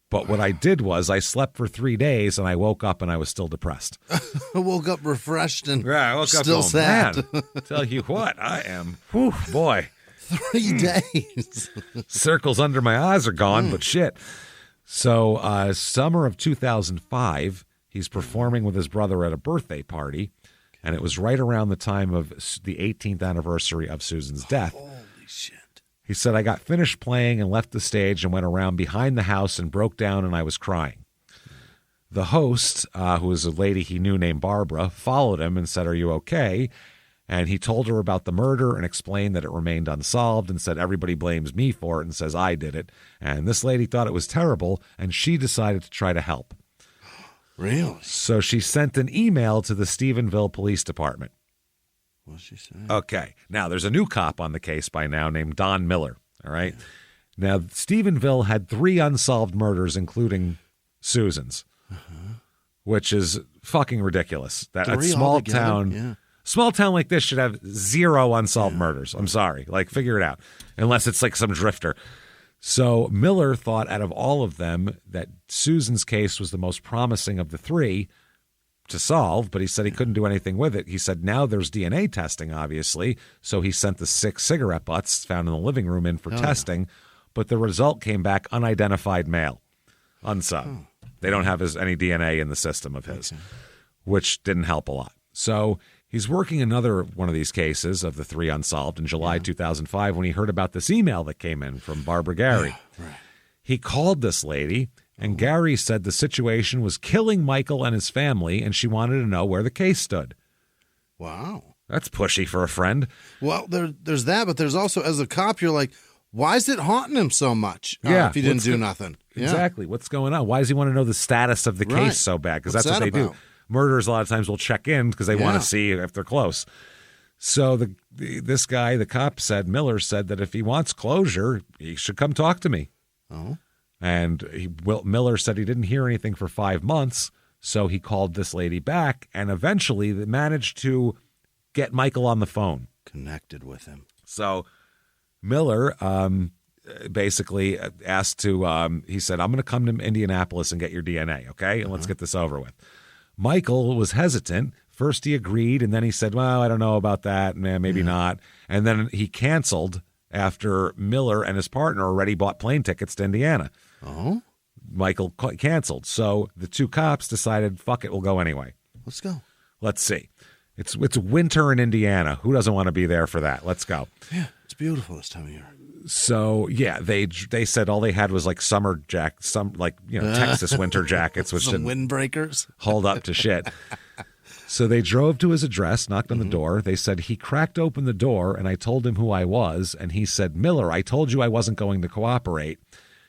But what I did was I slept for 3 days and I woke up and I was still depressed.
I woke up refreshed and
I woke up
still sad.
Man, tell you what, I am, whew, boy.
3 days.
Circles under my eyes are gone, but shit. So summer of 2005, he's performing with his brother at a birthday party. And it was right around the time of the 18th anniversary of Susan's death.
Holy shit.
He said, I got finished playing and left the stage and went around behind the house and broke down and I was crying. The host, who was a lady he knew named Barbara, followed him and said, are you okay? And he told her about the murder and explained that it remained unsolved and said, everybody blames me for it and says I did it. And this lady thought it was terrible and she decided to try to help.
Really?
So she sent an email to the Stephenville Police Department.
What'd she say?
Okay. Now, there's a new cop on the case by now named Don Miller. All right. Yeah. Now, Stephenville had 3 unsolved murders, including Susan's, which is fucking ridiculous. That a small town, small town like this should have 0 unsolved murders. I'm sorry. Like, figure it out. Unless it's like some drifter. So Miller thought out of all of them that Susan's case was the most promising of the 3 to solve, but he said he couldn't do anything with it. He said now there's DNA testing, obviously, so he sent the 6 cigarette butts found in the living room in for testing, but the result came back unidentified male, unsolved. They don't have any DNA in the system of his, which didn't help a lot. So he's working another one of these cases of the 3 unsolved in July 2005 when he heard about this email that came in from Barbara Gary. He called this lady, and Gary said the situation was killing Michael and his family, and she wanted to know where the case stood.
Wow.
That's pushy for a friend.
Well, there's that, but there's also, as a cop, you're like, why is it haunting him so much if he didn't do nothing?
Exactly. What's going on? Why does he want to know the status of the case so bad? Because that's what they do. Murderers a lot of times will check in because they want to see if they're close. So this guy, the cop said, Miller said that if he wants closure, he should come talk to me.
Oh.
And Miller said he didn't hear anything for 5 months, so he called this lady back and eventually managed to get Michael on the phone.
Connected with him.
So Miller basically asked to, he said, I'm going to come to Indianapolis and get your DNA, okay? And let's get this over with. Michael was hesitant. First he agreed, and then he said, well, I don't know about that, maybe not. And then he canceled after Miller and his partner already bought plane tickets to Indiana.
Oh?
Michael canceled. So the 2 cops decided, fuck it, we'll go anyway.
Let's go.
Let's see. It's winter in Indiana. Who doesn't want to be there for that? Let's go.
Yeah, it's beautiful this time of year.
So yeah, they said all they had was like Texas winter jackets, which
some windbreakers
hold up to shit. So they drove to his address, knocked on the door. They said he cracked open the door, and I told him who I was, and he said, "Miller, I told you I wasn't going to cooperate."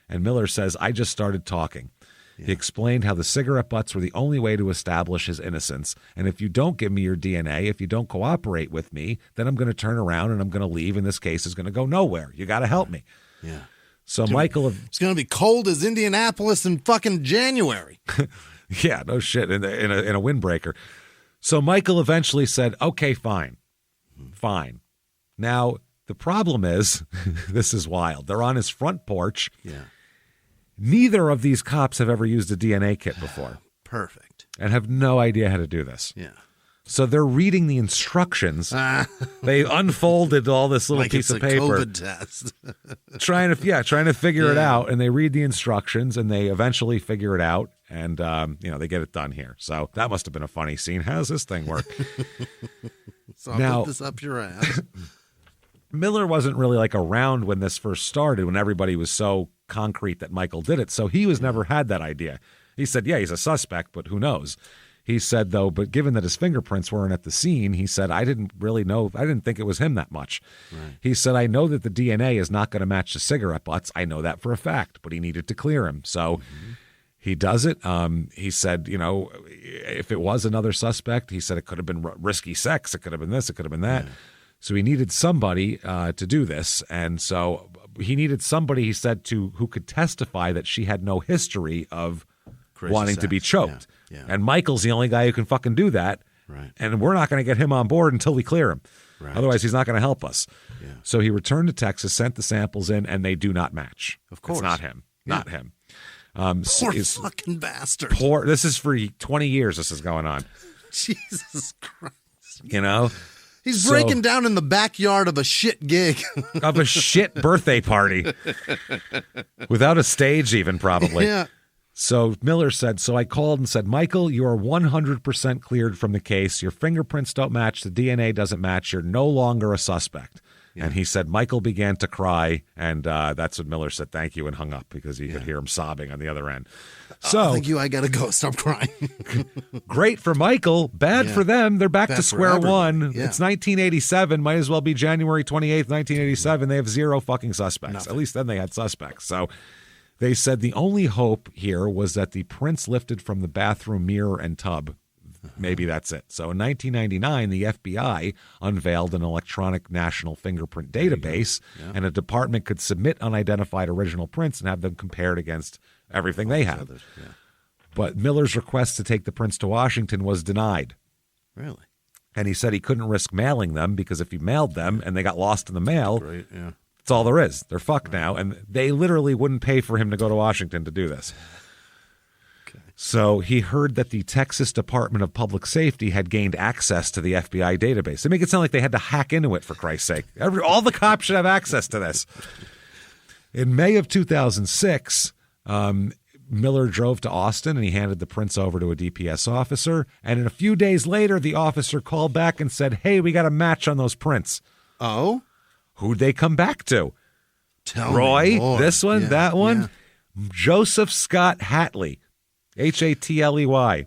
And Miller says, "I just started talking." Yeah. He explained how the cigarette butts were the only way to establish his innocence, and if you don't give me your DNA, if you don't cooperate with me, then I'm going to turn around and I'm going to leave, and this case is going to go nowhere. You got to help me.
Yeah.
So Michael,
it's going to be cold as Indianapolis in fucking January.
Yeah, no shit, in a windbreaker. So Michael eventually said, "Okay, fine. Now, the problem is, this is wild. They're on his front porch.
Yeah.
Neither of these cops have ever used a DNA kit before.
Perfect.
And have no idea how to do this.
Yeah.
So they're reading the instructions. They unfolded all this little piece of paper.
Like it's a COVID test.
trying to figure it out. And they read the instructions, and they eventually figure it out. And, they get it done here. So that must have been a funny scene. How does this thing work?
So I'll put this up your ass.
Miller wasn't really around when this first started, when everybody was so concrete that Michael did it. So he never had that idea. He said, yeah, he's a suspect, but who knows? He said, though, but given that his fingerprints weren't at the scene, he said, I didn't think it was him that much. Right. He said, I know that the DNA is not going to match the cigarette butts. I know that for a fact, but he needed to clear him. So he does it. He said, if it was another suspect, he said it could have been risky sex. It could have been this. It could have been that. Yeah. So he needed somebody to do this. And so he needed somebody, he said, who could testify that she had no history of crazy wanting sex. To be choked. Yeah. And Michael's the only guy who can fucking do that. Right. And we're not going to get him on board until we clear him. Right. Otherwise, he's not going to help us. Yeah. So he returned to Texas, sent the samples in, and they do not match.
Of course.
It's not him. Yeah. Not him.
Poor fucking bastard.
This is for 20 years this is going on.
Jesus Christ.
He's
breaking down in the backyard of a shit gig.
Of a shit birthday party. Without a stage even, probably.
Yeah.
So Miller said, so I called and said, Michael, you are 100% cleared from the case. Your fingerprints don't match. The DNA doesn't match. You're no longer a suspect. Yeah. And he said, Michael began to cry. And that's when Miller said, thank you, and hung up because he could hear him sobbing on the other end. So
thank you. I got to go. Stop crying.
Great for Michael. Bad for them. They're back to square one. Yeah. It's 1987. Might as well be January 28th, 1987. They have zero fucking suspects. Nothing. At least then they had suspects. So they said the only hope here was that the prints lifted from the bathroom mirror and tub. Maybe that's it. So in 1999, the FBI unveiled an electronic national fingerprint database, and a department could submit unidentified original prints and have them compared against everything they have. Yeah. But Miller's request to take the prints to Washington was denied.
Really?
And he said he couldn't risk mailing them because if he mailed them and they got lost in the mail, that's all there is. They're fucked now. And they literally wouldn't pay for him to go to Washington to do this. So he heard that the Texas Department of Public Safety had gained access to the FBI database. They make it sound like they had to hack into it, for Christ's sake. All the cops should have access to this. In May of 2006, Miller drove to Austin and he handed the prints over to a DPS officer. And a few days later, the officer called back and said, hey, we got a match on those prints.
Oh?
Who'd they come back to?
Tell
Roy,
me more.
This one, that one? Yeah. Joseph Scott Hatley. Hatley.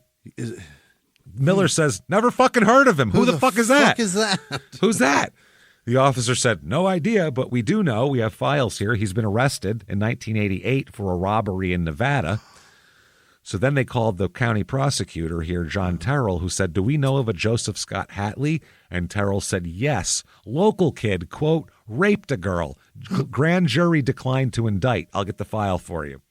Miller says, never fucking heard of him. Who the fuck is that? Who's that? The officer said, no idea, but we do know. We have files here. He's been arrested in 1988 for a robbery in Nevada. So then they called the county prosecutor here, John Terrell, who said, do we know of a Joseph Scott Hatley? And Terrell said, yes. Local kid, quote, raped a girl. Grand jury declined to indict. I'll get the file for you.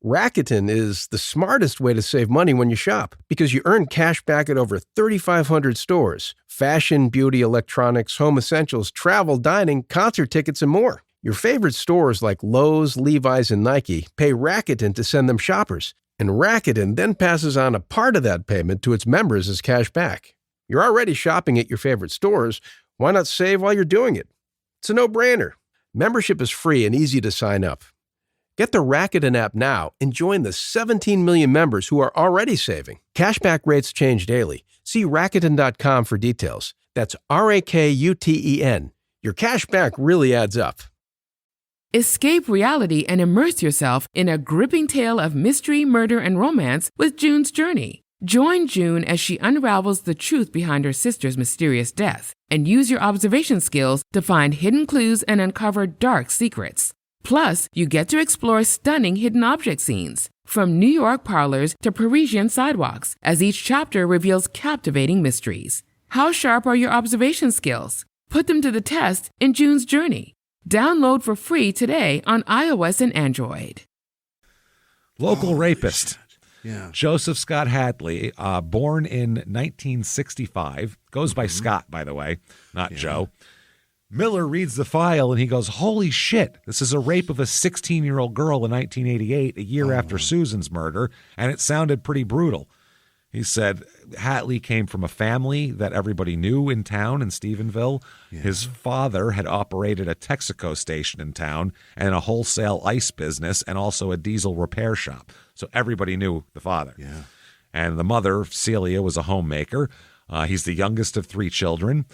Rakuten is the smartest way to save money when you shop because you earn cash back at over 3,500 stores. Fashion, beauty, electronics, home essentials, travel, dining, concert tickets, and more. Your favorite stores like Lowe's, Levi's, and Nike pay Rakuten to send them shoppers. And Rakuten then passes on a part of that payment to its members as cash back. You're already shopping at your favorite stores. Why not save while you're doing it? It's a no-brainer. Membership is free and easy to sign up. Get the Rakuten app now and join the 17 million members who are already saving. Cashback rates change daily. See Rakuten.com for details. That's RAKUTEN. Your cash back really adds up.
Escape reality and immerse yourself in a gripping tale of mystery, murder, and romance with June's Journey. Join June as she unravels the truth behind her sister's mysterious death, and use your observation skills to find hidden clues and uncover dark secrets. Plus, you get to explore stunning hidden object scenes, from New York parlors to Parisian sidewalks, as each chapter reveals captivating mysteries. How sharp are your observation skills? Put them to the test in June's Journey. Download for free today on iOS and Android.
Local rapist.
Yeah.
Joseph Scott Hadley, born in 1965, goes by Scott, by the way, not Joe. Miller reads the file and he goes, holy shit, this is a rape of a 16-year-old girl in 1988, a year after Susan's murder, and it sounded pretty brutal. He said Hatley came from a family that everybody knew in town in Stephenville. Yeah. His father had operated a Texaco station in town and a wholesale ice business and also a diesel repair shop. So everybody knew the father.
Yeah.
And the mother, Celia, was a homemaker. He's the youngest of 3 children.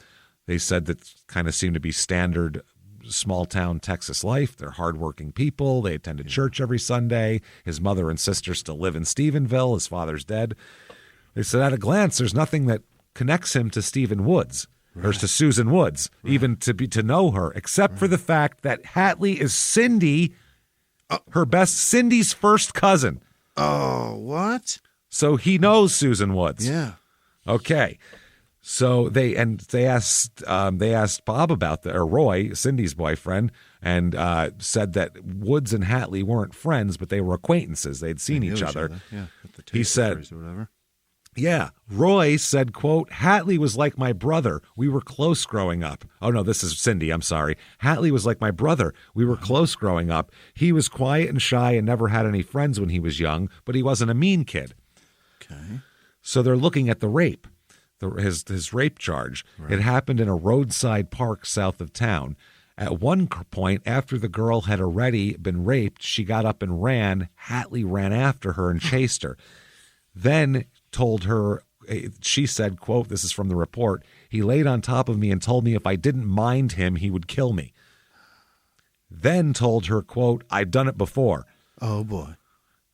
They said that kind of seemed to be standard small-town Texas life. They're hardworking people. They attended church every Sunday. His mother and sister still live in Stephenville. His father's dead. They said at a glance, there's nothing that connects him to Stephen Woods or to Susan Woods, even to know her, except for the fact that Hatley is Cindy's first cousin.
Oh, what?
So he knows Susan Woods.
Yeah.
Okay. So they asked Bob about or Roy, Cindy's boyfriend, and said that Woods and Hatley weren't friends, but they were acquaintances. They'd seen each other.
Yeah.
He said,
or whatever.
Yeah. Roy said, quote, Hatley was like my brother. We were close growing up. Oh, no, this is Cindy. I'm sorry. Hatley was like my brother. We were close growing up. He was quiet and shy and never had any friends when he was young, but he wasn't a mean kid.
Okay.
So they're looking at the rape, his rape charge. Right. It happened in a roadside park south of town. At one point, after the girl had already been raped, she got up and ran. Hatley ran after her and chased her. Then told her, she said, quote, this is from the report, he laid on top of me and told me if I didn't mind him, he would kill me. Then told her, quote, I'd done it before.
Oh, boy.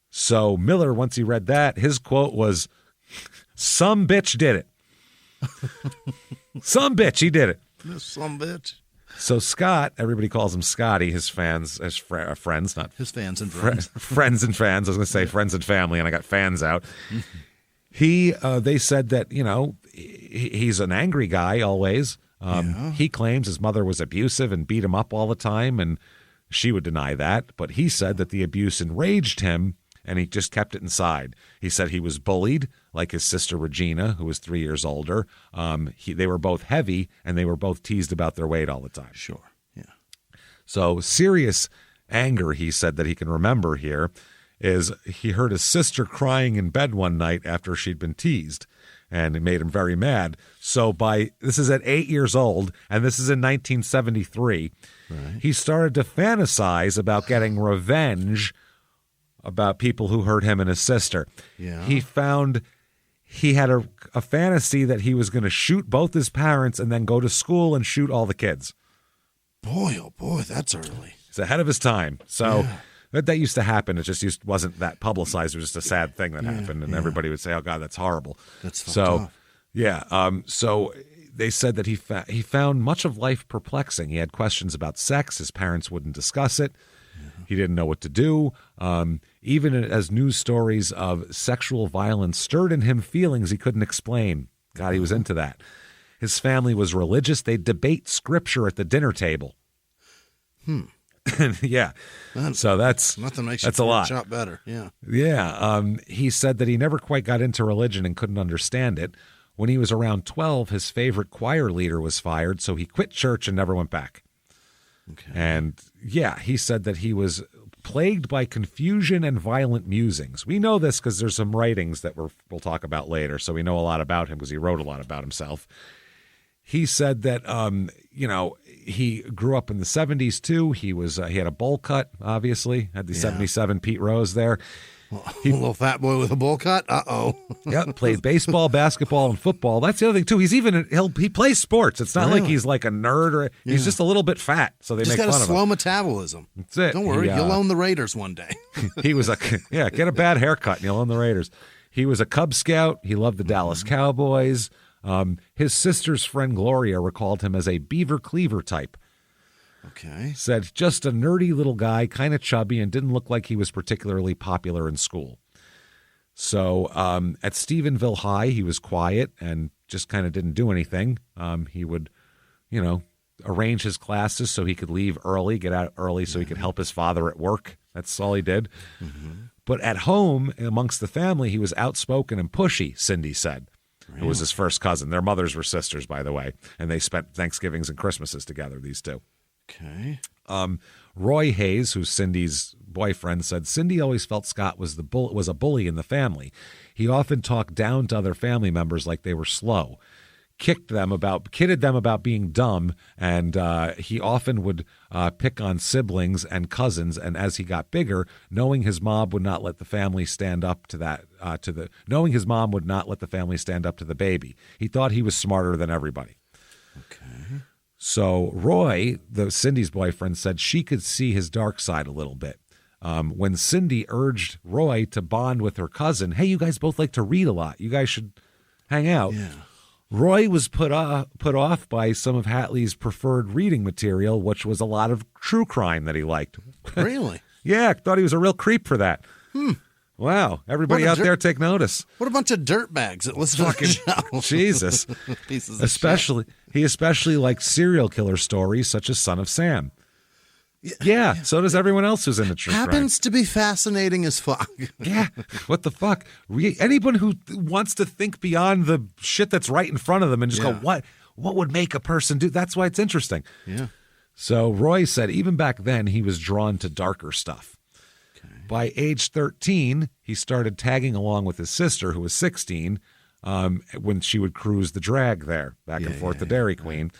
So Miller, once he read that, his quote was, some bitch did it. Some bitch, he did it.
Some bitch.
So Scott, everybody calls him Scotty, his fans, friends, not
his fans and friends.
Friends and fans. I was going to say friends and family, and I got fans out. They said that, he's an angry guy always. He claims his mother was abusive and beat him up all the time, and she would deny that. But he said that the abuse enraged him, and he just kept it inside. He said he was bullied, like his sister Regina, who was 3 years older. They were both heavy, and they were both teased about their weight all the time.
Sure, yeah.
So serious anger, he said, that he can remember here is he heard his sister crying in bed one night after she'd been teased, and it made him very mad. So this is at 8 years old, and this is in 1973, right. He started to fantasize about getting revenge about people who hurt him and his sister.
Yeah.
He found he had a fantasy that he was going to shoot both his parents and then go to school and shoot all the kids.
Boy, oh boy, that's early.
He's ahead of his time. So that used to happen. It just wasn't that publicized. It was just a sad thing that happened, and everybody would say, "Oh God, that's horrible."
That's fucked up.
Yeah. So they said that he found much of life perplexing. He had questions about sex. His parents wouldn't discuss it. He didn't know what to do. Even as news stories of sexual violence stirred in him feelings he couldn't explain. God, he was into that. His family was religious. They'd debate scripture at the dinner table. Yeah. So
nothing makes
that's
you
a lot.
Shot better. Yeah.
Yeah. He said that he never quite got into religion and couldn't understand it. When he was around 12, his favorite choir leader was fired, so he quit church and never went back.
Okay.
And he said that he was plagued by confusion and violent musings. We know this because there's some writings that we'll talk about later, so we know a lot about him because he wrote a lot about himself. He said that, he grew up in the 70s too. He had a bowl cut, obviously, had the 77 Pete Rose there.
A little fat boy with a bowl cut. Uh-oh.
Yep, played baseball, basketball, and football. That's the other thing too. He plays sports. It's not like he's like a nerd or he's just a little bit fat, so they
just
make fun of him.
Just got a slow metabolism.
That's it.
Don't worry, you'll own the Raiders one day.
He was get a bad haircut and you'll own the Raiders. He was a Cub Scout. He loved the Dallas Cowboys. His sister's friend Gloria recalled him as a beaver cleaver type.
Okay.
Said just a nerdy little guy, kind of chubby, and didn't look like he was particularly popular in school. So at Stephenville High, he was quiet and just kind of didn't do anything. He would, arrange his classes so he could leave early, get out early so he could help his father at work. That's all he did. Mm-hmm. But at home, amongst the family, he was outspoken and pushy, Cindy said. Really? Who was his first cousin. Their mothers were sisters, by the way, and they spent Thanksgivings and Christmases together, these two.
Okay.
Roy Hayes, who's Cindy's boyfriend, said Cindy always felt Scott was a bully in the family. He often talked down to other family members like they were slow, kidded them about being dumb, and he often would pick on siblings and cousins. And as he got bigger, knowing his mom would not let the family stand up to the baby, he thought he was smarter than everybody.
Okay.
So Roy, Cindy's boyfriend, said she could see his dark side a little bit. When Cindy urged Roy to bond with her cousin, hey, you guys both like to read a lot. You guys should hang out.
Yeah.
Roy was put off by some of Hatley's preferred reading material, which was a lot of true crime that he liked.
Really?
Yeah, thought he was a real creep for that. Wow. Everybody out there take notice.
What a bunch of dirtbags that listen to the show.
Jesus.
Pieces of shit.
He especially liked serial killer stories such as Son of Sam. Yeah, so does everyone else who's into true crime.
Happens to be fascinating as fuck.
Yeah, what the fuck? Anyone who wants to think beyond the shit that's right in front of them and just go, what would make a person do? That's why it's interesting.
Yeah.
So Roy said even back then he was drawn to darker stuff. By age 13, he started tagging along with his sister, who was 16, when she would cruise the drag there, back and forth to Dairy Queen.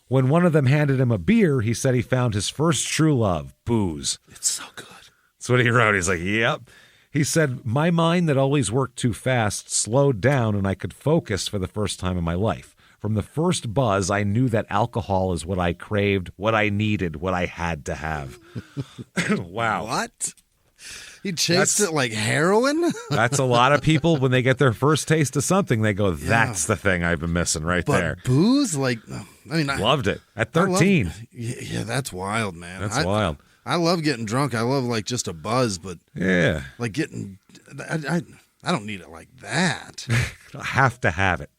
When one of them handed him a beer, he said he found his first true love, booze.
It's so good.
That's what he wrote. He's like, yep. He said, my mind that always worked too fast slowed down and I could focus for the first time in my life. From the first buzz, I knew that alcohol is what I craved, what I needed, what I had to have. Wow.
What? He chased it like heroin?
That's a lot of people when they get their first taste of something, they go, that's the thing I've been missing there.
Booze? I
loved it. At 13.
Yeah, that's wild, man.
That's wild.
I love getting drunk. I love like just a buzz, but
yeah,
like getting, I don't need it like that.
I have to have it.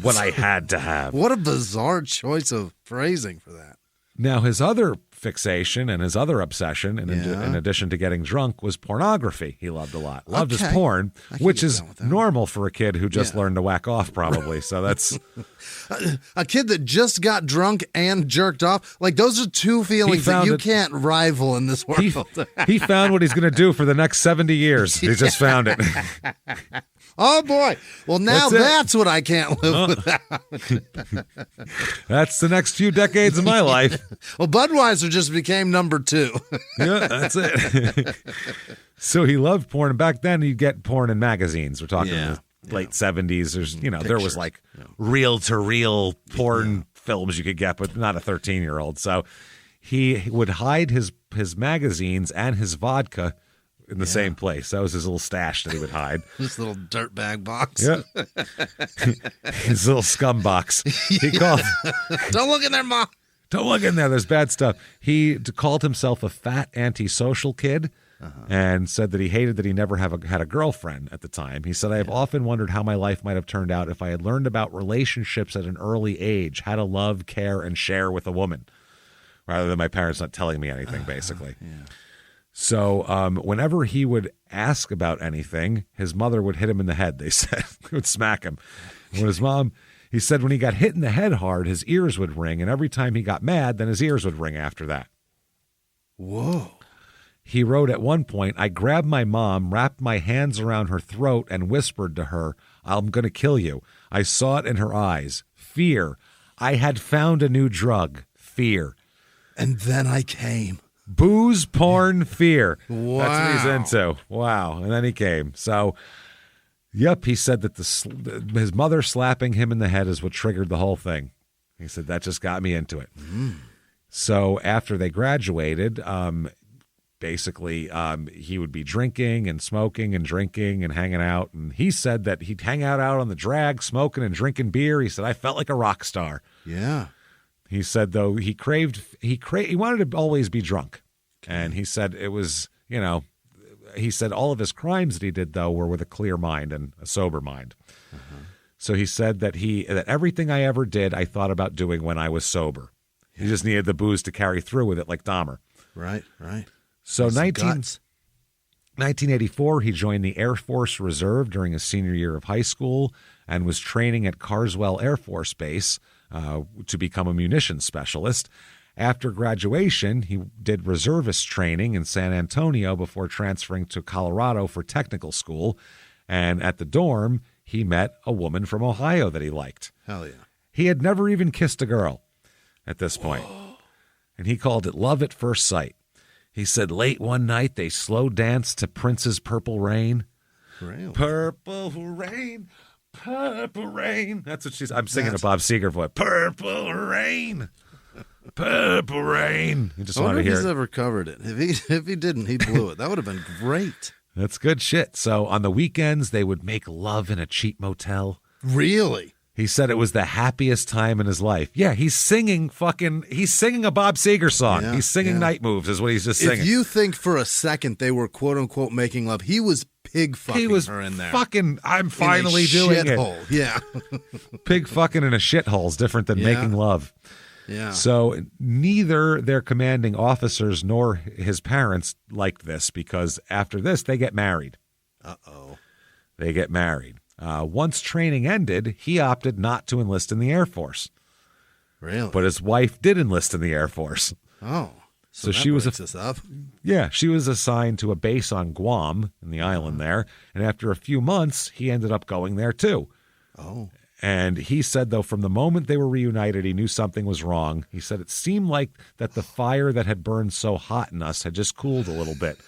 What I had to have.
What a bizarre choice of phrasing for that.
Now, his other fixation and his other obsession, in addition to getting drunk, was pornography. He loved a lot. Loved his porn, which is normal for a kid who just learned to whack off, probably. So that's...
a kid that just got drunk and jerked off. Like, those are two feelings that you can't rival in this world.
He found what he's going to do for the next 70 years. He just found it.
Oh, boy. Well, now that's what I can't live without.
That's the next few decades of my life.
Well, Budweiser just became number 2.
Yeah, that's it. So he loved porn. And back then, he'd get porn in magazines. We're talking the late 70s. There's, there was like reel-to-reel porn films you could get, but not a 13-year-old. So he would hide his magazines and his vodka in the same place. That was his little stash that he would hide.
This little dirtbag box.
Yeah. His little scum box. He called.
Don't look in there, Mom.
Don't look in there. There's bad stuff. He called himself a fat, antisocial kid and said that he hated that he never had a girlfriend at the time. He said, I have often wondered how my life might have turned out if I had learned about relationships at an early age, how to love, care, and share with a woman, rather than my parents not telling me anything, basically. So whenever he would ask about anything, his mother would hit him in the head, they said. Would smack him. And when his mom, he said when he got hit in the head hard, his ears would ring. And every time he got mad, then his ears would ring after that.
Whoa.
He wrote at one point, I grabbed my mom, wrapped my hands around her throat, and whispered to her, I'm going to kill you. I saw it in her eyes. Fear. I had found a new drug. Fear.
And then I came.
Booze, porn, fear.
Wow.
That's what he's into. Wow. And then he came. So, yep, he said that his mother slapping him in the head is what triggered the whole thing. He said, that just got me into it. So after they graduated, basically he would be drinking and smoking and drinking and hanging out. And he said that he'd hang out on the drag, smoking and drinking beer. He said, I felt like a rock star.
Yeah.
He said, though, he wanted to always be drunk. And he said it was, he said all of his crimes that he did, though, were with a clear mind and a sober mind. So he said that everything I ever did, I thought about doing when I was sober. He just needed the booze to carry through with it like Dahmer.
Right.
So 1984, he joined the Air Force Reserve during his senior year of high school and was training at Carswell Air Force Base to become a munitions specialist. After graduation, he did reservist training in San Antonio before transferring to Colorado for technical school. And at the dorm, he met a woman from Ohio that he liked.
Hell yeah.
He had never even kissed a girl at this point. And he called it love at first sight. He said late one night they slow danced to Prince's Purple Rain.
Really?
Purple rain, purple rain. That's what I'm singing a Bob Seger voice. Purple rain, purple rain. You just wanted to hear
if he's
it.
ever covered it. If he didn't, he blew it. That would have been great.
That's good shit. So on the weekends, they would make love in a cheap motel.
Really?
He said it was the happiest time in his life. Yeah, he's singing a Bob Seger song.
Yeah,
he's singing Night Moves is what he's just singing.
If you think for a second they were quote unquote making love, he was pig fucking her in there.
I'm finally doing it.
Hole. Yeah.
Pig fucking in a shithole is different than making love.
Yeah.
So neither their commanding officers nor his parents liked this because after this, they get married.
Uh-oh.
They get married. Once training ended, he opted not to enlist in the Air Force.
Really?
But his wife did enlist in the Air Force.
Oh.
So she was
us up.
Yeah, she was assigned to a base on Guam in the island there. And after a few months, he ended up going there too.
Oh.
And he said, though, from the moment they were reunited, he knew something was wrong. He said it seemed like that the fire that had burned so hot in us had just cooled a little bit.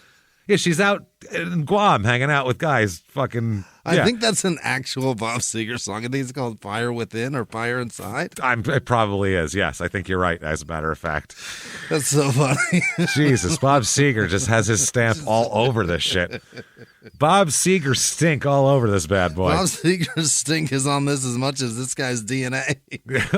Yeah, she's out in Guam hanging out with guys fucking...
I think that's an actual Bob Seger song. I think it's called Fire Within or Fire Inside.
It probably is, yes. I think you're right, as a matter of fact.
That's so funny.
Jesus, Bob Seger just has his stamp all over this shit. Bob Seger stink all over this bad boy.
Bob Seger's stink is on this as much as this guy's DNA.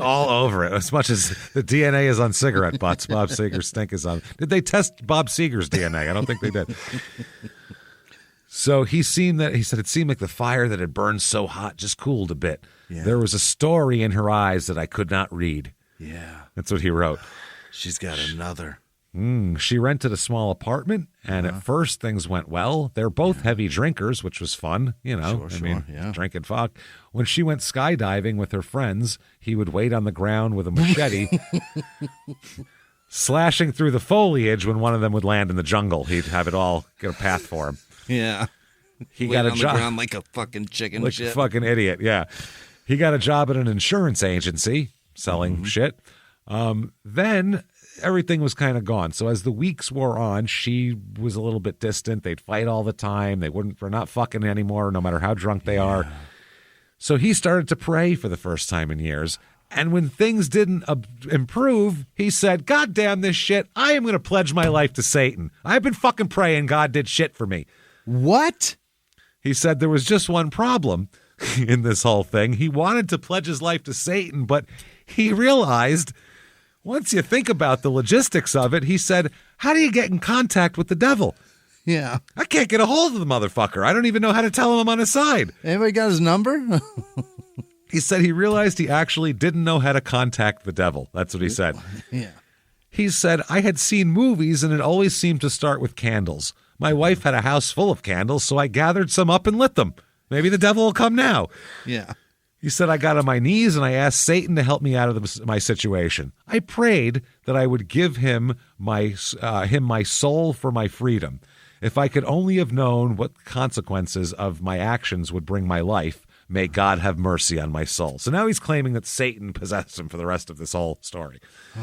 All over it. As much as the DNA is on cigarette butts, Bob Seger's stink is on. Did they test Bob Seger's DNA? I don't think they did. So he said it seemed like the fire that had burned so hot just cooled a bit. Yeah. There was a story in her eyes that I could not read.
Yeah.
That's what he wrote.
She's got another.
She rented a small apartment, and at first things went well. They're both heavy drinkers, which was fun, drinking fuck. When she went skydiving with her friends, he would wait on the ground with a machete, slashing through the foliage when one of them would land in the jungle. He'd have it all get a path for him.
Yeah.
He got a
on
job.
The ground like a fucking chicken
like
shit.
A fucking idiot, yeah. He got a job at an insurance agency selling shit. Then everything was kind of gone. So as the weeks wore on, she was a little bit distant. They'd fight all the time. They're not fucking anymore, no matter how drunk they are. So he started to pray for the first time in years. And when things didn't improve, he said, God damn this shit. I am going to pledge my life to Satan. I've been fucking praying God did shit for me.
What?
He said there was just one problem in this whole thing. He wanted to pledge his life to Satan, but he realized once you think about the logistics of it, he said, how do you get in contact with the devil?
Yeah.
I can't get a hold of the motherfucker. I don't even know how to tell him I'm on his side.
Anybody got his number?
He said he realized he actually didn't know how to contact the devil. That's what he said.
Yeah.
He said, I had seen movies and it always seemed to start with candles. My wife had a house full of candles, so I gathered some up and lit them. Maybe the devil will come now.
Yeah.
He said, I got on my knees and I asked Satan to help me out of my situation. I prayed that I would give him my soul for my freedom. If I could only have known what consequences of my actions would bring my life, may God have mercy on my soul. So now he's claiming that Satan possessed him for the rest of this whole story.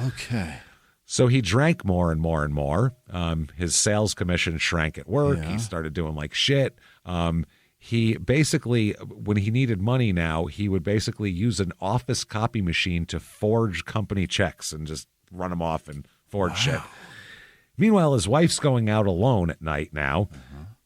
Okay.
So he drank more and more and more. His sales commission shrank at work.
Yeah.
He started doing like shit. He basically, when he needed money now, he would basically use an office copy machine to forge company checks and just run them off and forge shit. Meanwhile, his wife's going out alone at night now,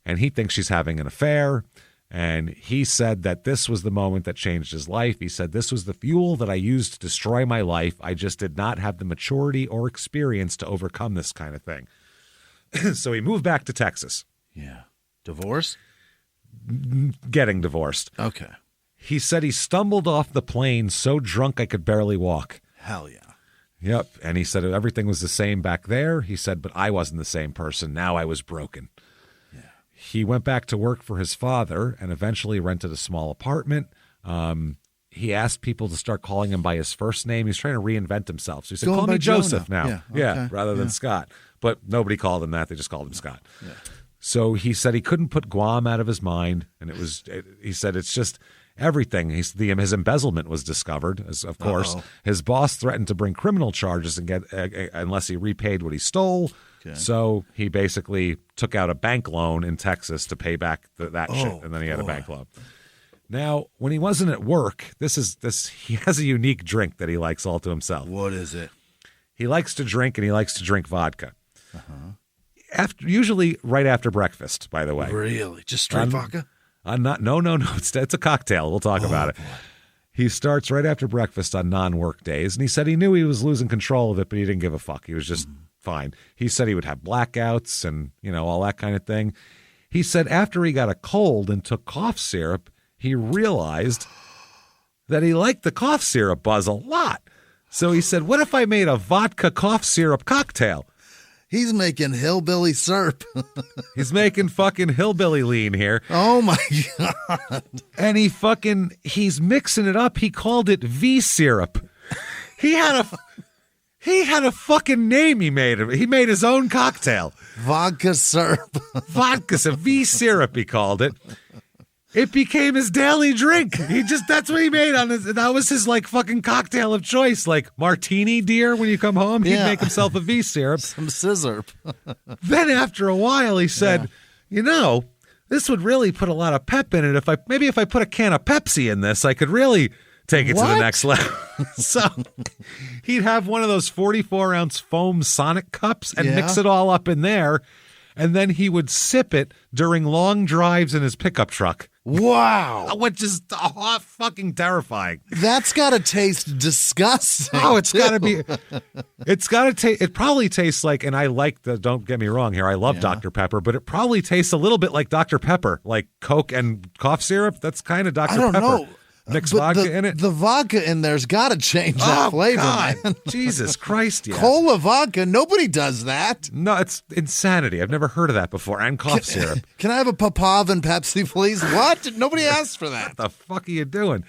and he thinks she's having an affair. And he said that this was the moment that changed his life. He said, this was the fuel that I used to destroy my life. I just did not have the maturity or experience to overcome this kind of thing. So he moved back to Texas.
Yeah. Divorce?
Getting divorced.
Okay.
He said he stumbled off the plane so drunk I could barely walk.
Hell yeah.
Yep. And he said everything was the same back there. He said, but I wasn't the same person. Now I was broken. He went back to work for his father and eventually rented a small apartment. He asked people to start calling him by his first name. He's trying to reinvent himself. So he said, call me Joseph now.
Yeah,
rather than Scott. But nobody called him that. They just called him Scott. Yeah. So he said he couldn't put Guam out of his mind. And he said it's just everything. His embezzlement was discovered, of course. His boss threatened to bring criminal charges and get unless he repaid what he stole. Okay. So he basically took out a bank loan in Texas to pay back that shit, and then he had a bank loan. Now, when he wasn't at work, he has a unique drink that he likes all to himself.
What is it? He
likes to drink vodka. Usually right after breakfast, by the way.
Really? Just straight vodka?
No. It's a cocktail. We'll talk about it. Boy. He starts right after breakfast on non-work days, and he said he knew he was losing control of it, but he didn't give a fuck. He was just fine. He said he would have blackouts and, all that kind of thing. He said after he got a cold and took cough syrup, he realized that he liked the cough syrup buzz a lot. So he said, what if I made a vodka cough syrup cocktail?
He's making hillbilly syrup.
He's making fucking hillbilly lean here.
Oh, my God.
And he's mixing it up. He called it V syrup. He had a fucking name he made. He made his own cocktail.
Vodka syrup.
V syrup, he called it. It became his daily drink. That's what he made that was his like fucking cocktail of choice. Like martini, dear, when you come home, he'd make himself a V syrup.
Some scissor.
Then after a while, he said, this would really put a lot of pep in it. If I put a can of Pepsi in this, I could really take it to the next level. So he'd have one of those 44-ounce foam Sonic cups and mix it all up in there. And then he would sip it during long drives in his pickup truck.
Wow.
Which is fucking terrifying.
That's got to taste disgusting.
Oh, it's got to be. It's got to taste. It probably tastes like, and I like don't get me wrong here, I love Dr. Pepper, but it probably tastes a little bit like Dr. Pepper, like Coke and cough syrup. That's kind of Dr. Pepper. I don't know. Mix vodka in it.
The vodka in there's got to change that flavor,
God.
Man.
Jesus Christ, yeah.
Cola vodka, nobody does that.
No, it's insanity. I've never heard of that before. And cough syrup.
Can I have a Popov and Pepsi, please? What? Nobody asked for that.
What the fuck are you doing?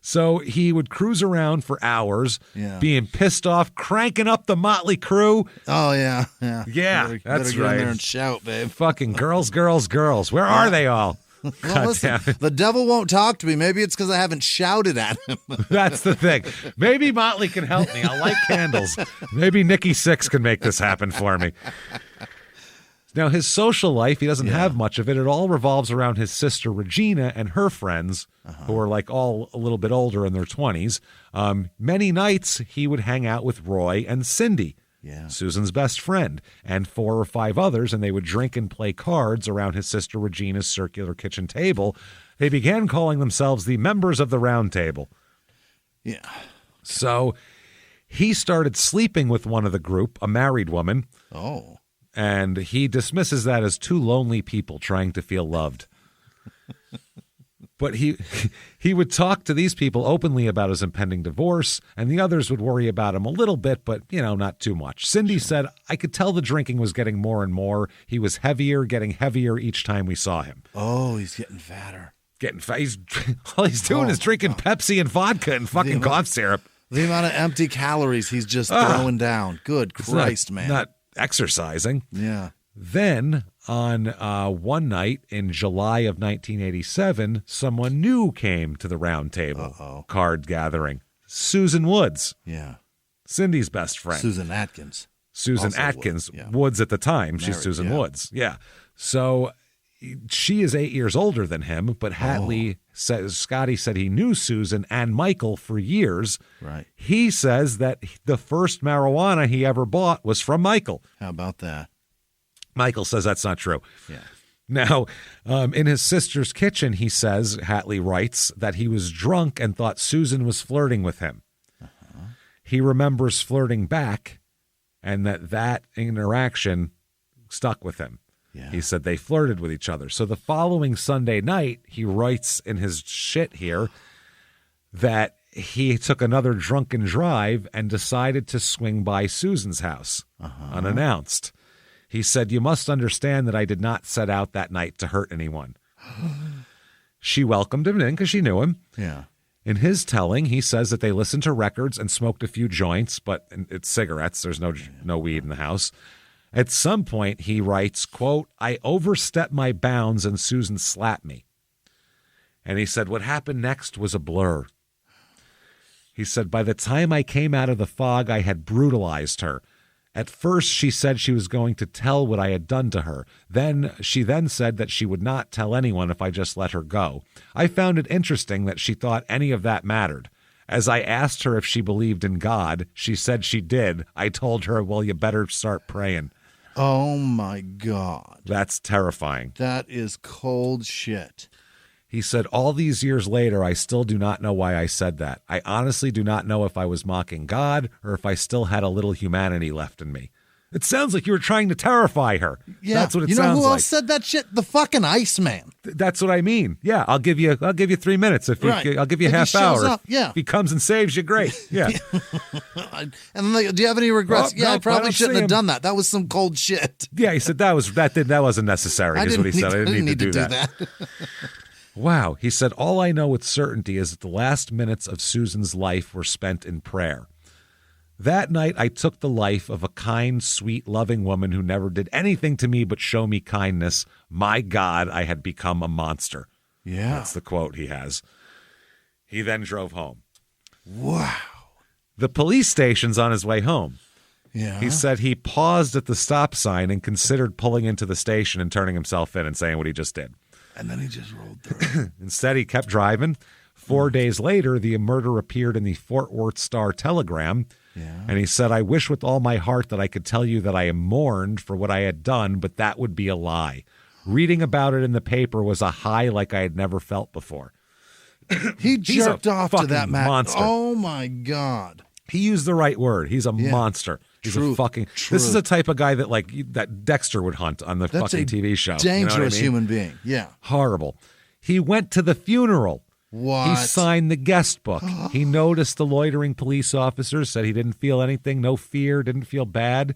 So he would cruise around for hours, being pissed off, cranking up the Motley Crue.
Oh, yeah.
Yeah, that's
get
right.
In there and shout, babe.
Fucking girls. Where are they all?
Well, listen, the devil won't talk to me. Maybe it's because I haven't shouted at him.
That's the thing. Maybe Motley can help me. I light candles. Maybe Nikki Sixx can make this happen for me. Now, his social life, he doesn't have much of it. It all revolves around his sister Regina and her friends, who are like all a little bit older in their 20s. Many nights he would hang out with Roy and Cindy. Yeah. Susan's best friend, and 4 or 5 others, and they would drink and play cards around his sister Regina's circular kitchen table. They began calling themselves the members of the round table.
Yeah.
So he started sleeping with one of the group, a married woman.
Oh.
And he dismisses that as 2 lonely people trying to feel loved. But he would talk to these people openly about his impending divorce, and the others would worry about him a little bit, but, not too much. Cindy said, I could tell the drinking was getting more and more. He was getting heavier each time we saw him.
Oh, he's getting fatter.
All he's doing is drinking Pepsi and vodka and fucking cough syrup.
The amount of empty calories he's just throwing down. Good Christ, man.
Not exercising.
Yeah.
Then, on one night in July of 1987, someone new came to the round table card gathering. Susan Woods.
Yeah.
Cindy's best friend.
Susan Atkins.
Susan
Also
Atkins.
Woods, yeah.
Woods at the time. She's
Married,
Susan
yeah.
Woods. Yeah. So she is 8 years older than him, but Hatley says Scotty said he knew Susan and Michael for years.
Right.
He says that the first marijuana he ever bought was from Michael.
How about that?
Michael says that's not true.
Yeah.
Now, in his sister's kitchen, he says, Hatley writes, that he was drunk and thought Susan was flirting with him. He remembers flirting back and that interaction stuck with him.
Yeah.
He said they flirted with each other. So the following Sunday night, he writes in his shit here that he took another drunken drive and decided to swing by Susan's house unannounced. He said, "You must understand that I did not set out that night to hurt anyone." She welcomed him in because she knew him.
Yeah.
In his telling, he says that they listened to records and smoked a few joints, but it's cigarettes. There's no weed in the house. At some point, he writes, quote, "I overstepped my bounds and Susan slapped me." And he said, what happened next was a blur. He said, by the time I came out of the fog, I had brutalized her. At first, she said she was going to tell what I had done to her. She then said that she would not tell anyone if I just let her go. I found it interesting that she thought any of that mattered. As I asked her if she believed in God, she said she did. I told her, well, you better start praying.
Oh, my God.
That's terrifying.
That is cold shit.
He said, all these years later, I still do not know why I said that. I honestly do not know if I was mocking God or if I still had a little humanity left in me. It sounds like you were trying to terrify her.
Yeah.
That's what it
sounds like. You know who
like.
else said that shit? The fucking Iceman.
That's what I mean. Yeah, I'll give you 3 minutes. I'll give you a
If he
half
shows
hour.
up, yeah.
If he comes and saves you, great. Yeah.
And do you have any regrets?
Oh,
I
nope,
probably
don't
shouldn't
see
have
him.
done that. That was some cold shit.
Yeah, he said that wasn't necessary, is what he said. I didn't need to do that. Wow. He said, all I know with certainty is that the last minutes of Susan's life were spent in prayer. That night, I took the life of a kind, sweet, loving woman who never did anything to me but show me kindness. My God, I had become a monster.
Yeah.
That's the quote he has. He then drove home.
Wow.
The police station's on his way home.
Yeah.
He said he paused at the stop sign and considered pulling into the station and turning himself in and saying what he just did.
And then he just rolled through.
Instead, he kept driving. 4 days later, the murder appeared in the Fort Worth Star-Telegram.
Yeah.
And he said, I wish with all my heart that I could tell you that I am mourned for what I had done, but that would be a lie. Reading about it in the paper was a high like I had never felt before.
He
He's
jerked
a
off to that
fucking
man.
monster.
Oh, my God.
He used the right word. He's a monster. He's a fucking... This is a type of guy that Dexter would hunt on the fucking TV show.
Dangerous
you know what I mean?
human being. Yeah.
Horrible. He went to the funeral.
What?
He signed the guest book. He noticed the loitering police officers, said he didn't feel anything, no fear, didn't feel bad.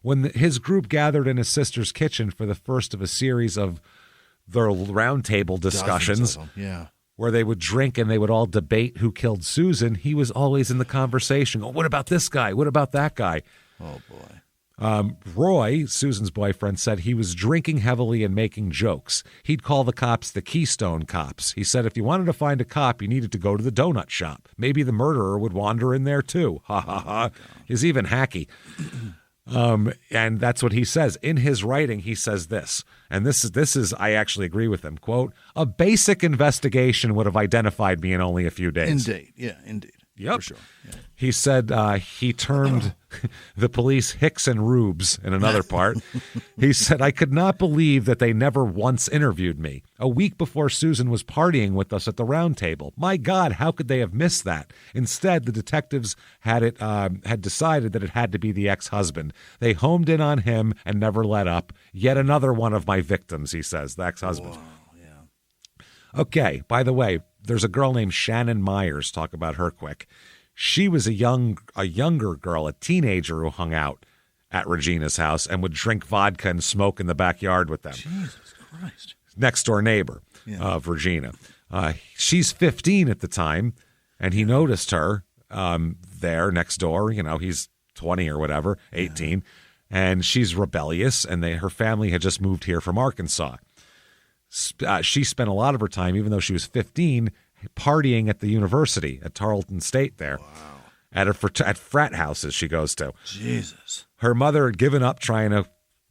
When his group gathered in his sister's kitchen for the first of a series of their roundtable discussions,
yeah,
where they would drink and they would all debate who killed Susan, he was always in the conversation. Oh, what about this guy? What about that guy?
Oh, boy.
Roy, Susan's boyfriend, said he was drinking heavily and making jokes. He'd call the cops the Keystone Cops. He said if you wanted to find a cop, you needed to go to the donut shop. Maybe the murderer would wander in there too. Ha ha ha. He's even hacky. And that's what he says. In his writing, he says this, and this is I actually agree with him. Quote, a basic investigation would have identified me in only a few days.
Indeed. Yeah, indeed.
Yep.
For sure. Yeah.
He said he termed the police Hicks and Rubes in another part. He said, I could not believe that they never once interviewed me. A week before Susan was partying with us at the round table. My God, how could they have missed that? Instead, the detectives had decided that it had to be the ex-husband. They homed in on him and never let up. Yet another one of my victims, he says, the ex-husband.
Wow, yeah.
Okay, by the way, there's a girl named Shannon Myers. Talk about her quick. She was a younger girl, a teenager who hung out at Regina's house and would drink vodka and smoke in the backyard with them.
Jesus Christ.
Next door neighbor of Regina. She's 15 at the time, and he noticed her there next door. You know, he's 20 or whatever, 18, and she's rebellious, and her family had just moved here from Arkansas. She spent a lot of her time, even though she was 15, partying at the university at Tarleton State there.
Wow.
at frat houses she goes to.
Jesus.
Her mother had given up trying to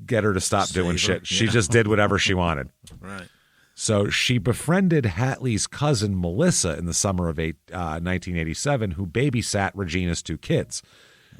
get her to stop doing shit.
Yeah.
She just did whatever she wanted.
Right.
So she befriended Hatley's cousin Melissa in the summer of 1987, who babysat Regina's 2 kids.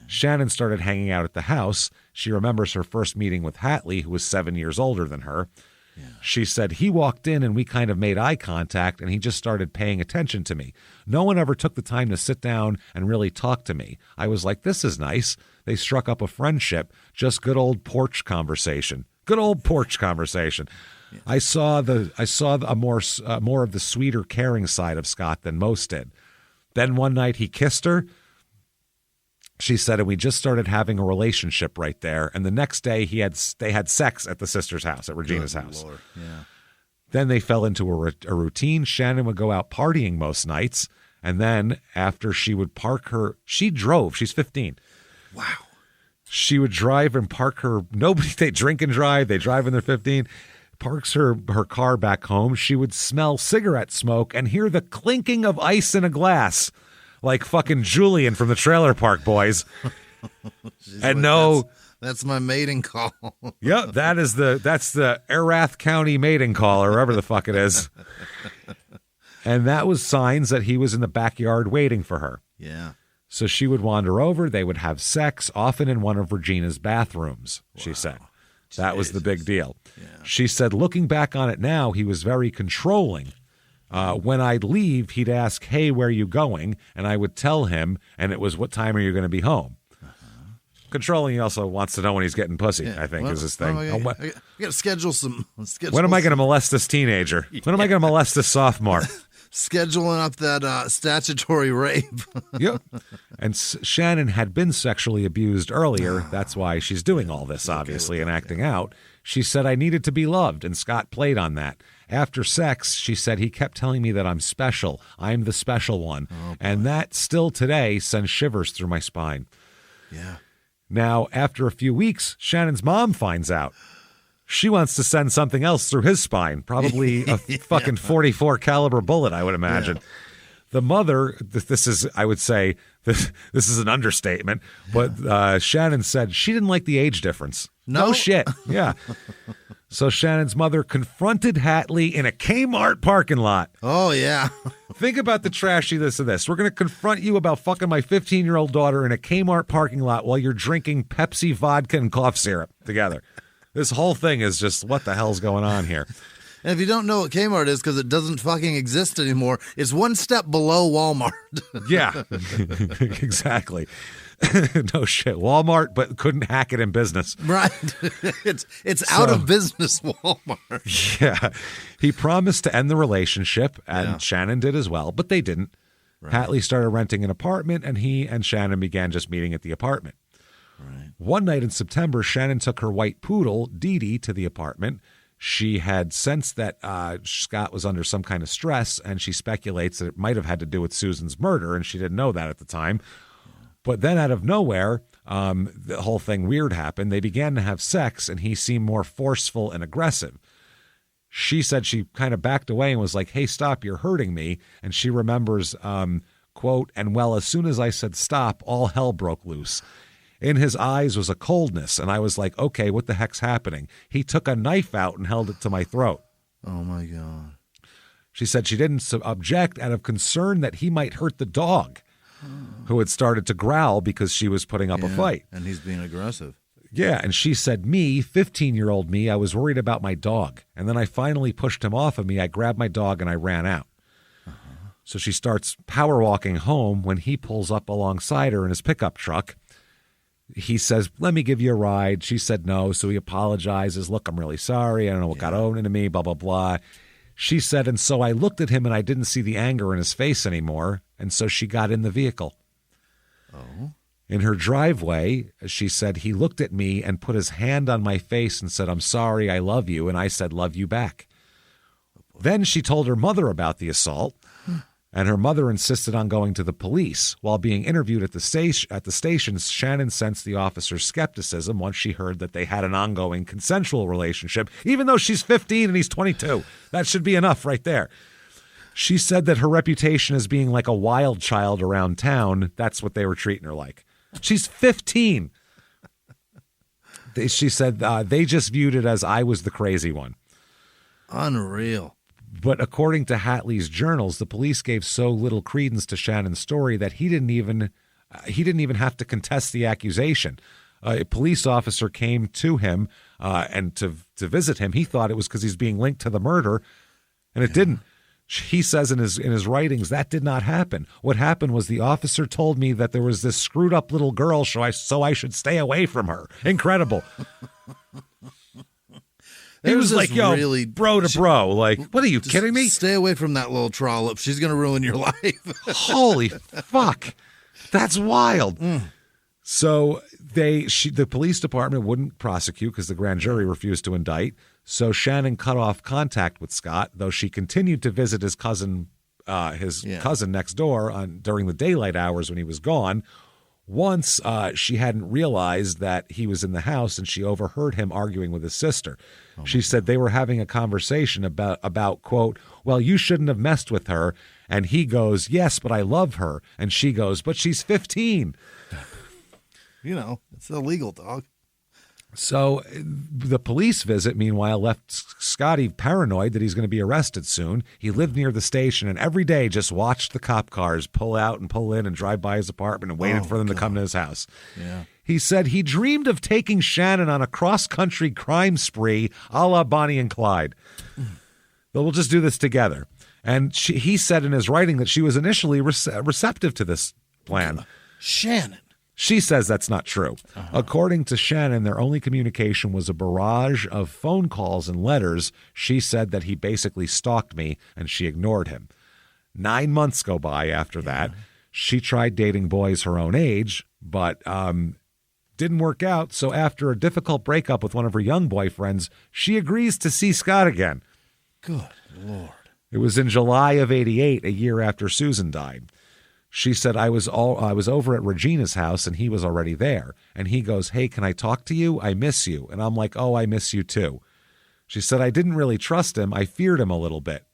Shannon started hanging out at the house. She remembers her first meeting with Hatley, who was 7 years older than her. Yeah. She said, he walked in and we kind of made eye contact and he just started paying attention to me. No one ever took the time to sit down and really talk to me. I was like, this is nice. They struck up a friendship, just good old porch conversation. Good old porch conversation. Yeah. I saw more of the sweeter, caring side of Scott than most did. Then one night he kissed her. She said, and we just started having a relationship right there. And the next day they had sex at the sister's house, at Regina's house.
Lord. Yeah.
Then they fell into a routine. Shannon would go out partying most nights. And then after she would she drove. She's 15.
Wow.
She would drive and park they drink and drive. They drive when they're 15. Parks her car back home. She would smell cigarette smoke and hear the clinking of ice in a glass. Like fucking Julian from the Trailer Park Boys. And
that's my mating call.
Yep, that's the Erath County mating call, or wherever the fuck it is. And that was signs that he was in the backyard waiting for her.
Yeah.
So she would wander over. They would have sex, often in one of Regina's bathrooms, she said. That was the big deal. Yeah. She said, looking back on it now, he was very controlling. When I'd leave, he'd ask, hey, where are you going? And I would tell him, and it was, what time are you going to be home? Controlling, he also wants to know when he's getting pussy, I think, is his thing.
I got to schedule some.
When am I going to molest this teenager? When am I going to molest this sophomore?
Scheduling up that statutory rape.
Yep. And Shannon had been sexually abused earlier. That's why she's doing all this, obviously, and acting out. She said, I needed to be loved, and Scott played on that. After sex, she said, he kept telling me that I'm special. I'm the special one. And that still today sends shivers through my spine.
Yeah.
Now, after a few weeks, Shannon's mom finds out. She wants to send something else through his spine, probably a fucking 44 caliber bullet, I would imagine. Yeah. The mother, this is, I would say, this is an understatement, but Shannon said she didn't like the age difference. No shit. Yeah. So Shannon's mother confronted Hatley in a Kmart parking lot.
Oh, yeah.
Think about the trashiness of this. We're going to confront you about fucking my 15-year-old daughter in a Kmart parking lot while you're drinking Pepsi, vodka, and cough syrup together. This whole thing is just, what the hell's going on here?
And if you don't know what Kmart is, because it doesn't fucking exist anymore, it's one step below Walmart.
Yeah, exactly. No shit. Walmart, but couldn't hack it in business.
Right. It's out of business, Walmart.
Yeah. He promised to end the relationship, and Shannon did as well, but they didn't. Right. Hatley started renting an apartment, and he and Shannon began just meeting at the apartment. Right. One night in September, Shannon took her white poodle, Dee Dee, to the apartment. She had sensed that Scott was under some kind of stress, and she speculates that it might have had to do with Susan's murder, and she didn't know that at the time. But then out of nowhere, the whole thing weird happened. They began to have sex, and he seemed more forceful and aggressive. She said she kind of backed away and was like, hey, stop, you're hurting me. And she remembers, quote, and well, as soon as I said stop, all hell broke loose. In his eyes was a coldness, and I was like, okay, what the heck's happening? He took a knife out and held it to my throat.
Oh, my God.
She said she didn't object out of concern that he might hurt the dog, who had started to growl because she was putting up a fight.
And he's being aggressive.
Yeah, and she said, me, 15-year-old me, I was worried about my dog. And then I finally pushed him off of me. I grabbed my dog and I ran out. So she starts power walking home when he pulls up alongside her in his pickup truck. He says, let me give you a ride. She said no, so he apologizes. Look, I'm really sorry. I don't know what got into me, blah, blah, blah. She said, and so I looked at him and I didn't see the anger in his face anymore, and so she got in the vehicle.
Oh.
In her driveway, she said, he looked at me and put his hand on my face and said, I'm sorry, I love you, and I said, love you back. Then she told her mother about the assault, and her mother insisted on going to the police. While being interviewed at the station, Shannon sensed the officer's skepticism once she heard that they had an ongoing consensual relationship, even though she's 15 and he's 22. That should be enough right there. She said that her reputation as being like a wild child around town, that's what they were treating her like. She's 15. She said they just viewed it as I was the crazy one.
Unreal.
But according to Hatley's journals, the police gave so little credence to Shannon's story that he didn't even have to contest the accusation. A police officer came to him and to visit him. He thought it was because he's being linked to the murder, and it didn't. He says in his writings that did not happen. What happened was the officer told me that there was this screwed up little girl, so I should stay away from her. Incredible. He was like, yo, really, bro to bro. Like, what are you kidding me?
Stay away from that little trollop. She's going to ruin your life.
Holy fuck. That's wild. So the police department wouldn't prosecute because the grand jury refused to indict. So Shannon cut off contact with Scott, though she continued to visit his cousin next door during the daylight hours when he was gone. Once she hadn't realized that he was in the house, and she overheard him arguing with his sister. She said they were having a conversation about, quote, well, you shouldn't have messed with her. And he goes, yes, but I love her. And she goes, but she's 15.
It's illegal, dog.
So the police visit, meanwhile, left Scotty paranoid that he's going to be arrested soon. He lived near the station and every day just watched the cop cars pull out and pull in and drive by his apartment and waited for them to come to his house.
Yeah.
He said he dreamed of taking Shannon on a cross-country crime spree a la Bonnie and Clyde. But we'll just do this together. And he said in his writing that she was initially receptive to this plan.
Shannon.
She says that's not true. According to Shannon, their only communication was a barrage of phone calls and letters. She said that he basically stalked me and she ignored him. 9 months go by after that. She tried dating boys her own age, but didn't work out. So after a difficult breakup with one of her young boyfriends, she agrees to see Scott again.
Good Lord.
It was in July of '88, a year after Susan died. She said, I was over at Regina's house and he was already there. And he goes, hey, can I talk to you? I miss you. And I'm like, oh, I miss you too. She said, I didn't really trust him. I feared him a little bit.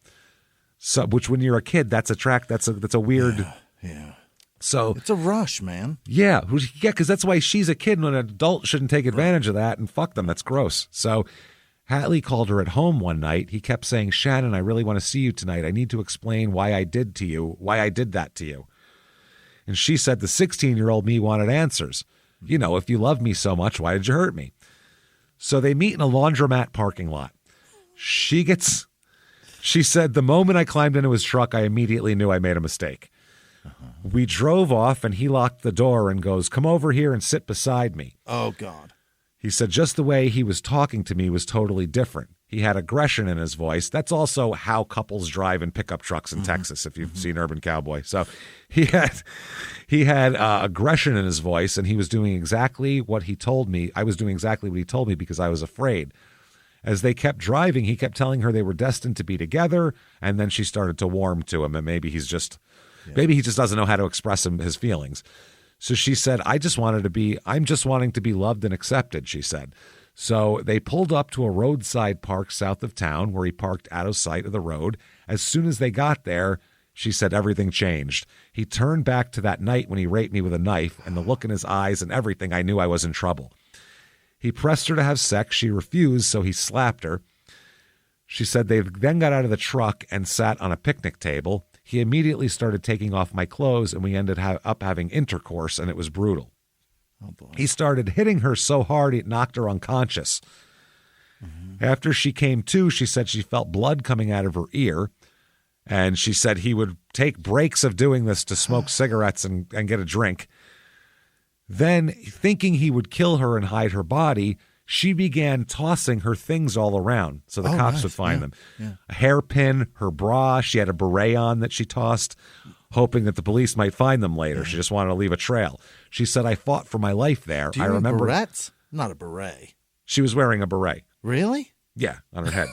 So, which when you're a kid, that's a weird.
Yeah.
So
it's a rush, man.
Yeah. Yeah. Because that's why she's a kid and an adult shouldn't take advantage of that and fuck them. That's gross. So Hatley called her at home one night. He kept saying, Shannon, I really want to see you tonight. I need to explain why I did that to you. And she said the 16-year-old me wanted answers. If you love me so much, why did you hurt me? So they meet in a laundromat parking lot. She said, the moment I climbed into his truck, I immediately knew I made a mistake. We drove off and he locked the door and goes, come over here and sit beside me.
Oh, God.
He said just the way he was talking to me was totally different. He had aggression in his voice. That's also how couples drive in pickup trucks in Texas, if you've seen Urban Cowboy. So he had aggression in his voice, and he was doing exactly what he told me. I was doing exactly what he told me because I was afraid. As they kept driving, he kept telling her they were destined to be together, and then she started to warm to him, and maybe he just doesn't know how to express his feelings. So she said, I'm just wanting to be loved and accepted, she said. So they pulled up to a roadside park south of town where he parked out of sight of the road. As soon as they got there, she said everything changed. He turned back to that night when he raped me with a knife, and the look in his eyes and everything, I knew I was in trouble. He pressed her to have sex. She refused, so he slapped her. She said they then got out of the truck and sat on a picnic table. He immediately started taking off my clothes, and we ended up having intercourse, and it was brutal.
Oh, boy.
He started hitting her so hard it knocked her unconscious. After she came to, she said she felt blood coming out of her ear. And she said he would take breaks of doing this to smoke cigarettes and get a drink. Then, thinking he would kill her and hide her body, she began tossing her things all around so the cops would find them. Yeah. A hairpin, her bra. She had a beret on that she tossed, hoping that the police might find them later. She just wanted to leave a trail. She said, I fought for my life there.
Do you remember berets? Not a beret.
She was wearing a beret.
Really?
Yeah, on her head.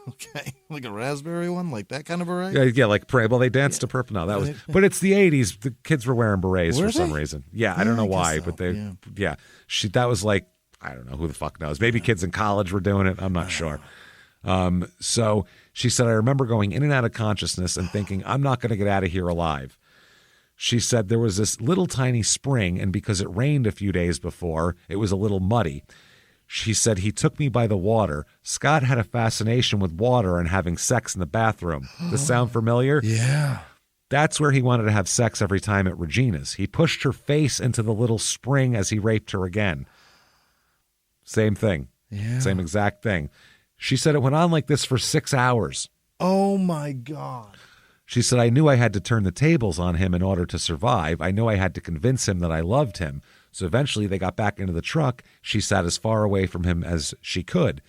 Okay, like a raspberry one, like that kind of beret?
Yeah, like well, they danced to purple. No, that was, but it's the 80s. The kids were wearing berets for some reason. Yeah, I don't know why, but they, that was like, I don't know, who the fuck knows. Maybe kids in college were doing it. I'm not sure. So she said, I remember going in and out of consciousness and thinking, I'm not going to get out of here alive. She said there was this little tiny spring, and because it rained a few days before, it was a little muddy. She said, he took me by the water. Scott had a fascination with water and having sex in the bathroom. Does this sound familiar?
Yeah.
That's where he wanted to have sex every time at Regina's. He pushed her face into the little spring as he raped her again. Same thing.
Yeah.
Same exact thing. She said it went on like this for 6 hours.
Oh, my God.
She said, I knew I had to turn the tables on him in order to survive. I knew I had to convince him that I loved him. So eventually they got back into the truck. She sat as far away from him as she could.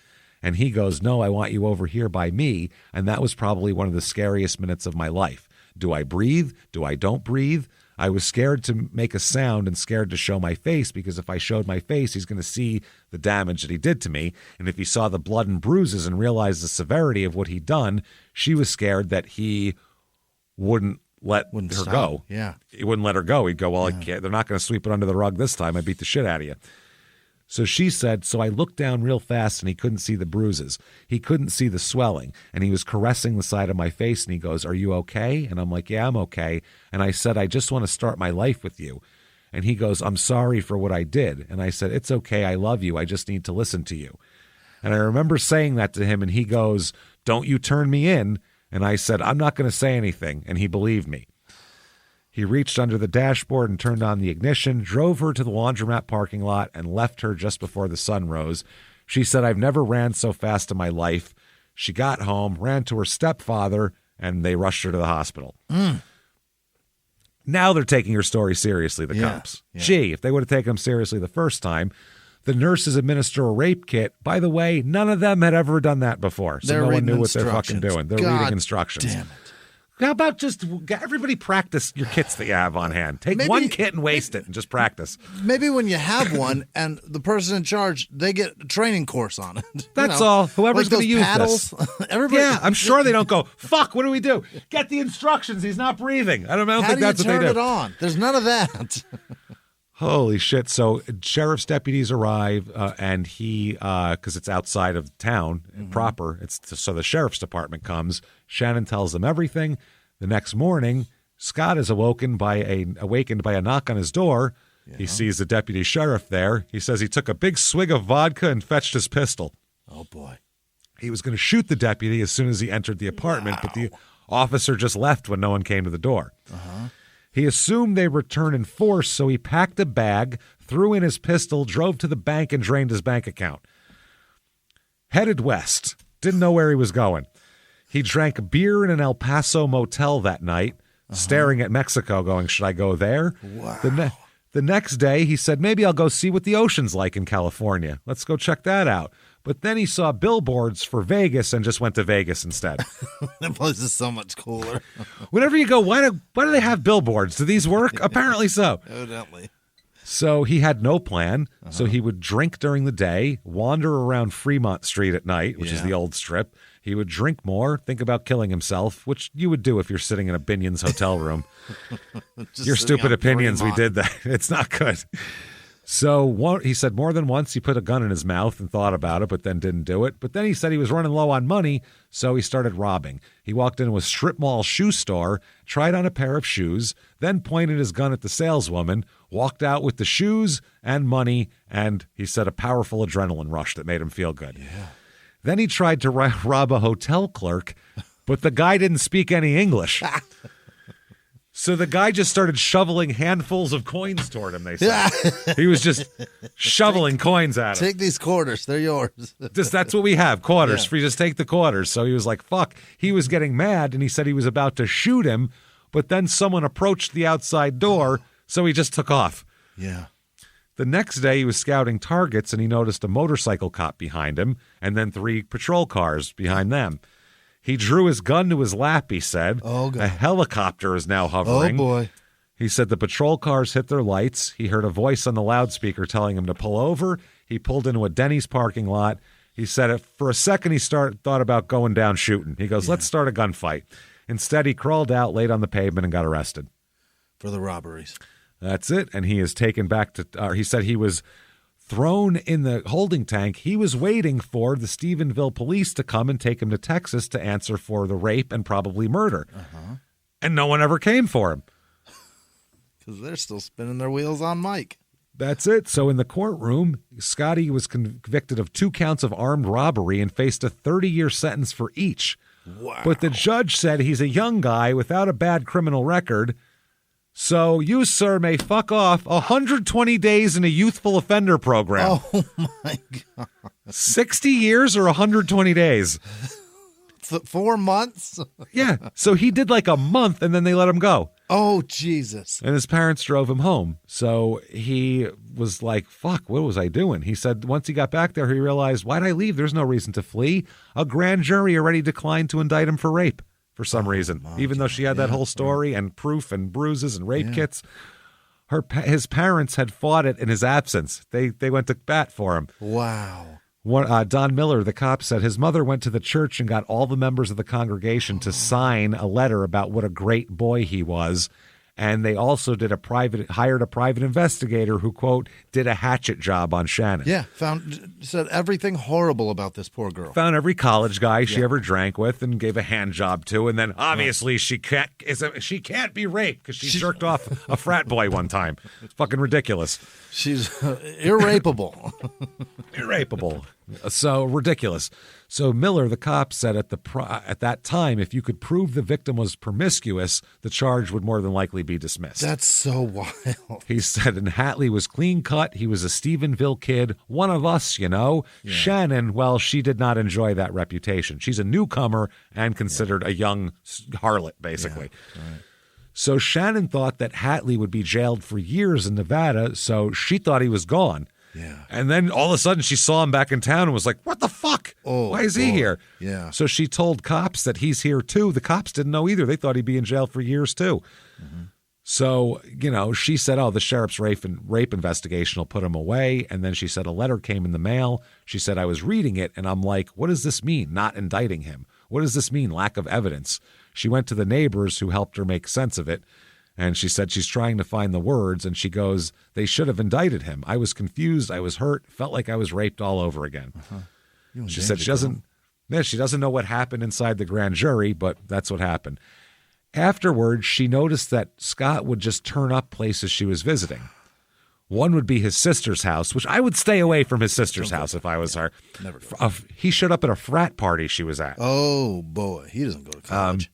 And he goes, no, I want you over here by me. And that was probably one of the scariest minutes of my life. Do I breathe? Do I don't breathe? I was scared to make a sound and scared to show my face, because if I showed my face, he's going to see the damage that he did to me. And if he saw the blood and bruises and realized the severity of what he'd done, she was scared that he wouldn't her
stop.
go.
Yeah.
He wouldn't let her go. He'd go, well, I can't, they're not going to sweep it under the rug this time. I beat the shit out of you. So she said, so I looked down real fast and he couldn't see the bruises. He couldn't see the swelling. And he was caressing the side of my face and he goes, are you okay? And I'm like, yeah, I'm okay. And I said, I just want to start my life with you. And he goes, I'm sorry for what I did. And I said, it's okay. I love you. I just need to listen to you. And I remember saying that to him and he goes, don't you turn me in. And I said, I'm not going to say anything. And he believed me. He reached under the dashboard and turned on the ignition, drove her to the laundromat parking lot, and left her just before the sun rose. She said, I've never ran so fast in my life. She got home, ran to her stepfather, and they rushed her to the hospital. Now they're taking her story seriously, the cops.
Yeah.
Gee, if they would have taken them seriously the first time. The nurses administer a rape kit. By the way, none of them had ever done that before, so no one knew what they're fucking doing. They're reading instructions.
Damn it.
How about just everybody practice your kits that you have on hand? Take one kit and waste it and just practice.
Maybe when you have one and the person in charge, they get a training course on it.
That's all. Whoever's
like
going to use
paddles.
this.
Everybody,
yeah, I'm sure they don't go, fuck, what do we do? Get the instructions. He's not breathing. I don't think that's what they do.
How do you turn it on? There's none of that.
Holy shit. So sheriff's deputies arrive and he, because it's outside of town proper, so the sheriff's department comes. Shannon tells them everything. The next morning, Scott is awakened by a knock on his door. Yeah. He sees the deputy sheriff there. He says he took a big swig of vodka and fetched his pistol.
Oh, boy.
He was going to shoot the deputy as soon as he entered the apartment, but the officer just left when no one came to the door. Uh-huh. He assumed they return in force, so he packed a bag, threw in his pistol, drove to the bank, and drained his bank account. Headed west. Didn't know where he was going. He drank beer in an El Paso motel that night, staring at Mexico, going, should I go there?
Wow.
The next day, he said, maybe I'll go see what the ocean's like in California. Let's go check that out. But then he saw billboards for Vegas and just went to Vegas instead.
That place is so much cooler.
Whenever you go, why do they have billboards? Do these work? Apparently so.
Evidently.
So he had no plan. So he would drink during the day, wander around Fremont Street at night, which is the old strip. He would drink more, think about killing himself, which you would do if you're sitting in a Binion's hotel room. Your stupid opinions, Fremont. We did that. It's not good. So he said more than once he put a gun in his mouth and thought about it, but then didn't do it. But then he said he was running low on money, so he started robbing. He walked into a strip mall shoe store, tried on a pair of shoes, then pointed his gun at the saleswoman, walked out with the shoes and money, and he said a powerful adrenaline rush that made him feel good.
Yeah.
Then he tried to rob a hotel clerk, but the guy didn't speak any English. So the guy just started shoveling handfuls of coins toward him, they said. He was just shoveling coins at him.
Take these quarters. They're yours.
That's what we have, quarters. Yeah. Just take the quarters. So he was like, fuck. He was getting mad, and he said he was about to shoot him, but then someone approached the outside door, so he just took off.
Yeah.
The next day, he was scouting targets, and he noticed a motorcycle cop behind him, and then 3 patrol cars behind them. He drew his gun to his lap, he said.
Oh, God.
A helicopter is now hovering.
Oh, boy.
He said the patrol cars hit their lights. He heard a voice on the loudspeaker telling him to pull over. He pulled into a Denny's parking lot. He said for a second he thought about going down shooting. He goes, let's start a gunfight. Instead, he crawled out, laid on the pavement, and got arrested.
For the robberies.
That's it. And he is taken back to, he said he was thrown in the holding tank, he was waiting for the Stephenville police to come and take him to Texas to answer for the rape and probably murder. And no one ever came for him.
Because they're still spinning their wheels on Mike.
That's it. So in the courtroom, Scotty was convicted of 2 counts of armed robbery and faced a 30-year sentence for each.
Wow.
But the judge said he's a young guy without a bad criminal record. So you, sir, may fuck off 120 days in a youthful offender program.
Oh, my God.
60 years or 120 days?
4 months?
Yeah. So he did like a month and then they let him go.
Oh, Jesus.
And his parents drove him home. So he was like, fuck, what was I doing? He said once he got back there, he realized, why'd I leave? There's no reason to flee. A grand jury already declined to indict him for rape. For some reason, even though she had that whole story and proof and bruises and rape kits, his parents had fought it in his absence. They went to bat for him.
Wow.
Don Miller, the cop, said his mother went to the church and got all the members of the congregation to sign a letter about what a great boy he was. And they also hired a private investigator who, quote, did a hatchet job on Shannon.
Yeah, said everything horrible about this poor girl.
Found every college guy she ever drank with and gave a hand job to, and then obviously she can't be raped because she jerked off a frat boy one time. It's fucking ridiculous.
She's irrapeable.
Irrapeable. So ridiculous. So Miller, the cop, said at that time, if you could prove the victim was promiscuous, the charge would more than likely be dismissed.
That's so wild.
He said, and Hatley was clean cut. He was a Stephenville kid, one of us, you know. Yeah. Shannon, well, she did not enjoy that reputation. She's a newcomer and considered a young harlot, basically. Yeah. Right. So Shannon thought that Hatley would be jailed for years in Nevada, so she thought he was gone.
Yeah.
And then all of a sudden she saw him back in town and was like, what the fuck? Why is he here?
Yeah.
So she told cops that he's here too. The cops didn't know either. They thought he'd be in jail for years too. Mm-hmm. So, she said, the sheriff's rape investigation will put him away. And then she said a letter came in the mail. She said, I was reading it and I'm like, what does this mean? Not indicting him. What does this mean? Lack of evidence. She went to the neighbors who helped her make sense of it. And she said she's trying to find the words, and she goes, they should have indicted him. I was confused. I was hurt. Felt like I was raped all over again. She said she doesn't know what happened inside the grand jury, but that's what happened. Afterwards, she noticed that Scott would just turn up places she was visiting. One would be his sister's house, which I would stay away from his sister's house if I was her.
Never.
He showed up at a frat party she was at.
Oh, boy. He doesn't go to college.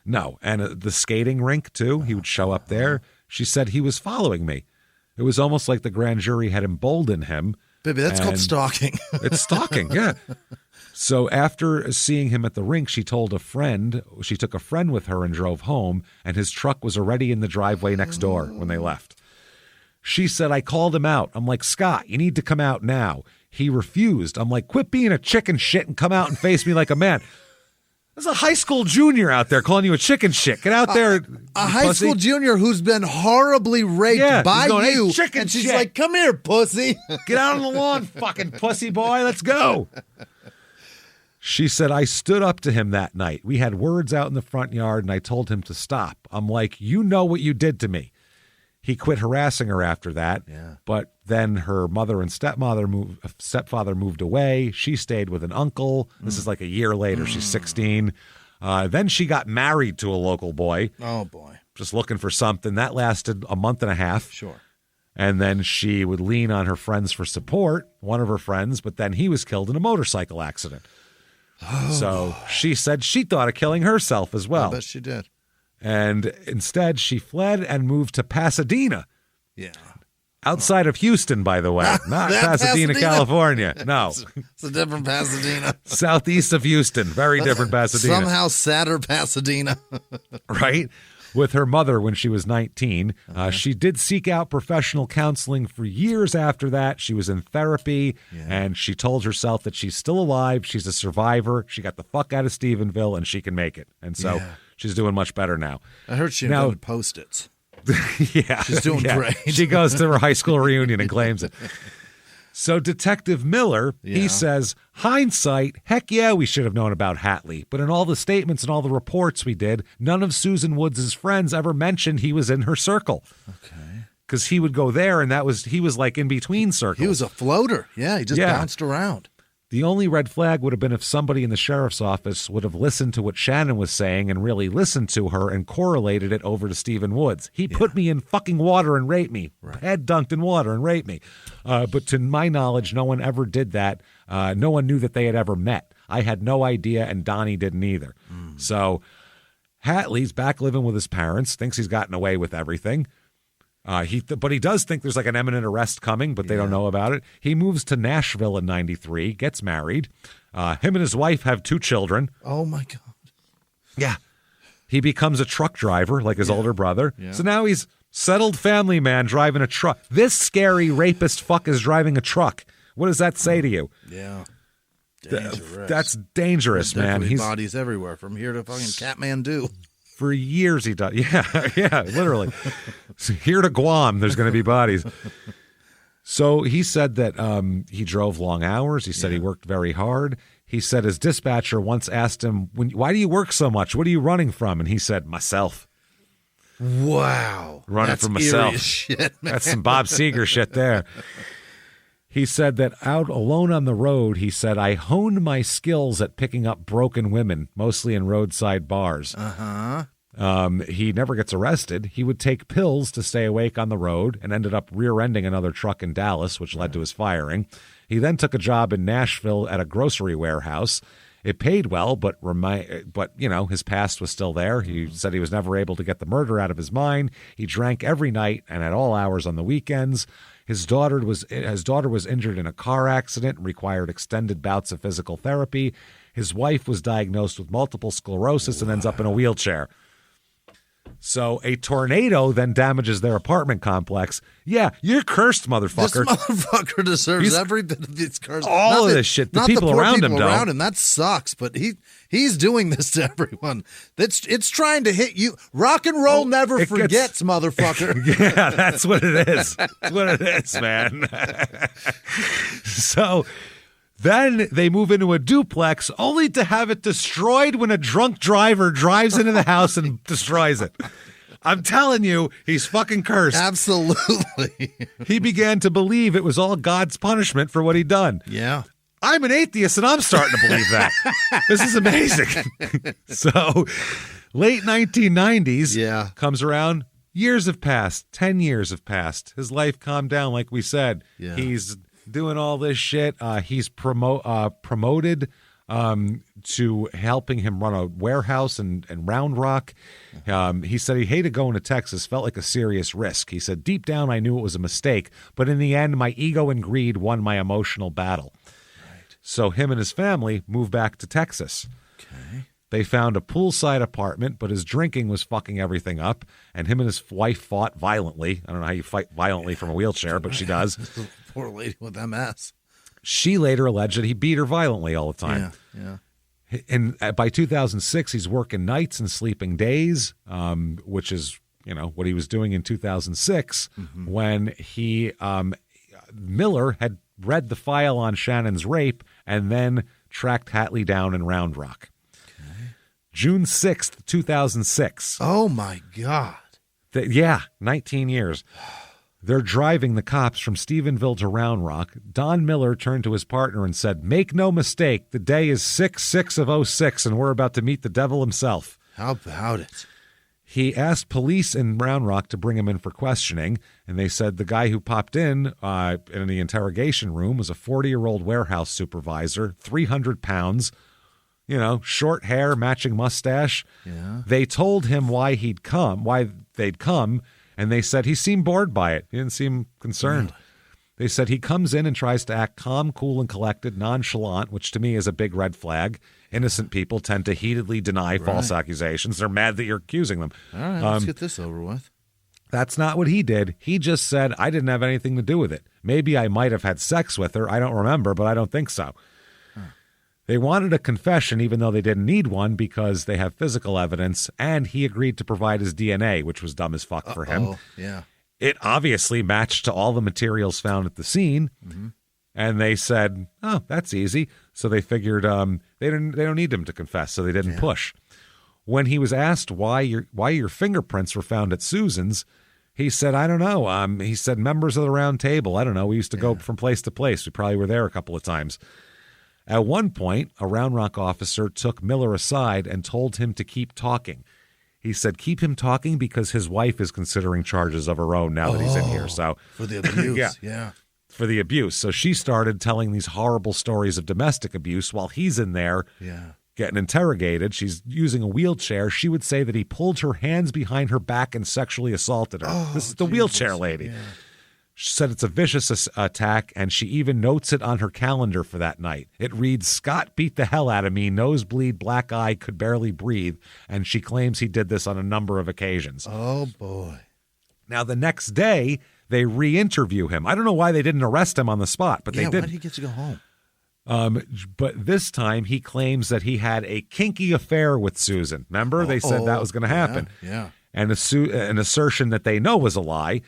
No, and the skating rink, too. He would show up there. She said he was following me. It was almost like the grand jury had emboldened him.
Baby, that's called stalking.
It's stalking, yeah. So after seeing him at the rink, she told a friend, she took a friend with her and drove home, and his truck was already in the driveway next door when they left. She said, I called him out. I'm like, Scott, you need to come out now. He refused. I'm like, quit being a chicken shit and come out and face me like a man. There's a high school junior out there calling you a chicken shit. Get out there,
a high school junior who's been horribly raped by
going,
you.
Hey, chicken
and she's
shit.
like, come here, pussy.
Get out on the lawn, fucking pussy boy. Let's go. She said, I stood up to him that night. We had words out in the front yard, and I told him to stop. I'm like, you know what you did to me. He quit harassing her after that, but then her mother and stepfather moved away. She stayed with an uncle. This is like a year later. She's 16. Then she got married to a local boy.
Oh, boy.
Just looking for something. That lasted a month and a half.
Sure.
And then she would lean on her friends for support, one of her friends, but then he was killed in a motorcycle accident. Oh, so she said she thought of killing herself as well.
I bet she did.
And instead, she fled and moved to Pasadena.
Yeah.
Outside of Houston, by the way. Not Pasadena, California. No.
It's a different Pasadena.
Southeast of Houston. Very different Pasadena.
Somehow sadder Pasadena.
Right? With her mother when she was 19. She did seek out professional counseling for years after that. She was in therapy, and she told herself that she's still alive. She's a survivor. She got the fuck out of Stephenville, and she can make it. And so she's doing much better now.
I heard she invented Post-its.
Yeah.
She's doing great.
She goes to her high school reunion and claims it. So Detective Miller, he says, hindsight, heck yeah, we should have known about Hatley. But in all the statements and all the reports we did, none of Susan Woods' friends ever mentioned he was in her circle.
Okay.
because he would go there, and he was like in between circles.
He was a floater. Yeah, he just bounced around.
The only red flag would have been if somebody in the sheriff's office would have listened to what Shannon was saying and really listened to her and correlated it over to Stephen Woods. He put me in fucking water and raped me. Right. Head dunked in water and raped me. But to my knowledge, no one ever did that. No one knew that they had ever met. I had no idea, and Donnie didn't either. So Hatley's back living with his parents, thinks he's gotten away with everything. But he does think there's like an imminent arrest coming, but they don't know about it. He moves to Nashville in 93, gets married. Him and his wife have 2 children.
Oh, my God.
Yeah. He becomes a truck driver like his older brother. Yeah. So now he's settled family man driving a truck. This scary rapist fuck is driving a truck. What does that say to you? Yeah.
Dangerous.
That's dangerous, man.
He's bodies everywhere from here to fucking Kathmandu.
For years he does. Yeah, literally. So here to Guam, there's going to be bodies. So he said that he drove long hours. He said he worked very hard. He said his dispatcher once asked him, why do you work so much? What are you running from? And he said, myself.
Wow.
Running from myself.
Shit, man.
That's some Bob Seger shit there. He said that out alone on the road, he said, I honed my skills at picking up broken women, mostly in roadside bars. He never gets arrested. He would take pills to stay awake on the road and ended up rear-ending another truck in Dallas, which led to his firing. He then took a job in Nashville at a grocery warehouse. It paid well, but you know, his past was still there. He said he was never able to get the murder out of his mind. He drank every night and at all hours on the weekends. His daughter was injured in a car accident and required extended bouts of physical therapy. His wife was diagnosed with multiple sclerosis and ends up in a wheelchair. So a tornado then damages their apartment complex. Yeah, you're cursed, motherfucker.
This motherfucker deserves every bit of these curse.
All of this shit. The people around him don't.
That sucks, but he's doing this to everyone. It's trying to hit you. Rock and roll never forgets, motherfucker.
Yeah, that's what it is. That's what it is, man. So then they move into a duplex only to have it destroyed when a drunk driver drives into the house and destroys it. I'm telling you, he's fucking cursed.
Absolutely.
He began to believe it was all God's punishment for what he'd done.
Yeah.
I'm an atheist and I'm starting to believe that. This is amazing. So late 1990s comes around. Years have passed. 10 years have passed. His life calmed down, like we said. Yeah. He's doing all this shit. He's promoted to helping him run a warehouse in Round Rock. He said he hated going to Texas, felt like a serious risk. He said, deep down, I knew it was a mistake, but in the end, my ego and greed won my emotional battle. Right. So him and his family moved back to Texas. Okay. They found a poolside apartment, but his drinking was fucking everything up, and him and his wife fought violently. I don't know how you fight violently from a wheelchair, but she does.
Poor lady with MS.
She later alleged that he beat her violently all the time. Yeah. And by 2006, he's working nights and sleeping days, which is, you know, what he was doing in 2006 when he Miller had read the file on Shannon's rape and then tracked Hatley down in Round Rock. June 6th, 2006.
Oh, my God.
19 years. They're driving the cops from Stephenville to Round Rock. Don Miller turned to his partner and said, make no mistake, the day is 6/6 of 06, and we're about to meet the devil himself.
How about it?
He asked police in Round Rock to bring him in for questioning, and they said the guy who popped in the interrogation room was a 40-year-old warehouse supervisor, 300 pounds, you know, short hair, matching mustache. Yeah. They told him why they'd come, and they said he seemed bored by it. He didn't seem concerned. Really? They said he comes in and tries to act calm, cool, and collected, nonchalant, which to me is a big red flag. Innocent people tend to heatedly deny false accusations. They're mad that you're accusing them.
All right, let's get this over with.
That's not what he did. He just said, I didn't have anything to do with it. Maybe I might have had sex with her. I don't remember, but I don't think so. They wanted a confession, even though they didn't need one, because they have physical evidence, and he agreed to provide his DNA, which was dumb as fuck for him.
Yeah.
It obviously matched to all the materials found at the scene, and they said, oh, that's easy. So they figured they don't need him to confess, so they didn't push. When he was asked why your fingerprints were found at Susan's, He said, I don't know. He said, members of the round table. I don't know. We used to go from place to place. We probably were there a couple of times. At one point, a Round Rock officer took Miller aside and told him to keep talking. He said, keep him talking because his wife is considering charges of her own now that he's in here. So
for the abuse, yeah.
For the abuse. So she started telling these horrible stories of domestic abuse while he's in there getting interrogated. She's using a wheelchair. She would say that he pulled her hands behind her back and sexually assaulted her. This is the wheelchair lady. Yeah. She said it's a vicious attack, and she even notes it on her calendar for that night. It reads, Scott beat the hell out of me, nosebleed, black eye, could barely breathe, and she claims he did this on a number of occasions.
Oh, boy.
Now, the next day, they re-interview him. I don't know why they didn't arrest him on the spot, but they did.
Why did he get to go home?
But this time, he claims that he had a kinky affair with Susan. Remember? They said that was going to happen.
Yeah.
And an assertion that they know was a lie.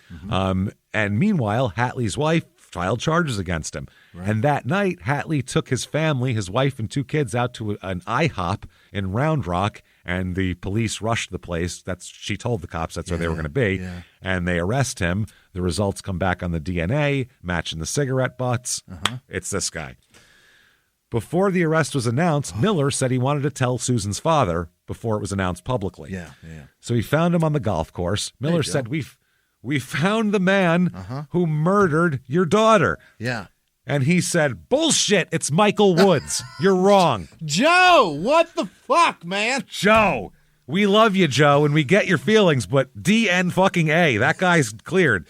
And meanwhile, Hatley's wife filed charges against him. Right. And that night, Hatley took his family, his wife and 2 kids, out to an IHOP in Round Rock, and the police rushed the place. She told the cops that's where they were going to be, and they arrest him. The results come back on the DNA, matching the cigarette butts. It's this guy. Before the arrest was announced, Miller said he wanted to tell Susan's father before it was announced publicly.
Yeah.
So he found him on the golf course. Miller said, we found the man who murdered your daughter.
Yeah.
And he said, bullshit, it's Michael Woods. You're wrong.
Joe, what the fuck, man?
Joe, we love you, Joe, and we get your feelings, but DN fucking A, that guy's cleared.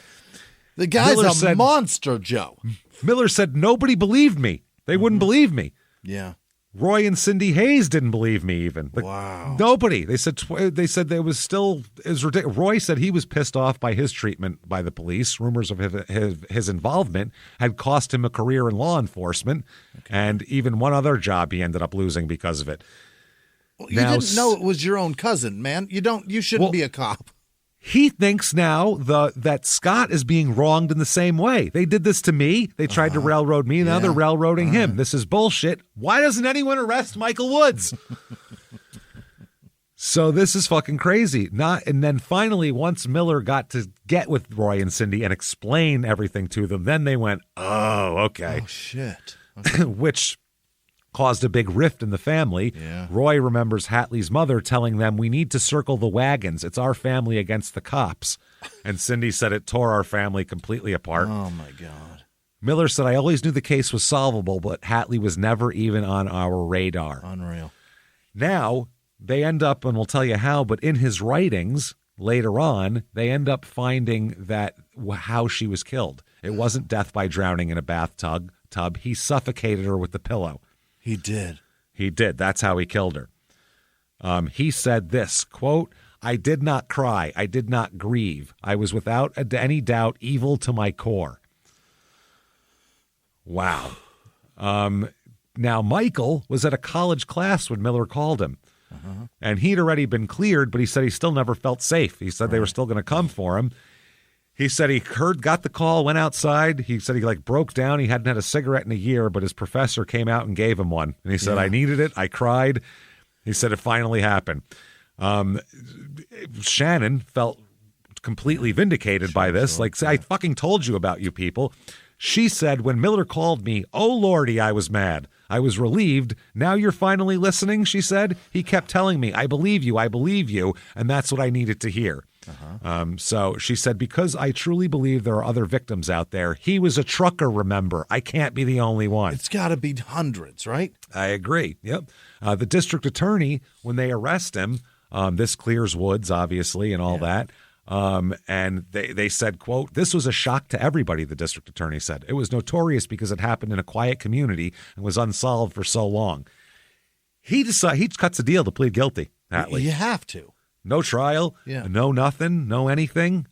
The guy's a monster, Joe.
Miller said, nobody believed me. They wouldn't believe me.
Yeah.
Roy and Cindy Hayes didn't believe me even.
Wow.
Nobody. They said there was still is ridiculous. Roy said he was pissed off by his treatment by the police. Rumors of his involvement had cost him a career in law enforcement, and even one other job he ended up losing because of it.
Well, you didn't know it was your own cousin, man. You shouldn't be a cop.
He thinks now that Scott is being wronged in the same way. They did this to me. They tried to railroad me. Now they're railroading him. This is bullshit. Why doesn't anyone arrest Michael Woods? So this is fucking crazy. And then finally, once Miller got to get with Roy and Cindy and explain everything to them, then they went, oh, okay.
Oh, shit. Okay.
Which caused a big rift in the family.
Yeah.
Roy remembers Hatley's mother telling them, we need to circle the wagons. It's our family against the cops. And Cindy said it tore our family completely apart.
Oh, my God.
Miller said, I always knew the case was solvable, but Hatley was never even on our radar.
Unreal.
Now, they end up, and we'll tell you how, but in his writings later on, they end up finding that how she was killed. It wasn't death by drowning in a bathtub. He suffocated her with the pillow.
He did.
He did. That's how he killed her. He said this, quote, I did not cry. I did not grieve. I was without any doubt evil to my core. Wow. Now, Michael was at a college class when Miller called him. And he'd already been cleared, but he said he still never felt safe. He said they were still going to come for him. He said he got the call, went outside. He said he broke down. He hadn't had a cigarette in a year, but his professor came out and gave him one. And he said, I needed it. I cried. He said it finally happened. Shannon felt completely vindicated by this. I fucking told you about you people. She said, when Miller called me, oh, Lordy, I was mad. I was relieved. Now you're finally listening, she said. He kept telling me, I believe you. And that's what I needed to hear. So she said, because I truly believe there are other victims out there. He was a trucker, remember. I can't be the only one.
It's got to be hundreds, right?
I agree. Yep. The district attorney, when they arrest him, this clears Woods, obviously, and all that. And they said, quote, this was a shock to everybody, the district attorney said. It was notorious because it happened in a quiet community and was unsolved for so long. He cuts a deal to plead guilty, Hatley.
You have to.
No trial, no nothing, no anything.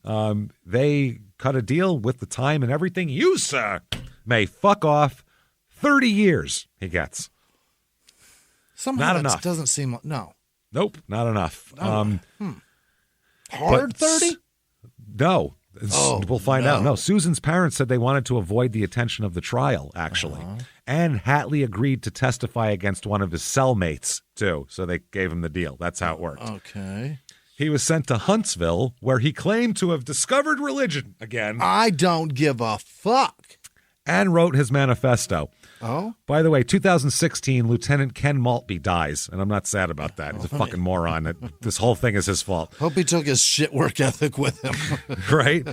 They cut a deal with the time and everything. You, sir, may fuck off. 30 years he gets.
Somehow
not enough.
Doesn't seem, no.
Nope, not enough.
Hard 30?
No. We'll find out. No, Susan's parents said they wanted to avoid the attention of the trial, actually. And Hatley agreed to testify against one of his cellmates, too. So they gave him the deal. That's how it worked.
Okay.
He was sent to Huntsville, where he claimed to have discovered religion again.
I don't give a fuck.
And wrote his manifesto.
Oh?
By the way, 2016, Lieutenant Ken Maltby dies, and I'm not sad about that. He's a fucking moron. This whole thing is his fault.
Hope he took his shit work ethic with him.
Right?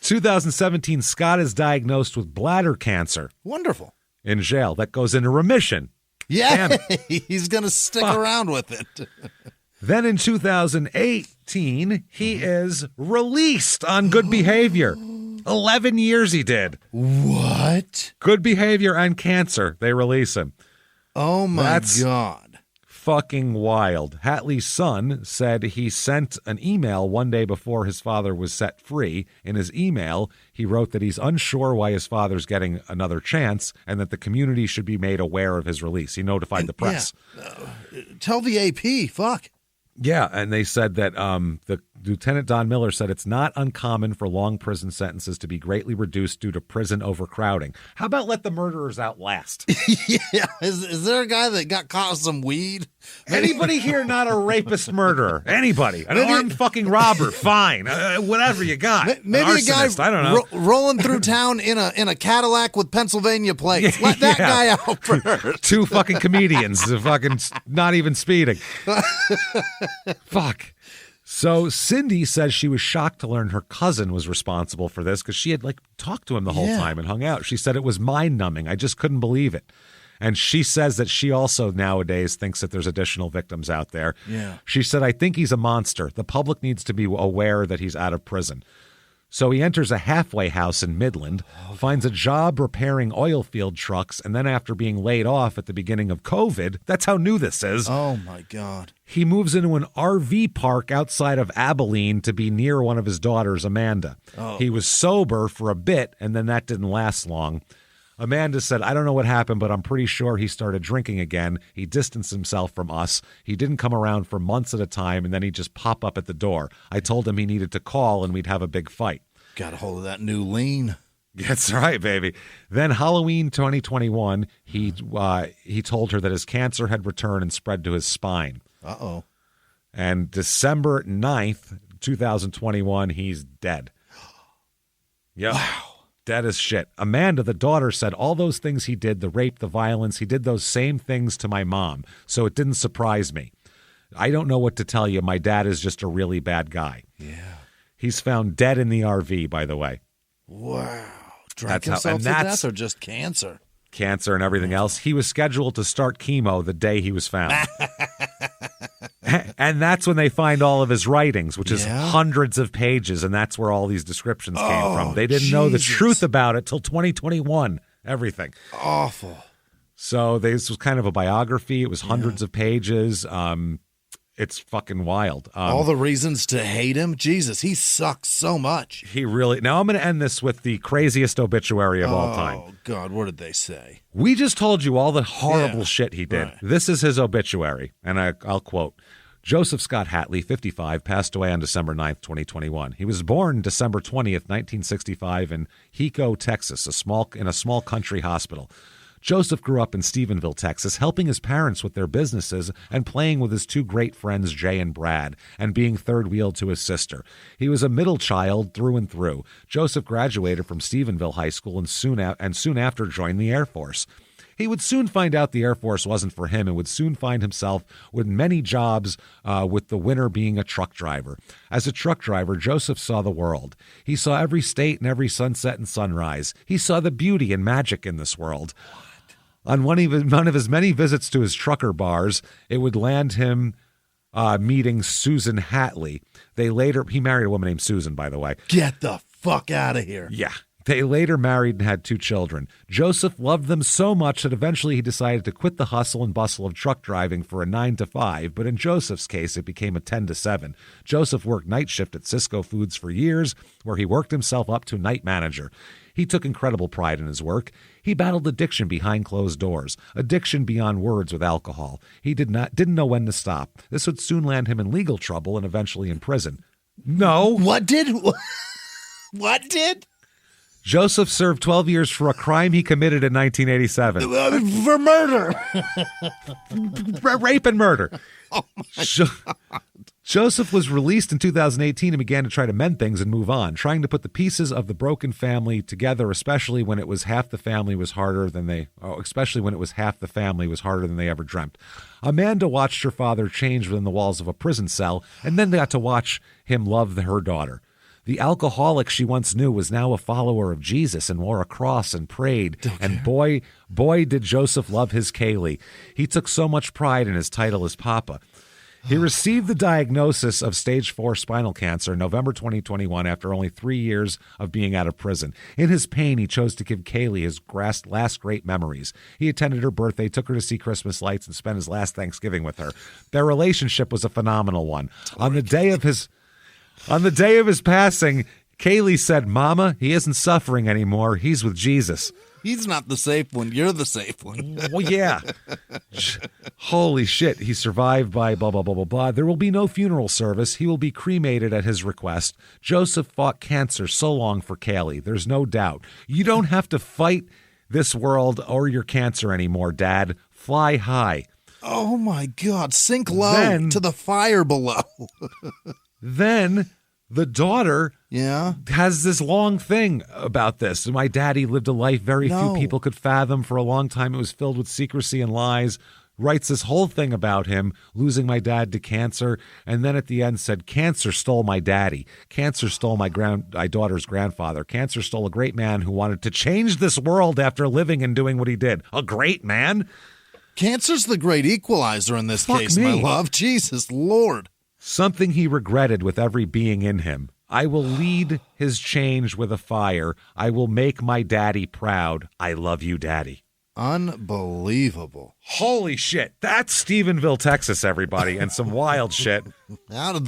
2017, Scott is diagnosed with bladder cancer.
Wonderful.
In jail. That goes into remission.
Yeah, he's going to stick around with it.
Then in 2018, he is released on good behavior. 11 years he did.
What?
Good behavior and cancer. They release him.
Oh, my God.
Fucking wild. Hatley's son said he sent an email one day before his father was set free. In his email, he wrote that he's unsure why his father's getting another chance and that the community should be made aware of his release. He notified the press.
Yeah. Tell the AP. Fuck.
Yeah, and they said that the Lieutenant Don Miller said it's not uncommon for long prison sentences to be greatly reduced due to prison overcrowding. How about let the murderers out last?
Yeah, is there a guy that got caught with some weed?
Anybody here not a rapist murderer? Anybody? An armed fucking robber? Fine. Whatever you got.
Maybe
An
a guy
arsonist, I don't know.
rolling through town in a Cadillac with Pennsylvania plates. Let that guy out first.
Two fucking comedians fucking not even speeding. Fuck. So Cindy says she was shocked to learn her cousin was responsible for this because she had talked to him the whole time and hung out. She said it was mind-numbing. I just couldn't believe it. And she says that she also nowadays thinks that there's additional victims out there.
Yeah.
She said, I think he's a monster. The public needs to be aware that he's out of prison. So he enters a halfway house in Midland, finds a job repairing oil field trucks, and then after being laid off at the beginning of COVID, that's how new this is.
Oh, my God.
He moves into an RV park outside of Abilene to be near one of his daughters, Amanda. Oh. He was sober for a bit, and then that didn't last long. Amanda said, I don't know what happened, but I'm pretty sure he started drinking again. He distanced himself from us. He didn't come around for months at a time, and then he'd just pop up at the door. I told him he needed to call, and we'd have a big fight.
Got a hold of that new lean.
That's right, baby. Then Halloween 2021, he told her that his cancer had returned and spread to his spine.
Uh-oh.
And December 9th, 2021, he's dead. Yep.
Wow.
Dead as shit. Amanda, the daughter, said all those things he did, the rape, the violence, he did those same things to my mom, so it didn't surprise me. I don't know what to tell you. My dad is just a really bad guy.
Yeah.
He's found dead in the RV, by the way.
Wow. Drank himself to death or just cancer?
Cancer and everything else. He was scheduled to start chemo the day he was found. And that's when they find all of his writings, which is hundreds of pages, and that's where all these descriptions came from. They didn't know the truth about it till 2021. Everything.
Awful.
So this was kind of a biography. It was hundreds of pages. It's fucking wild.
All the reasons to hate him? Jesus, he sucks so much.
He really... Now, I'm going to end this with the craziest obituary of all time.
Oh, God, what did they say?
We just told you all the horrible shit he did.
Right.
This is his obituary, and I'll quote. Joseph Scott Hatley, 55, passed away on December 9th, 2021. He was born December 20th, 1965 in Hico, Texas, in a small country hospital. Joseph grew up in Stephenville, Texas, helping his parents with their businesses and playing with his two great friends, Jay and Brad, and being third-wheeled to his sister. He was a middle child through and through. Joseph graduated from Stephenville High School and soon after joined the Air Force. He would soon find out the Air Force wasn't for him and would soon find himself with many jobs, with the winner being a truck driver. As a truck driver, Joseph saw the world. He saw every state and every sunset and sunrise. He saw the beauty and magic in this world. On one of his many visits to his trucker bars, it would land him meeting Susan Hatley. He married a woman named Susan, by the way.
Get the fuck out of here.
Yeah. They later married and had 2 children. Joseph loved them so much that eventually he decided to quit the hustle and bustle of truck driving for a 9 to 5, but in Joseph's case, it became a 10 to 7. Joseph worked night shift at Cisco Foods for years, where he worked himself up to night manager. He took incredible pride in his work. He battled addiction behind closed doors, addiction beyond words with alcohol. He didn't know when to stop. This would soon land him in legal trouble and eventually in prison. No.
What did?
Joseph served 12 years for a crime he committed in 1987.
For murder.
Rape and murder.
Oh, my God.
Joseph was released in 2018 and began to try to mend things and move on, trying to put the pieces of the broken family together, especially when it was half the family was harder than they ever dreamt. Amanda watched her father change within the walls of a prison cell, and then they got to watch him love her daughter. The alcoholic she once knew was now a follower of Jesus and wore a cross and prayed. And boy, did Joseph love his Kaylee. He took so much pride in his title as Papa. He received the diagnosis of stage 4 spinal cancer in November 2021 after only 3 years of being out of prison. In his pain, he chose to give Kaylee his last great memories. He attended her birthday, took her to see Christmas lights, and spent his last Thanksgiving with her. Their relationship was a phenomenal one. On the day of his passing, Kaylee said, "Mama, he isn't suffering anymore. He's with Jesus."
He's not the safe one. You're the safe one.
Well, yeah. Holy shit. He survived by blah, blah, blah, blah, blah. There will be no funeral service. He will be cremated at his request. Joseph fought cancer so long for Kaylee. There's no doubt. You don't have to fight this world or your cancer anymore, Dad. Fly high.
Oh, my God. Sink low to the fire below.
Then the daughter has this long thing about this. My daddy lived a life very few people could fathom. For a long time, it was filled with secrecy and lies. Writes this whole thing about him losing my dad to cancer, and then at the end said, "Cancer stole my daddy. Cancer stole my daughter's grandfather. Cancer stole a great man who wanted to change this world after living and doing what he did." A great man?
Cancer's the great equalizer in this case, my love. Jesus Lord.
Something he regretted with every being in him. I will lead his change with a fire. I will make my daddy proud. I love you, Daddy.
Unbelievable.
Holy shit. That's Stephenville, Texas, everybody, and some wild shit.
I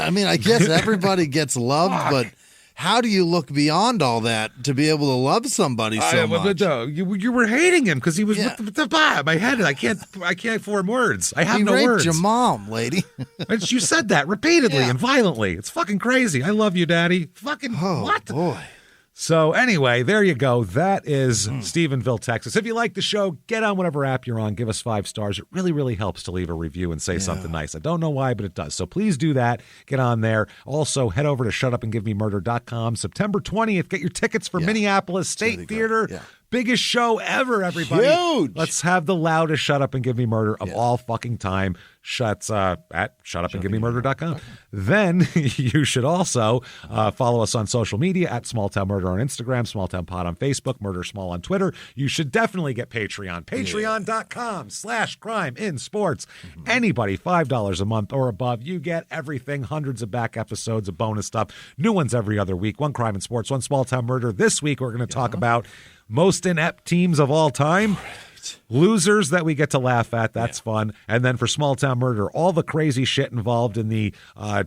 mean, I guess everybody gets loved, but how do you look beyond all that to be able to love somebody so much?
You were hating him because he was with the my head. I can't form words. I have no words.
He raped your mom, lady.
You said that repeatedly and violently. It's fucking crazy. I love you, Daddy. Fucking what?
Boy.
So anyway, there you go. That is Stephenville, Texas. If you like the show, get on whatever app you're on. Give us 5 stars. It really, really helps to leave a review and say something nice. I don't know why, but it does. So please do that. Get on there. Also, head over to shutupandgivememurder.com. September 20th. Get your tickets for Minneapolis State Theater. Yeah. Biggest show ever, everybody.
Huge.
Let's have the loudest Shut Up and Give Me Murder of all fucking time. At shutupandgivememurder.com. Then you should also follow us on social media at Small Town Murder on Instagram, Small Town Pod on Facebook, Murder Small on Twitter. You should definitely get Patreon. Patreon.com/crime in sports. Anybody, $5 a month or above, you get everything. Hundreds of back episodes of bonus stuff. New ones every other week. One crime in sports, one small town murder. This week we're going to talk about most inept teams of all time. Losers that we get to laugh at. That's fun. And then for Small Town Murder, all the crazy shit involved in the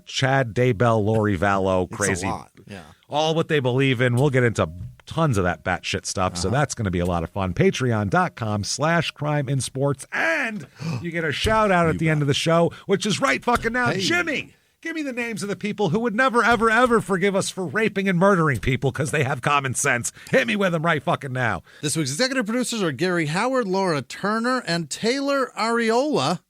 Chad Daybell, Lori Vallow crazy.
It's a lot. Yeah.
All what they believe in. We'll get into tons of that batshit stuff. So that's going to be a lot of fun. Patreon.com/crime in sports. And you get a shout out at the end of the show, which is right fucking now. Hey. Jimmie. Give me the names of the people who would never, ever, ever forgive us for raping and murdering people because they have common sense. Hit me with them right fucking now.
This week's executive producers are Gary Howard, Laura Turner, and Taylor Areola.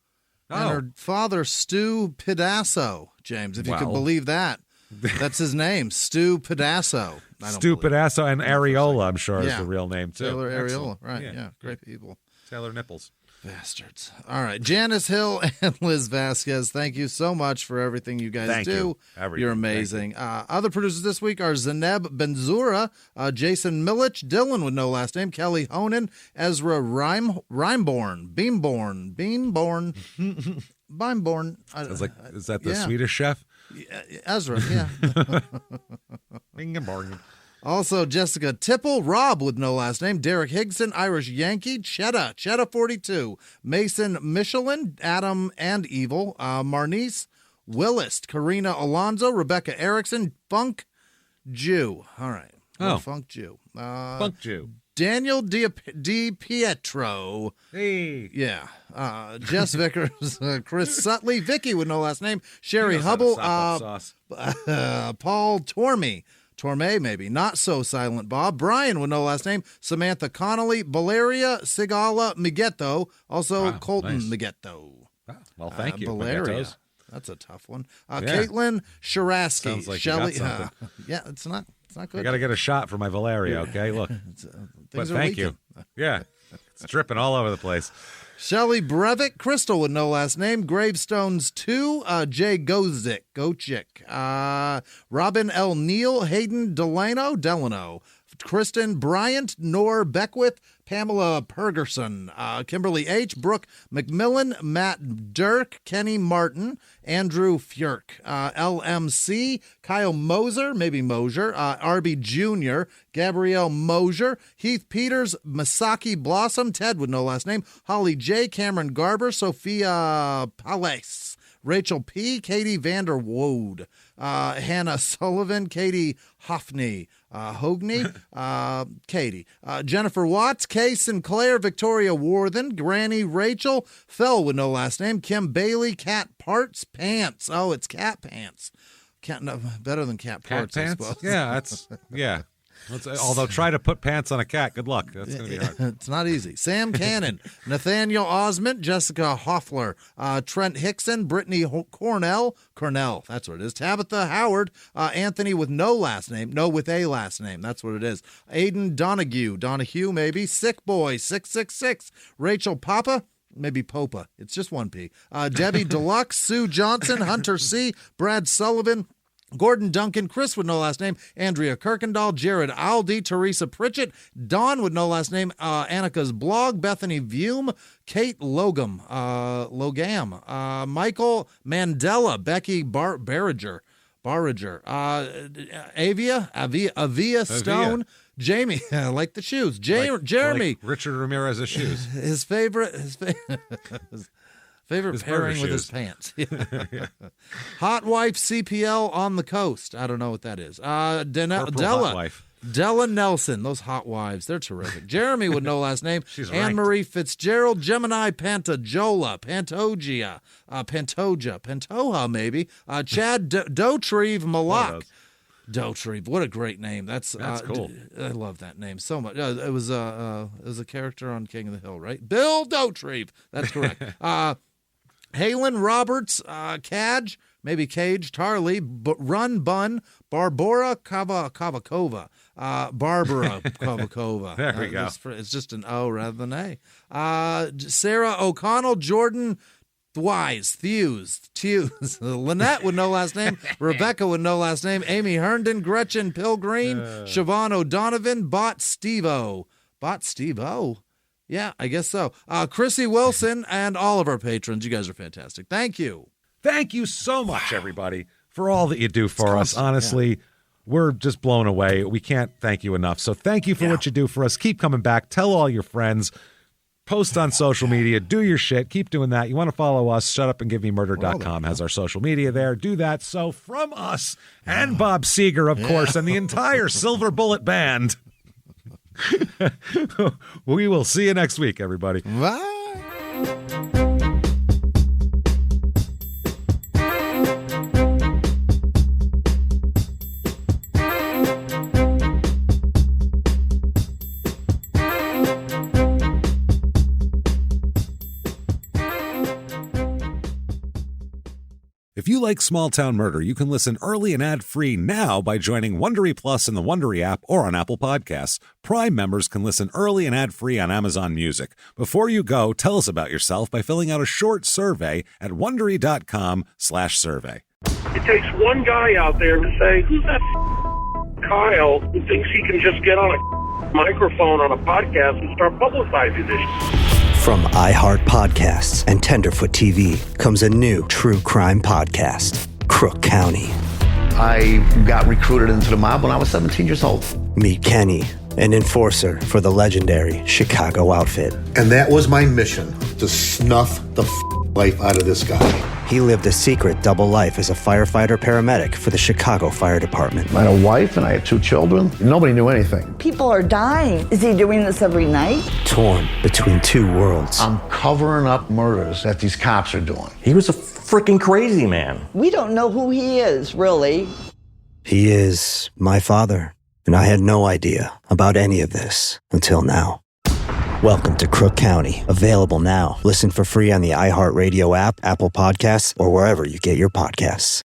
And her father, Stu Pedasso, James, if you could believe that. That's his name, Stu Pedasso.
Stu Pedasso and Areola, I'm sure, is the real name, too.
Taylor Areola, right, yeah. Great people.
Taylor Nipples.
Bastards. All right. Janice Hill and Liz Vasquez, thank you so much for everything you guys do. You're amazing. Other producers this week are Zeneb Benzura, Jason Milich, Dylan with no last name, Kelly Honan, Ezra Beamborn.
Is that the Swedish chef?
Ezra, yeah. Also, Jessica Tipple, Rob with no last name, Derek Higson, Irish Yankee, Cheddar 42, Mason Michelin, Adam and Evil, Marnice Willis, Karina Alonso, Rebecca Erickson, Funk Jew. All right. Funk Jew.
Funk Jew.
Daniel Di Pietro.
Hey.
Yeah. Jess Vickers, Chris Sutley, Vicky with no last name, Sherry Hubble, Paul Torme, maybe. Not So Silent Bob. Brian with no last name. Samantha Connolly. Valeria Sigala Migetto. Also Colton Migetto.
Well, thank you.
Valeria. That's a tough one. Caitlin Sharaski.
Sounds like
Shelly.
you got something.
Yeah, it's not good.
I got to get a shot for my Valeria, okay? Look. But thank you. Yeah. It's dripping all over the place.
Shelly Brevick, Crystal with no last name, Gravestones 2, Jay Gochik, Robin L. Neal, Hayden Delano, Kristen Bryant, Nor Beckwith, Pamela Pergerson, Kimberly H., Brooke McMillan, Matt Dirk, Kenny Martin, Andrew Fjurk, LMC, Kyle Moser, maybe Mosier, RB Jr., Gabrielle Mosier, Heath Peters, Masaki Blossom, Ted with no last name, Holly J., Cameron Garber, Sophia Palace, Rachel P., Katie Vander Wood, Hannah Sullivan, Katie Hoffney, Katie, Jennifer Watts, Kay Sinclair, Victoria Worthen, Granny Rachel, Fell with no last name, Kim Bailey, Cat Parts, Pants. Oh, it's Cat Pants. Better than Cat Parts,
Pants?
I suppose.
Yeah. Although try to put pants on a cat. Good luck. That's going to be hard.
It's not easy. Sam Cannon, Nathaniel Osment, Jessica Hoffler, Trent Hickson, Brittany Cornell, that's what it is. Tabitha Howard, Anthony with no last name, no with a last name. That's what it is. Aiden Donahue maybe. Sick Boy 666, Rachel Papa. Maybe Popa. It's just one P. Debbie Deluxe, Sue Johnson, Hunter C., Brad Sullivan, Gordon Duncan, Chris with no last name, Andrea Kirkendall, Jared Aldi, Teresa Pritchett, Dawn with no last name, Annika's Blog, Bethany Vume, Kate Logam, Michael Mandela, Becky Barriger, Avia Stone, Jamie, I like the shoes, Jeremy.
Like Richard Ramirez's shoes.
His favorite pairing with his pants. Hot Wife CPL on the coast. I don't know what that is. Della Nelson. Those hot wives, they're terrific. Jeremy with no last name. Anne-Marie Fitzgerald. Gemini Pantoja, Pantoja maybe. Chad Dotreve Malak. Dotreve, what a great name. That's cool. I love that name so much. It was a character on King of the Hill, right? Bill Dotreve. That's correct. Halen Roberts, Cage, maybe Cage, Tarley, Run Bun, Barbara Kavakova, Barbara Kavakova.
There we go.
It's just an O rather than A. Sarah O'Connell, Jordan Thews, Lynette with no last name, Rebecca with no last name, Amy Herndon, Gretchen Pilgreen, Siobhan O'Donovan, Bot Steve-O. Yeah, I guess so. Chrissy Wilson and all of our patrons. You guys are fantastic. Thank you.
Thank you so much, everybody, for all that you do for us. Honestly, we're just blown away. We can't thank you enough. So thank you for what you do for us. Keep coming back. Tell all your friends. Post on social media. Do your shit. Keep doing that. You want to follow us, shutupandgivememurder.com has our social media there. Do that. So from us and Bob Seger, of course, and the entire Silver Bullet Band, we will see you next week, everybody.
Bye.
If you like Small Town Murder, you can listen early and ad-free now by joining Wondery Plus in the Wondery app or on Apple Podcasts. Prime members can listen early and ad-free on Amazon Music. Before you go, tell us about yourself by filling out a short survey at Wondery.com/survey.
It takes one guy out there to say, who's that Kyle who thinks he can just get on a microphone on a podcast and start publicizing this?
From iHeart Podcasts and Tenderfoot TV comes a new true crime podcast, Crook County.
I got recruited into the mob when I was 17 years old.
Meet Kenny, an enforcer for the legendary Chicago outfit.
And that was my mission, to snuff the life out of this guy.
He lived a secret double life as a firefighter-paramedic for the Chicago Fire Department.
I had a wife and I had 2 children. Nobody knew anything.
People are dying. Is he doing this every night?
Torn between 2 worlds.
I'm covering up murders that these cops are doing.
He was a freaking crazy man.
We don't know who he is, really.
He is my father, and I had no idea about any of this until now. Welcome to Crook County. Available now. Listen for free on the iHeartRadio app, Apple Podcasts, or wherever you get your podcasts.